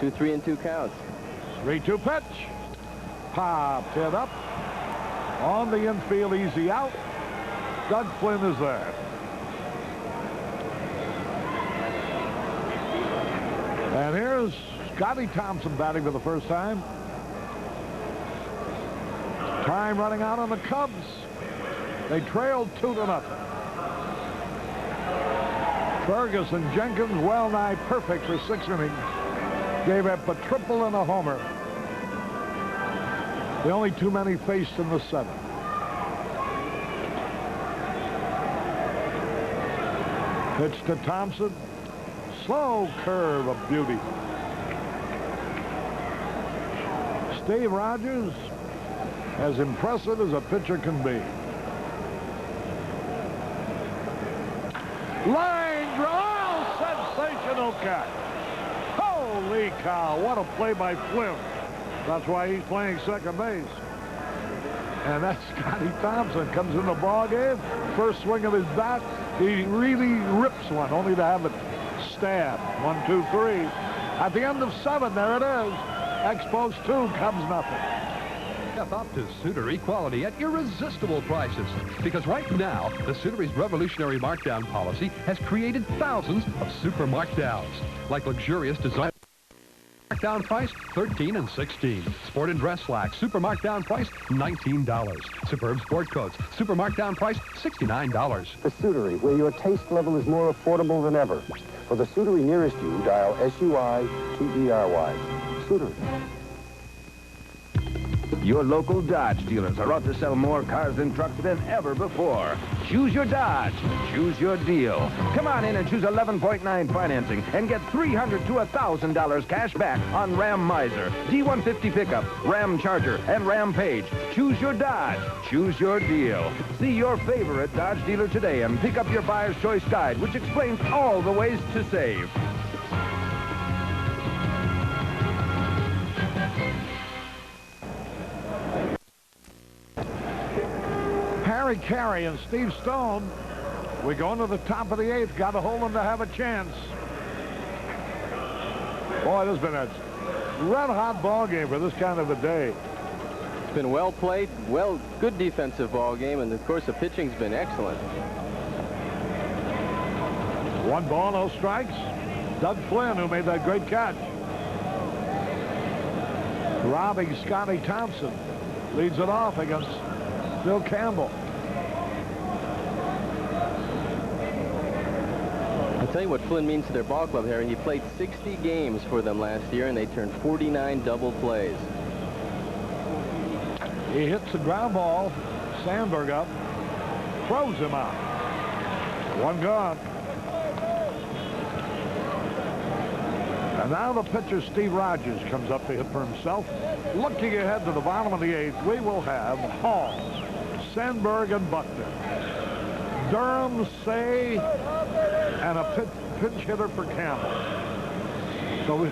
2 3-2 counts. 3-2 pitch. Popped it up. On the infield, easy out. Doug Flynn is there. And here's Scotty Thompson batting for the first time. Time running out on the Cubs. They trailed 2-0. Ferguson Jenkins, well nigh perfect for 6 innings. Gave up a triple and a homer. The only 2 men he faced in the 7th. Pitch to Thompson. Slow curve of beauty. Steve Rogers, as impressive as a pitcher can be. Line draw, sensational catch. Holy cow, what a play by Flynn. That's why he's playing second base. And that's Scotty Thompson. Comes in the ball game. First swing of his bat, he really rips one, only to have it stabbed. 1, 2, 3. At the end of 7, there it is. Expos 2, Cubs nothing. Step up to Suitery quality at irresistible prices. Because right now, the Suitery's revolutionary markdown policy has created thousands of super markdowns. Like luxurious design. Markdown price, $13 and $16. Sport and dress slacks, super markdown price, $19. Superb sport coats, super markdown price, $69. The Suitery, where your taste level is more affordable than ever. For the Suitery nearest you, dial SUITERY. Suitery. Your local Dodge dealers are out to sell more cars and trucks than ever before. Choose your Dodge. Choose your deal. Come on in and choose 11.9 financing and get $300 to $1,000 cash back on Ram Miser, D150 pickup, Ram Charger, and Ram Page. Choose your Dodge. Choose your deal. See your favorite Dodge dealer today and pick up your buyer's choice guide, which explains all the ways to save. Harry Carey and Steve Stone. We go into the top of the 8th. Got to hold them to have a chance. Boy, this has been a red-hot ball game for this kind of a day. It's been well played, good defensive ball game, and of course the pitching's been excellent. 1 ball, no strikes. Doug Flynn, who made that great catch. Robbing Scotty Thompson leads it off against Bill Campbell. I'll tell you what Flynn means to their ball club, Harry. He played 60 games for them last year, and they turned 49 double plays. He hits the ground ball. Sandberg up. Throws him out. 1 gone. And now the pitcher, Steve Rogers, comes up to hit for himself. Looking ahead to the bottom of the 8th, we will have Hall, Sandberg, and Buckner. Durham, Say, and a pinch hitter for Campbell. So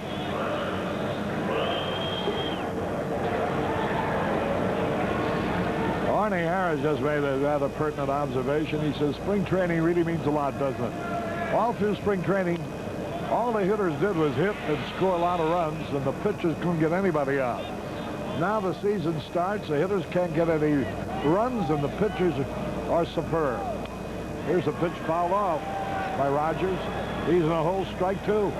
Arnie Harris just made a rather pertinent observation. He says, spring training really means a lot, doesn't it? All through spring training, all the hitters did was hit and score a lot of runs, and the pitchers couldn't get anybody out. Now the season starts, the hitters can't get any runs, and the pitchers are superb. Here's a pitch fouled off by Rogers. He's in a hole, strike 2.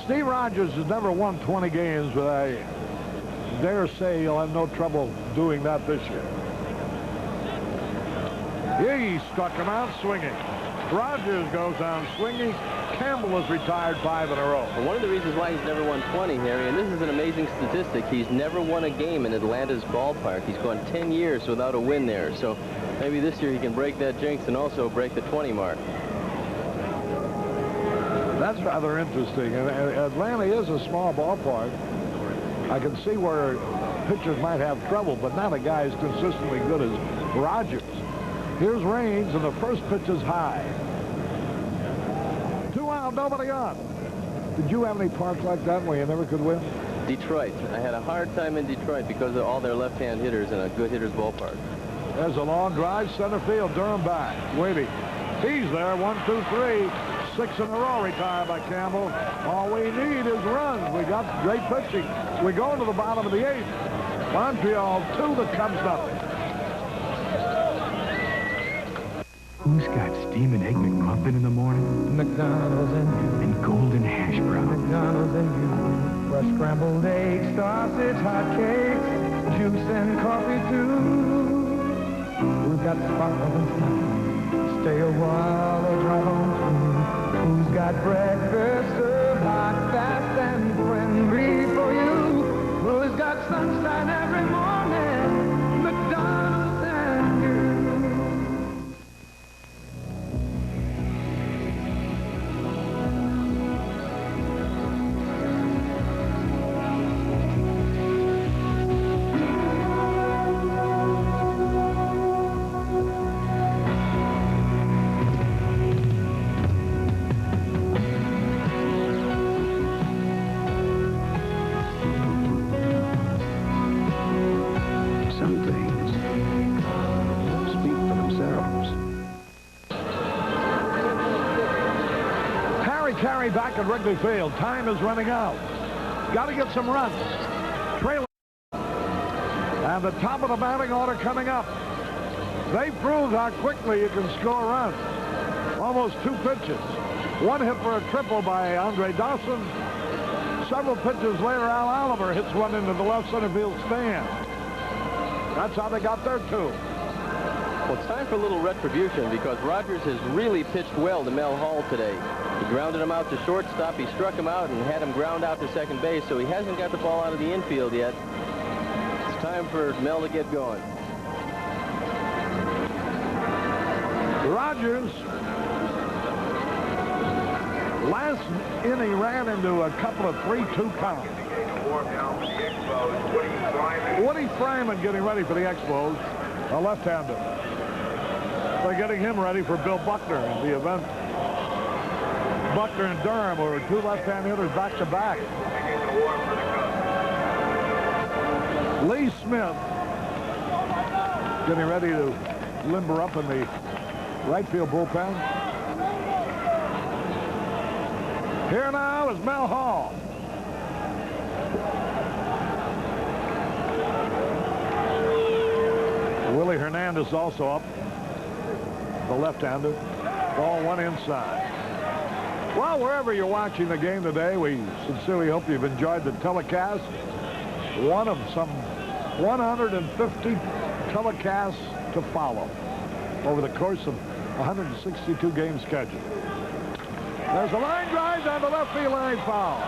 Steve Rogers has never won 20 games, but I dare say he'll have no trouble doing that this year. He struck him out swinging. Rogers goes down swinging. Campbell has retired 5 in a row. Well, one of the reasons why he's never won 20, Harry, and this is an amazing statistic, he's never won a game in Atlanta's ballpark. He's gone 10 years without a win there. So maybe this year he can break that jinx and also break the 20 mark. That's rather interesting. And Atlanta is a small ballpark. I can see where pitchers might have trouble, but not a guy as consistently good as Rogers. Here's Raines, and the first pitch is high. 2 out, nobody on. Did you have any parks like that where you never could win? Detroit. I had a hard time in Detroit because of all their left-hand hitters in a good hitter's ballpark. There's a long drive, center field, Durham back, waiting. He's there, 1, 2, 3. 6 in a row retired by Campbell. All we need is runs. We got great pitching. We go into the bottom of the 8th. Montreal 2, the Cubs nothing. Who's got steaming egg McMuffin in the morning? McDonald's and you. And golden hash brown. McDonald's and you. Fresh scrambled eggs, sausage, hot cakes, juice and coffee too. Who's got sparkling stuff? Stay a while or drive on through. Who's got breakfast served hot, fast, and friendly for you? Who's got sunshine every morning? McDonald's and you. back at Wrigley Field. Time is running out. Got to get some runs. Trailing. And the top of the batting order coming up. They proved how quickly you can score runs. Almost 2 pitches. 1 hit for a triple by Andre Dawson. Several pitches later, Al Oliver hits one into the left center field stand. That's how they got their 2. Well, it's time for a little retribution because Rogers has really pitched well to Mel Hall today. He grounded him out to shortstop. He struck him out and had him ground out to second base, so he hasn't got the ball out of the infield yet. It's time for Mel to get going. Rogers, last inning, ran into a couple of 3-2 counts. Woody Fryman getting ready for the Expos, a left-hander. They're getting him ready for Bill Buckner in the event. Buckner and Durham were 2 left-hand hitters back-to-back. Lee Smith getting ready to limber up in the right field bullpen. Here now is Mel Hall. Willie Hernandez also up, the left-hander. Ball 1 inside. Well, wherever you're watching the game today, we sincerely hope you've enjoyed the telecast. One of some 150 telecasts to follow over the course of 162 game schedule. There's a line drive down the left field line, foul.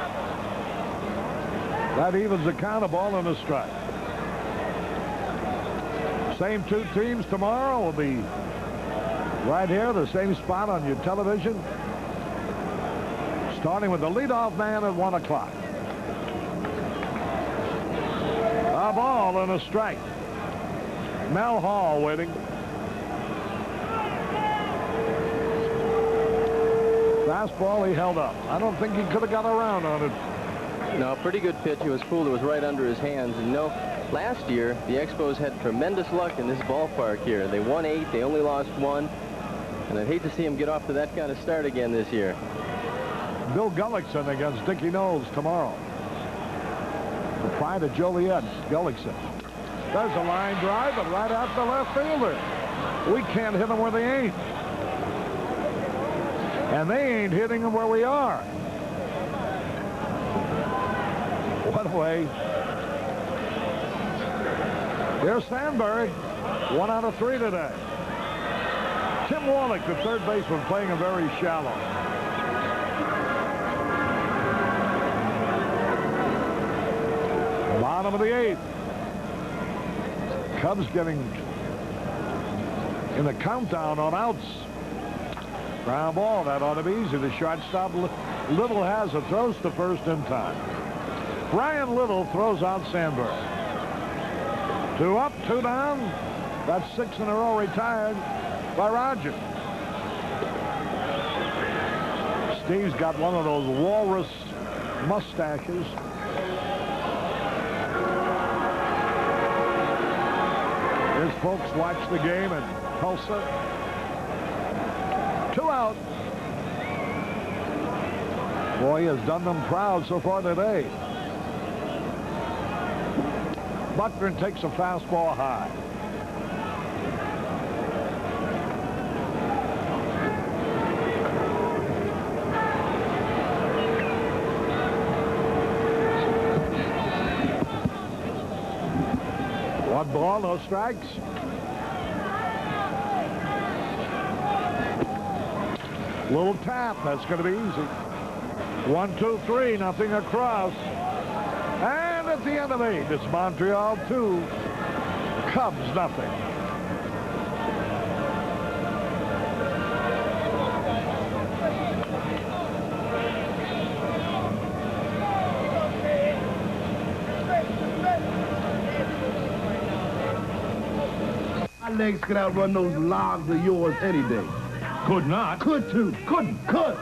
That evens the count, a ball and a strike. Same 2 teams tomorrow will be right here, the same spot on your television, starting with the leadoff man at 1 o'clock. A ball and a strike. Mel Hall waiting. Fastball he held up. I don't think he could have got around on it. No, pretty good pitch. He was fooled. It was right under his hands. And last year, the Expos had tremendous luck in this ballpark here. They won 8. They only lost 1. And I'd hate to see him get off to that kind of start again this year. Bill Gullickson against Dickie Knowles tomorrow. The pride of Joliet, Gullickson. There's a line drive, but right out the left fielder. We can't hit them where they ain't. And they ain't hitting them where we are. What a way. Here's Sandberg. 1 out of 3 today. Tim Wallach, the third baseman, playing him very shallow. Bottom of the 8th. Cubs getting in the countdown on outs. Ground ball. That ought to be easy. The shortstop, Little, has it. Throws to first in time. Brian Little throws out Sandberg. 2 up, 2 down. That's 6 in a row retired by Rogers. Steve's got one of those walrus mustaches. His folks watch the game in Tulsa. 2 out. Boy, he has done them proud so far today. Buckner takes a fastball high. One ball, no strikes. Little tap, that's going to be easy. 1, 2, 3, nothing across. And at the end of 8, it's Montreal 2, Cubs nothing. My legs could outrun those logs of yours any day. Could not. Could too. Couldn't. Couldn't.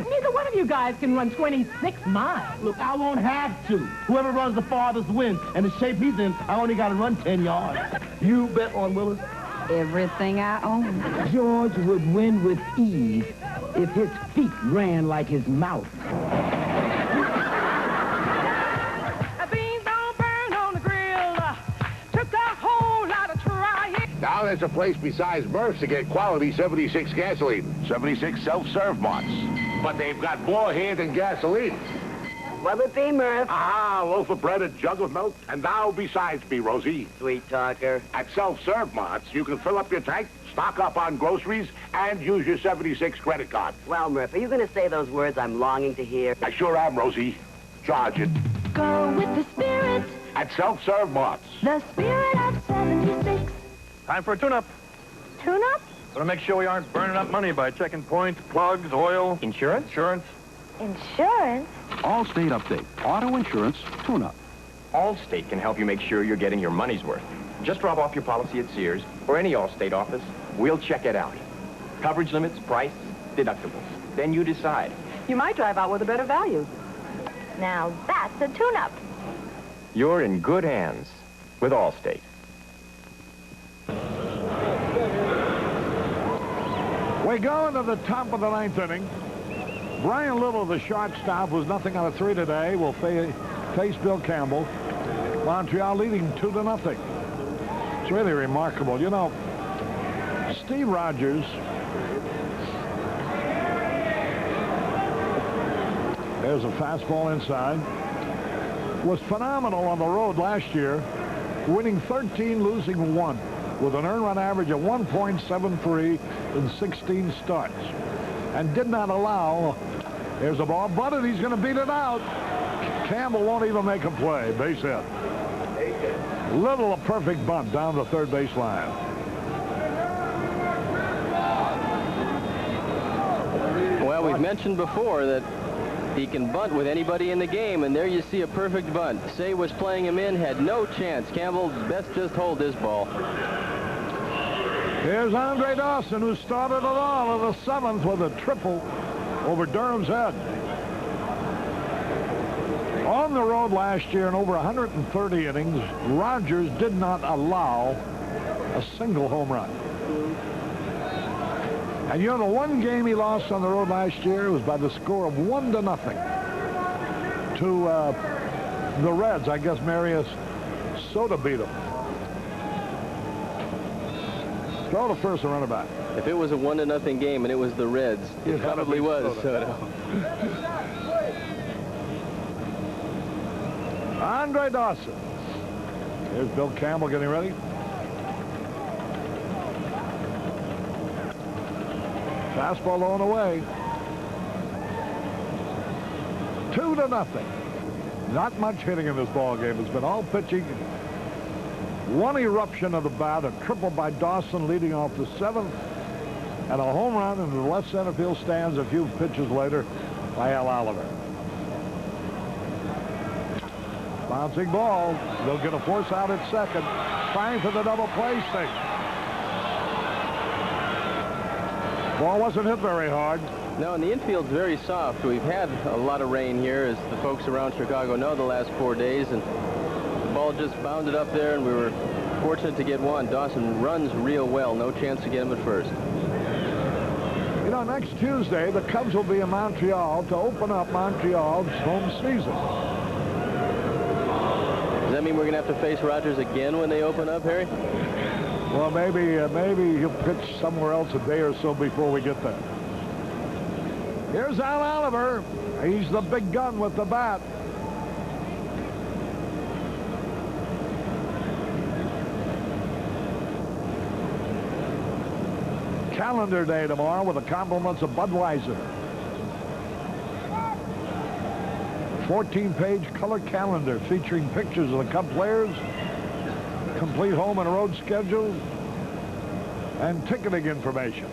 Neither one of you guys can run 26 miles. Look, I won't have to. Whoever runs the farthest wins. And the shape he's in, I only got to run 10 yards. You bet on Willis? Everything I own. George would win with ease if his feet ran like his mouth. Beans don't burn on the grill. Took a whole lot of trying. Now there's a place besides Murph's to get quality 76 gasoline. 76 self-serve mots. But they've got more here than gasoline. What would be, Murph? Ah, a loaf of bread, a jug of milk, and thou besides me, Rosie. Sweet talker. At self-serve mots, you can fill up your tank, stock up on groceries, and use your 76 credit card. Well, Murph, are you going to say those words I'm longing to hear? I sure am, Rosie. Charge it. Go with the spirit. At self-serve mots. The spirit of 76. Time for a tune-up. Tune-up? Want to make sure we aren't burning up money by checking points, plugs, oil. Insurance? Insurance. Insurance? Allstate update. Auto insurance tune-up. Allstate can help you make sure you're getting your money's worth. Just drop off your policy at Sears or any Allstate office. We'll check it out. Coverage limits, price, deductibles. Then you decide. You might drive out with a better value. Now that's a tune-up. You're in good hands with Allstate. We go into the top of the ninth inning. Brian Little, the shortstop, was nothing out of 3 today, will face Bill Campbell. Montreal leading 2-0. It's really remarkable. You know, Steve Rogers, there's a fastball inside, was phenomenal on the road last year, winning 13, losing 1, with an earned run average of 1.73 in 16 starts, and did not allow. There's a ball butted. He's going to beat it out. Campbell won't even make a play. Base hit. Little, a perfect bunt down the third base line. Well, we've mentioned before that he can bunt with anybody in the game, and there you see a perfect bunt. Say was playing him in, had no chance. Campbell best just hold this ball. Here's Andre Dawson, who started it all in the 7th with a triple over Durham's head. On the road last year in over 130 innings, Rogers did not allow a single home run. And you know, the one game he lost on the road last year was by the score of 1-0 to the Reds. I guess Marius Soda beat him. Throw to first and run it back. If it was a 1-0 game and it was the Reds, it probably was Soto. Andre Dawson. Here's Bill Campbell getting ready. Fastball on the way. 2-0. Not much hitting in this ball game. It's been all pitching. One eruption of the bat, a triple by Dawson leading off the 7th, and a home run in the left center field stands a few pitches later by Al Oliver. Bouncing ball. They'll get a force out at second. Trying for the double play stick. Ball wasn't hit very hard. No, and the infield's very soft. We've had a lot of rain here, as the folks around Chicago know, the last 4 days, and the ball just bounded up there, and we were fortunate to get one. Dawson runs real well. No chance to get him at first. You know, next Tuesday, the Cubs will be in Montreal to open up Montreal's home season. Does that mean we're going to have to face Rogers again when they open up, Harry? Well, maybe he'll pitch somewhere else a day or so before we get there. Here's Al Oliver. He's the big gun with the bat. Calendar day tomorrow with the compliments of Budweiser. 14-page color calendar featuring pictures of the Cub players, complete home and road schedules, and ticketing information.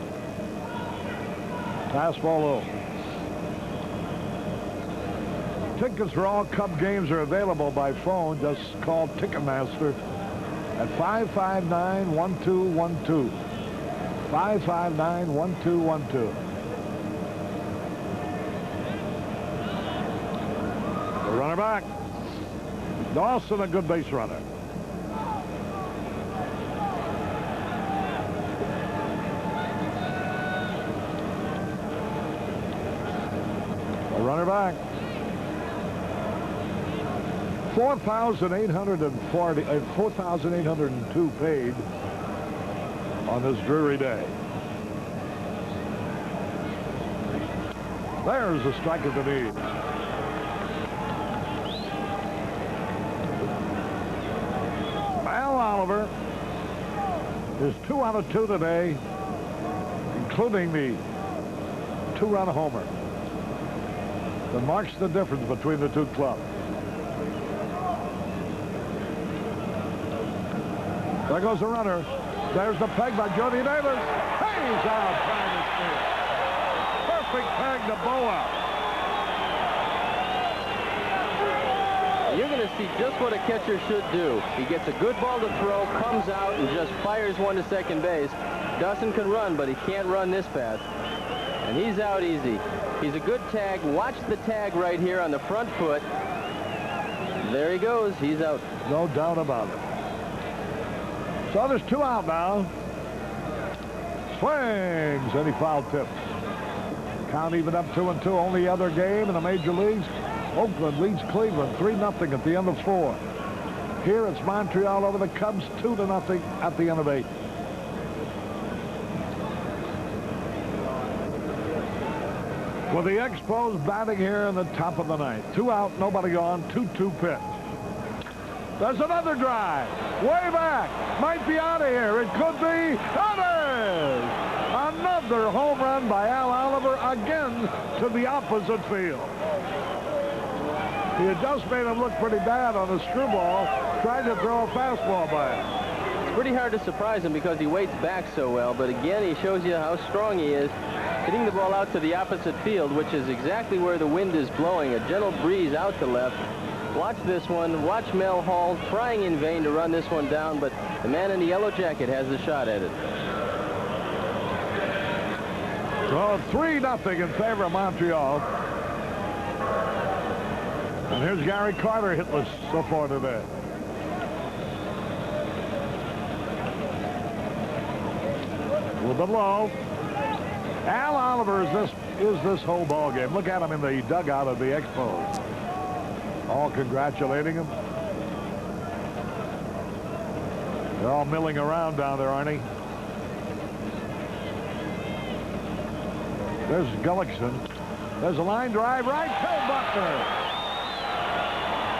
Fastball low. Tickets for all Cub games are available by phone. Just call Ticketmaster at 559-1212. 559-1212. The runner back. Dawson, a good base runner. 4,802 paid on this dreary day. There's the strike of the need. Al Oliver is 2 out of 2 today, including the 2-run homer that marks the difference between the two clubs. There goes the runner. There's the peg by Jody Davis. He's out trying to steal. Perfect peg to Boa. You're going to see just what a catcher should do. He gets a good ball to throw, comes out, and just fires one to second base. Dustin can run, but he can't run this fast. And he's out easy. He's a good tag. Watch the tag right here on the front foot. There he goes. He's out. No doubt about it. So there's 2 out now. Swings, and he foul tips. Count even up 2-2. Only other game in the major leagues. Oakland leads Cleveland 3-0 at the end of 4. Here it's Montreal over the Cubs 2-0 at the end of 8. With the Expos batting here in the top of the 9th. 2 out, nobody on, 2-2 pitch. There's another drive. Way back. Might be out of here. It could be. That is another home run by Al Oliver again to the opposite field. He had just made him look pretty bad on a screwball, trying to throw a fastball by him. It's pretty hard to surprise him because he waits back so well, but again, he shows you how strong he is. Hitting the ball out to the opposite field, which is exactly where the wind is blowing. A gentle breeze out to left. Watch this one. Watch Mel Hall trying in vain to run this one down, but the man in the yellow jacket has the shot at it. So 3-0 in favor of Montreal. And here's Gary Carter hitless so far today. A little bit low. Al Oliver is this whole ball game. Look at him in the dugout of the Expos. All congratulating him. They're all milling around down there, aren't they? There's Gullickson. There's a line drive right to Buckner.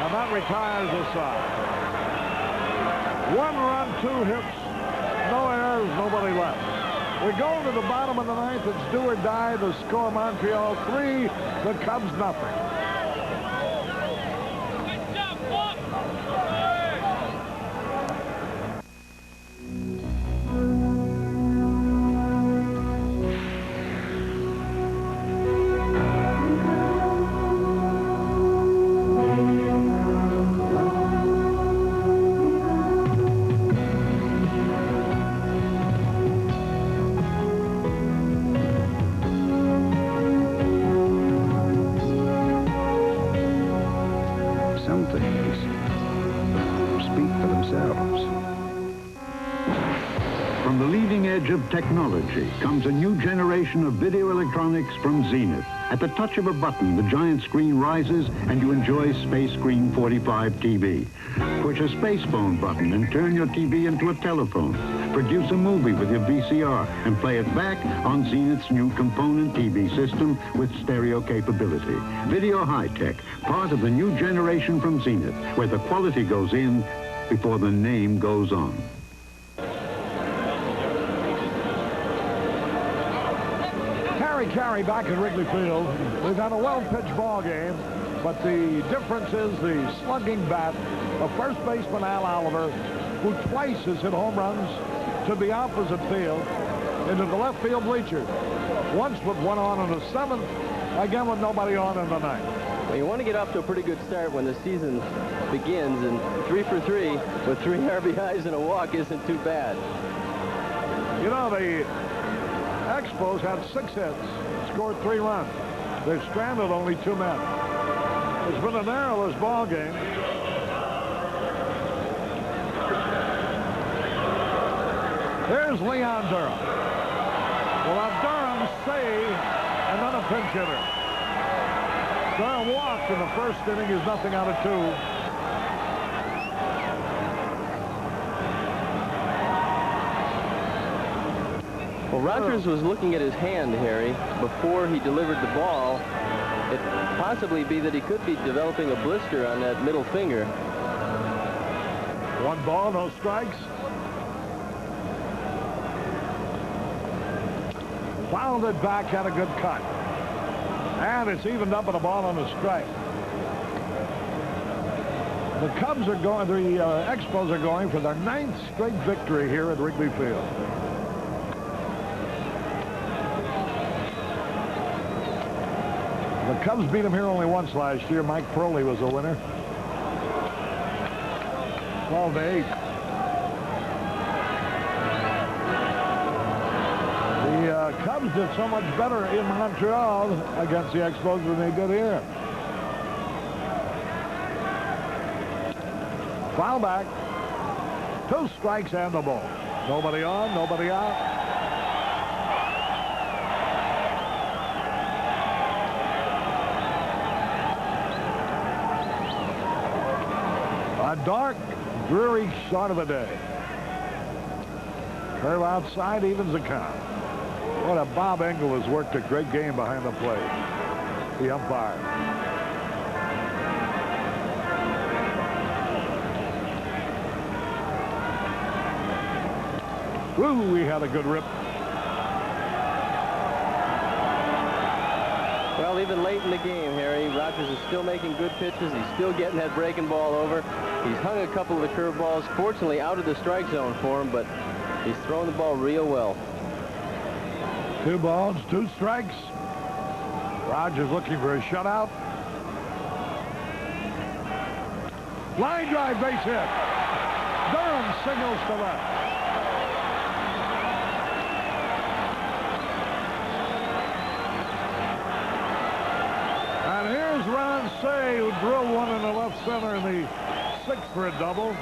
And that retires the side. 1 run, 2 hits, no errors, nobody left. We go to the bottom of the 9th. It's do or die. The score, Montreal 3, the Cubs 0. Of technology comes a new generation of video electronics from Zenith. At the touch of a button, the giant screen rises and you enjoy Space Screen 45 TV. Push a space phone button and turn your TV into a telephone. Produce a movie with your VCR and play it back on Zenith's new component TV system with stereo capability. Video high-tech, part of the new generation from Zenith, where the quality goes in before the name goes on. Carey back at Wrigley Field. We've had a well-pitched ball game, but the difference is the slugging bat of first baseman Al Oliver, who twice has hit home runs to the opposite field into the left field bleachers. Once with 1 on in the 7th, again with nobody on in the 9th. Well, you want to get off to a pretty good start when the season begins, and 3 for 3 with 3 RBIs and a walk isn't too bad. You know, the Expos had 6 hits, scored 3 runs. They've stranded only 2 men. It's been a narrowless ball game. Here's Leon Durham. Well, now Durham saved and then a pinch hitter. Durham walked in the first inning. He's 0 out of 2. Well, Rogers was looking at his hand, Harry, before he delivered the ball. It possibly be that he could be developing a blister on that middle finger. 1 ball, no strikes. Fouled it back, had a good cut. And it's evened up at a ball on a strike. The Cubs are going, the Expos are going for their 9th straight victory here at Wrigley Field. The Cubs beat them here only once last year. Mike Proley was the winner. 12-8. The Cubs did so much better in Montreal against the Expos than they did here. Foul back. 2 strikes and the ball. Nobody on, nobody out. A dark, dreary start of a day. Curve outside evens the count. What a Bob Engel has worked a great game behind the plate. The umpire. Woo, we had a good rip. Well, even late in the game, Harry, Rogers is still making good pitches. He's still getting that breaking ball over. He's hung a couple of the curveballs, fortunately out of the strike zone for him, but he's throwing the ball real well. 2 balls, 2 strikes. Rogers looking for a shutout. Line drive, base hit. Durham signals to left. And here's Ron Say, who drilled one in the left center in the 6th for a double.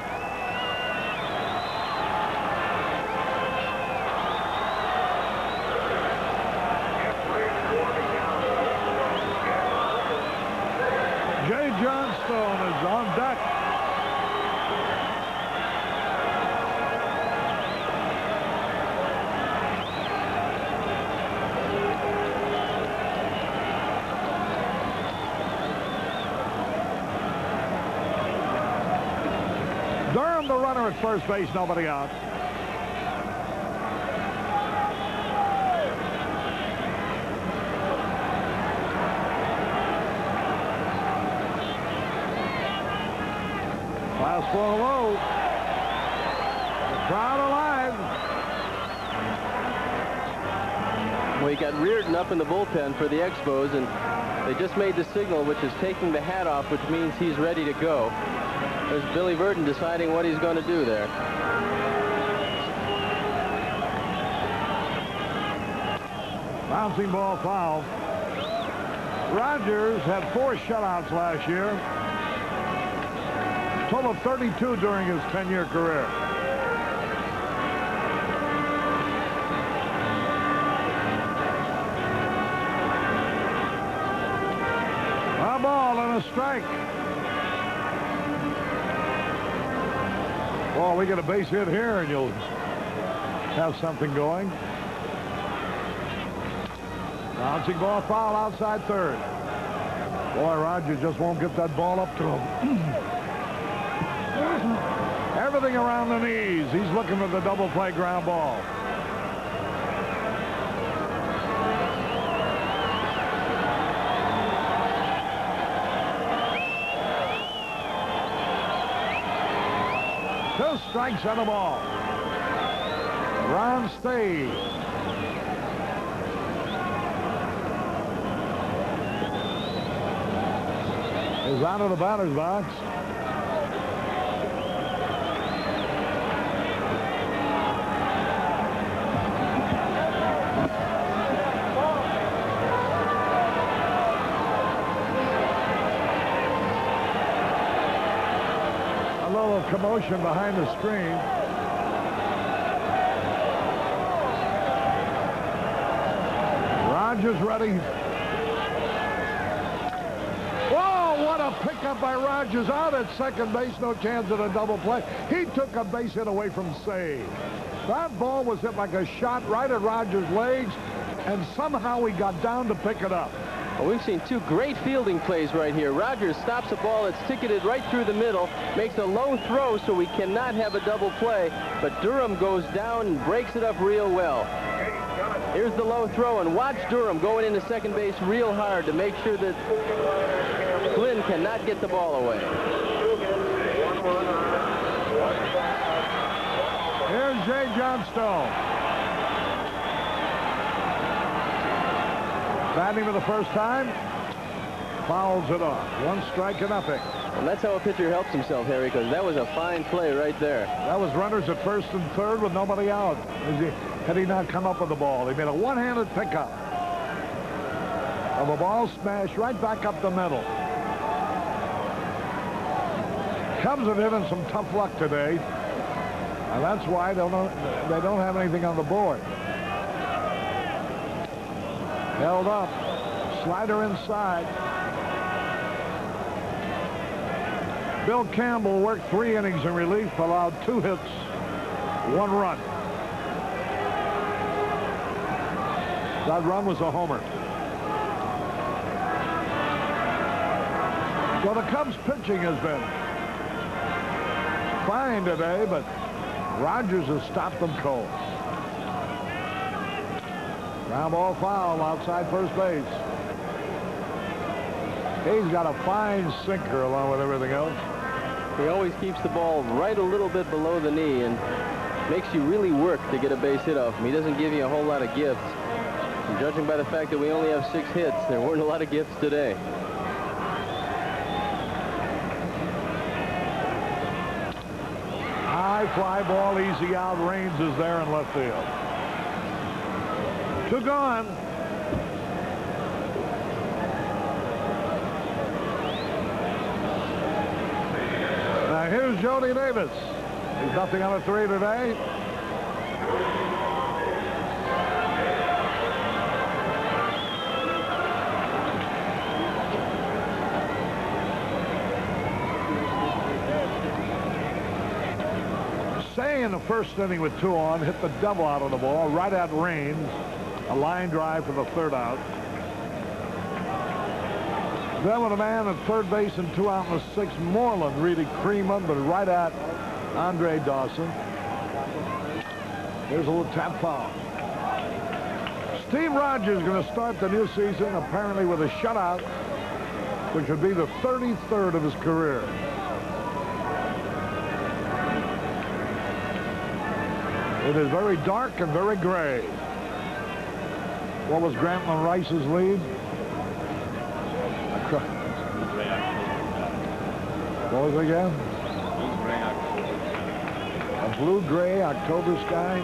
Jay Johnstone is on deck. Durham, the runner at first base, nobody out. Fastball low. The crowd alive. Well, he got Reardon up in the bullpen for the Expos, and they just made the signal, which is taking the hat off, which means he's ready to go. There's Billy Verdon deciding what he's going to do there. Bouncing ball foul. Rogers had 4 shutouts last year. Total of 32 during his 10-year career. A ball and a strike. Well, we get a base hit here and you'll have something going. Bouncing ball foul outside 3rd. Boy, Rogers just won't get that ball up to him. Everything around the knees. He's looking for the double play ground ball. Two strikes on the ball. Ron Stay. Is out of the batter's box. Commotion behind the screen. Rogers ready. Whoa, what a a pickup by Rogers out at second base. No chance at a double play. He took a base hit away from save. That ball was hit like a shot right at Rogers' legs, and somehow he got down to pick it up. Well, we've seen two great fielding plays right here. Rogers stops a ball that's ticketed right through the middle, makes a low throw so we cannot have a double play, but Durham goes down and breaks it up real well. Here's the low throw, and watch Durham going into second base real hard to make sure that Flynn cannot get the ball away. Here's Jay Johnstone. Batting for the first time. Fouls it off. 1 strike to nothing. And that's how a pitcher helps himself, Harry, because that was a fine play right there. That was runners at first and third with nobody out. Had he not come up with the ball, he made a one-handed pickup of a ball smashed right back up the middle. Cubs have given some tough luck today, and that's why they don't have anything on the board. Held up, slider inside. Bill Campbell worked 3 innings in relief, allowed 2 hits, 1 run. That run was a homer. Well, the Cubs pitching has been fine today, but Rogers has stopped them cold. Ground ball foul outside first base. He's got a fine sinker along with everything else. He always keeps the ball right a little bit below the knee and makes you really work to get a base hit off him. He doesn't give you a whole lot of gifts. And judging by the fact that we only have 6 hits, there weren't a lot of gifts today. High fly ball, easy out. Raines is there in left field. 2 gone. Now here's Jody Davis. He's nothing on a 3 today. Say in the first inning with 2 on, hit the double out of the ball right at Raines. A line drive for the 3rd out. Then with a man at third base and 2 out in the 6th, Moreland really creamed him, but right at Andre Dawson. There's a little tap foul. Steve Rogers is going to start the new season apparently with a shutout, which would be the 33rd of his career. It is very dark and very gray. What was Grantland Rice's lead? What was it again? A blue-gray October sky.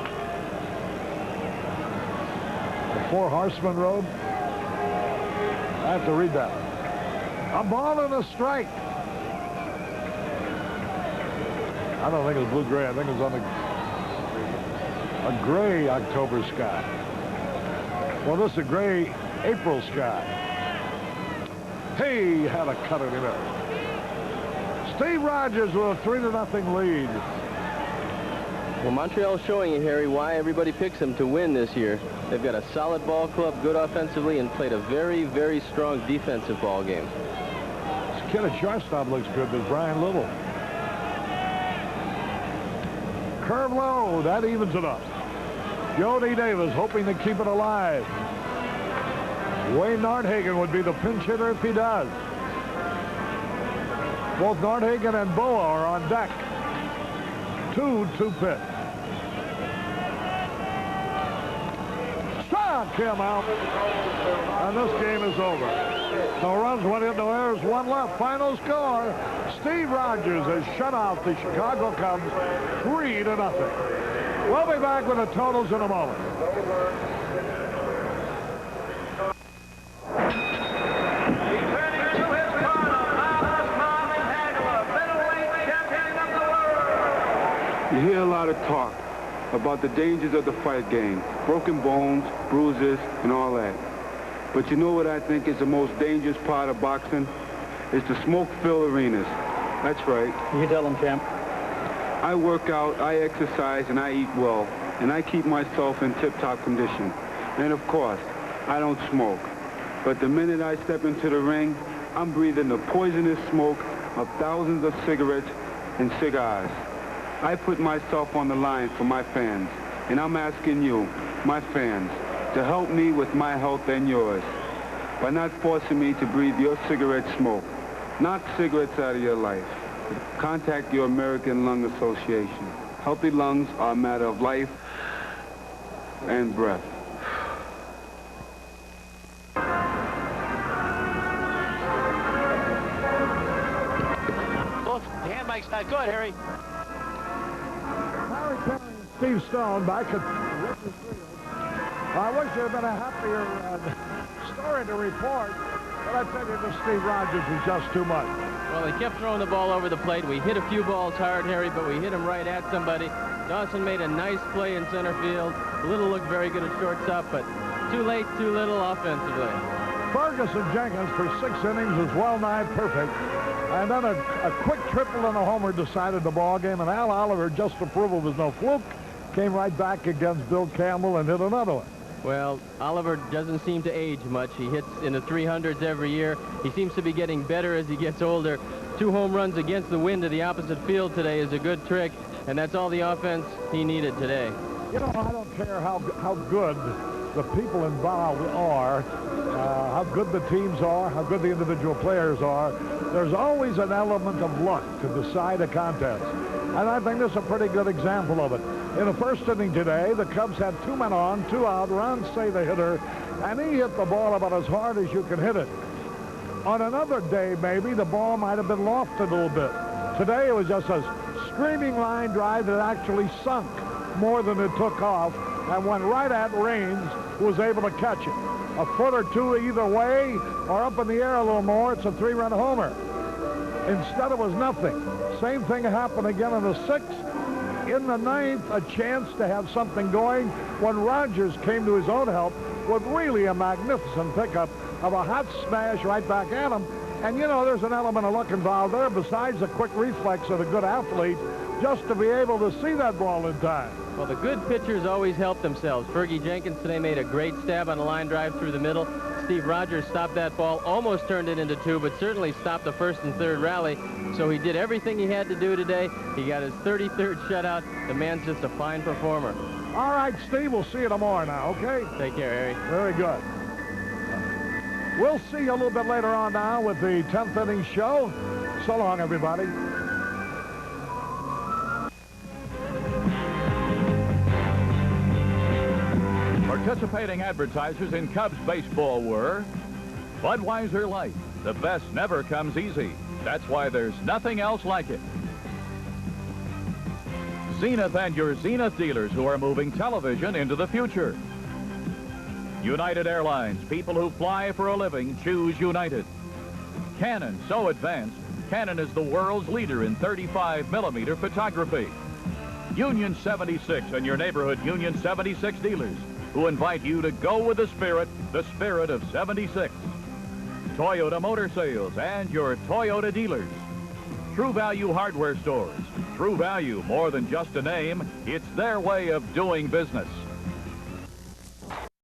The 4 Horsemen Road. I have to read that. A ball and a strike. I don't think it was blue-gray. I think it was on a gray October sky. Well, this is a gray April sky. He had a cut at him there. Steve Rogers with a 3-0 lead. Well, Montreal's showing you, Harry, why everybody picks them to win this year. They've got a solid ball club, good offensively, and played a very, very strong defensive ball game. This kid at shortstop looks good. There's Brian Little. Curve low. That evens it up. Jody Davis hoping to keep it alive. Wayne Nordhagen would be the pinch hitter if he does. Both Nordhagen and Boa are on deck. 2-2 pitch. Struck him out. And this game is over. No runs, 1 hit, no errors, 1 left. Final score. Steve Rogers has shut out the Chicago Cubs 3-0. We'll be back with the totals in a moment. You hear a lot of talk about the dangers of the fight game, broken bones, bruises, and all that. But you know what I think is the most dangerous part of boxing? is the smoke-filled arenas. That's right. You tell them, champ. I work out, I exercise, and I eat well, and I keep myself in tip-top condition. And of course, I don't smoke. But the minute I step into the ring, I'm breathing the poisonous smoke of thousands of cigarettes and cigars. I put myself on the line for my fans, and I'm asking you, my fans, to help me with my health and yours by not forcing me to breathe your cigarette smoke. Knock cigarettes out of your life. Contact your American Lung Association. Healthy lungs are a matter of life and breath. Look, the hand mic's not good, Harry. Harry Perry and Steve Stone back at Richard Field. I wish there had been a happier story to report, but I tell you, this Steve Rogers is just too much. Well, he kept throwing the ball over the plate. We hit a few balls hard, Harry, but we hit him right at somebody. Dawson made a nice play in center field. Little looked very good at shortstop, but too late, too little offensively. Ferguson Jenkins for 6 innings was well-nigh perfect. And then a quick triple and a homer decided the ball game, and Al Oliver, just to prove it was no fluke, came right back against Bill Campbell and hit another one. Well, Oliver doesn't seem to age much. He hits in the 300s every year. He seems to be getting better as he gets older. 2 home runs against the wind to the opposite field today is a good trick, and that's all the offense he needed today. You know, I don't care how good the people involved are, how good the teams are, how good the individual players are. There's always an element of luck to decide a contest. And I think this is a pretty good example of it. In the first inning today, the Cubs had 2 men on, 2 out. Ron Say, the hitter, and he hit the ball about as hard as you can hit it. On another day, maybe, the ball might have been lofted a little bit. Today, it was just a screaming line drive that actually sunk more than it took off and went right at Raines, who was able to catch it. A foot or 2 either way, or up in the air a little more, it's a 3-run homer. Instead, it was nothing. Same thing happened again in the 6th. In the 9th, a chance to have something going when Rogers came to his own help with really a magnificent pickup of a hot smash right back at him. And, you know, there's an element of luck involved there besides the quick reflex of a good athlete just to be able to see that ball in time. Well, the good pitchers always help themselves. Fergie Jenkins today made a great stab on a line drive through the middle. Steve Rogers stopped that ball, almost turned it into 2, but certainly stopped the 1st and 3rd rally. So he did everything he had to do today. He got his 33rd shutout. The man's just a fine performer. All right, Steve, we'll see you tomorrow now, okay? Take care, Harry. Very good. We'll see you a little bit later on now with the 10th inning show. So long, everybody. Participating advertisers in Cubs baseball were Budweiser Light. The best never comes easy. That's why there's nothing else like it. Zenith and your Zenith dealers who are moving television into the future. United Airlines. People who fly for a living choose United. Canon. So advanced, Canon is the world's leader in 35mm photography. Union 76 and your neighborhood Union 76 dealers who invite you to go with the spirit of 76. Toyota Motor Sales and your Toyota dealers. True Value Hardware Stores. True Value, more than just a name, it's their way of doing business.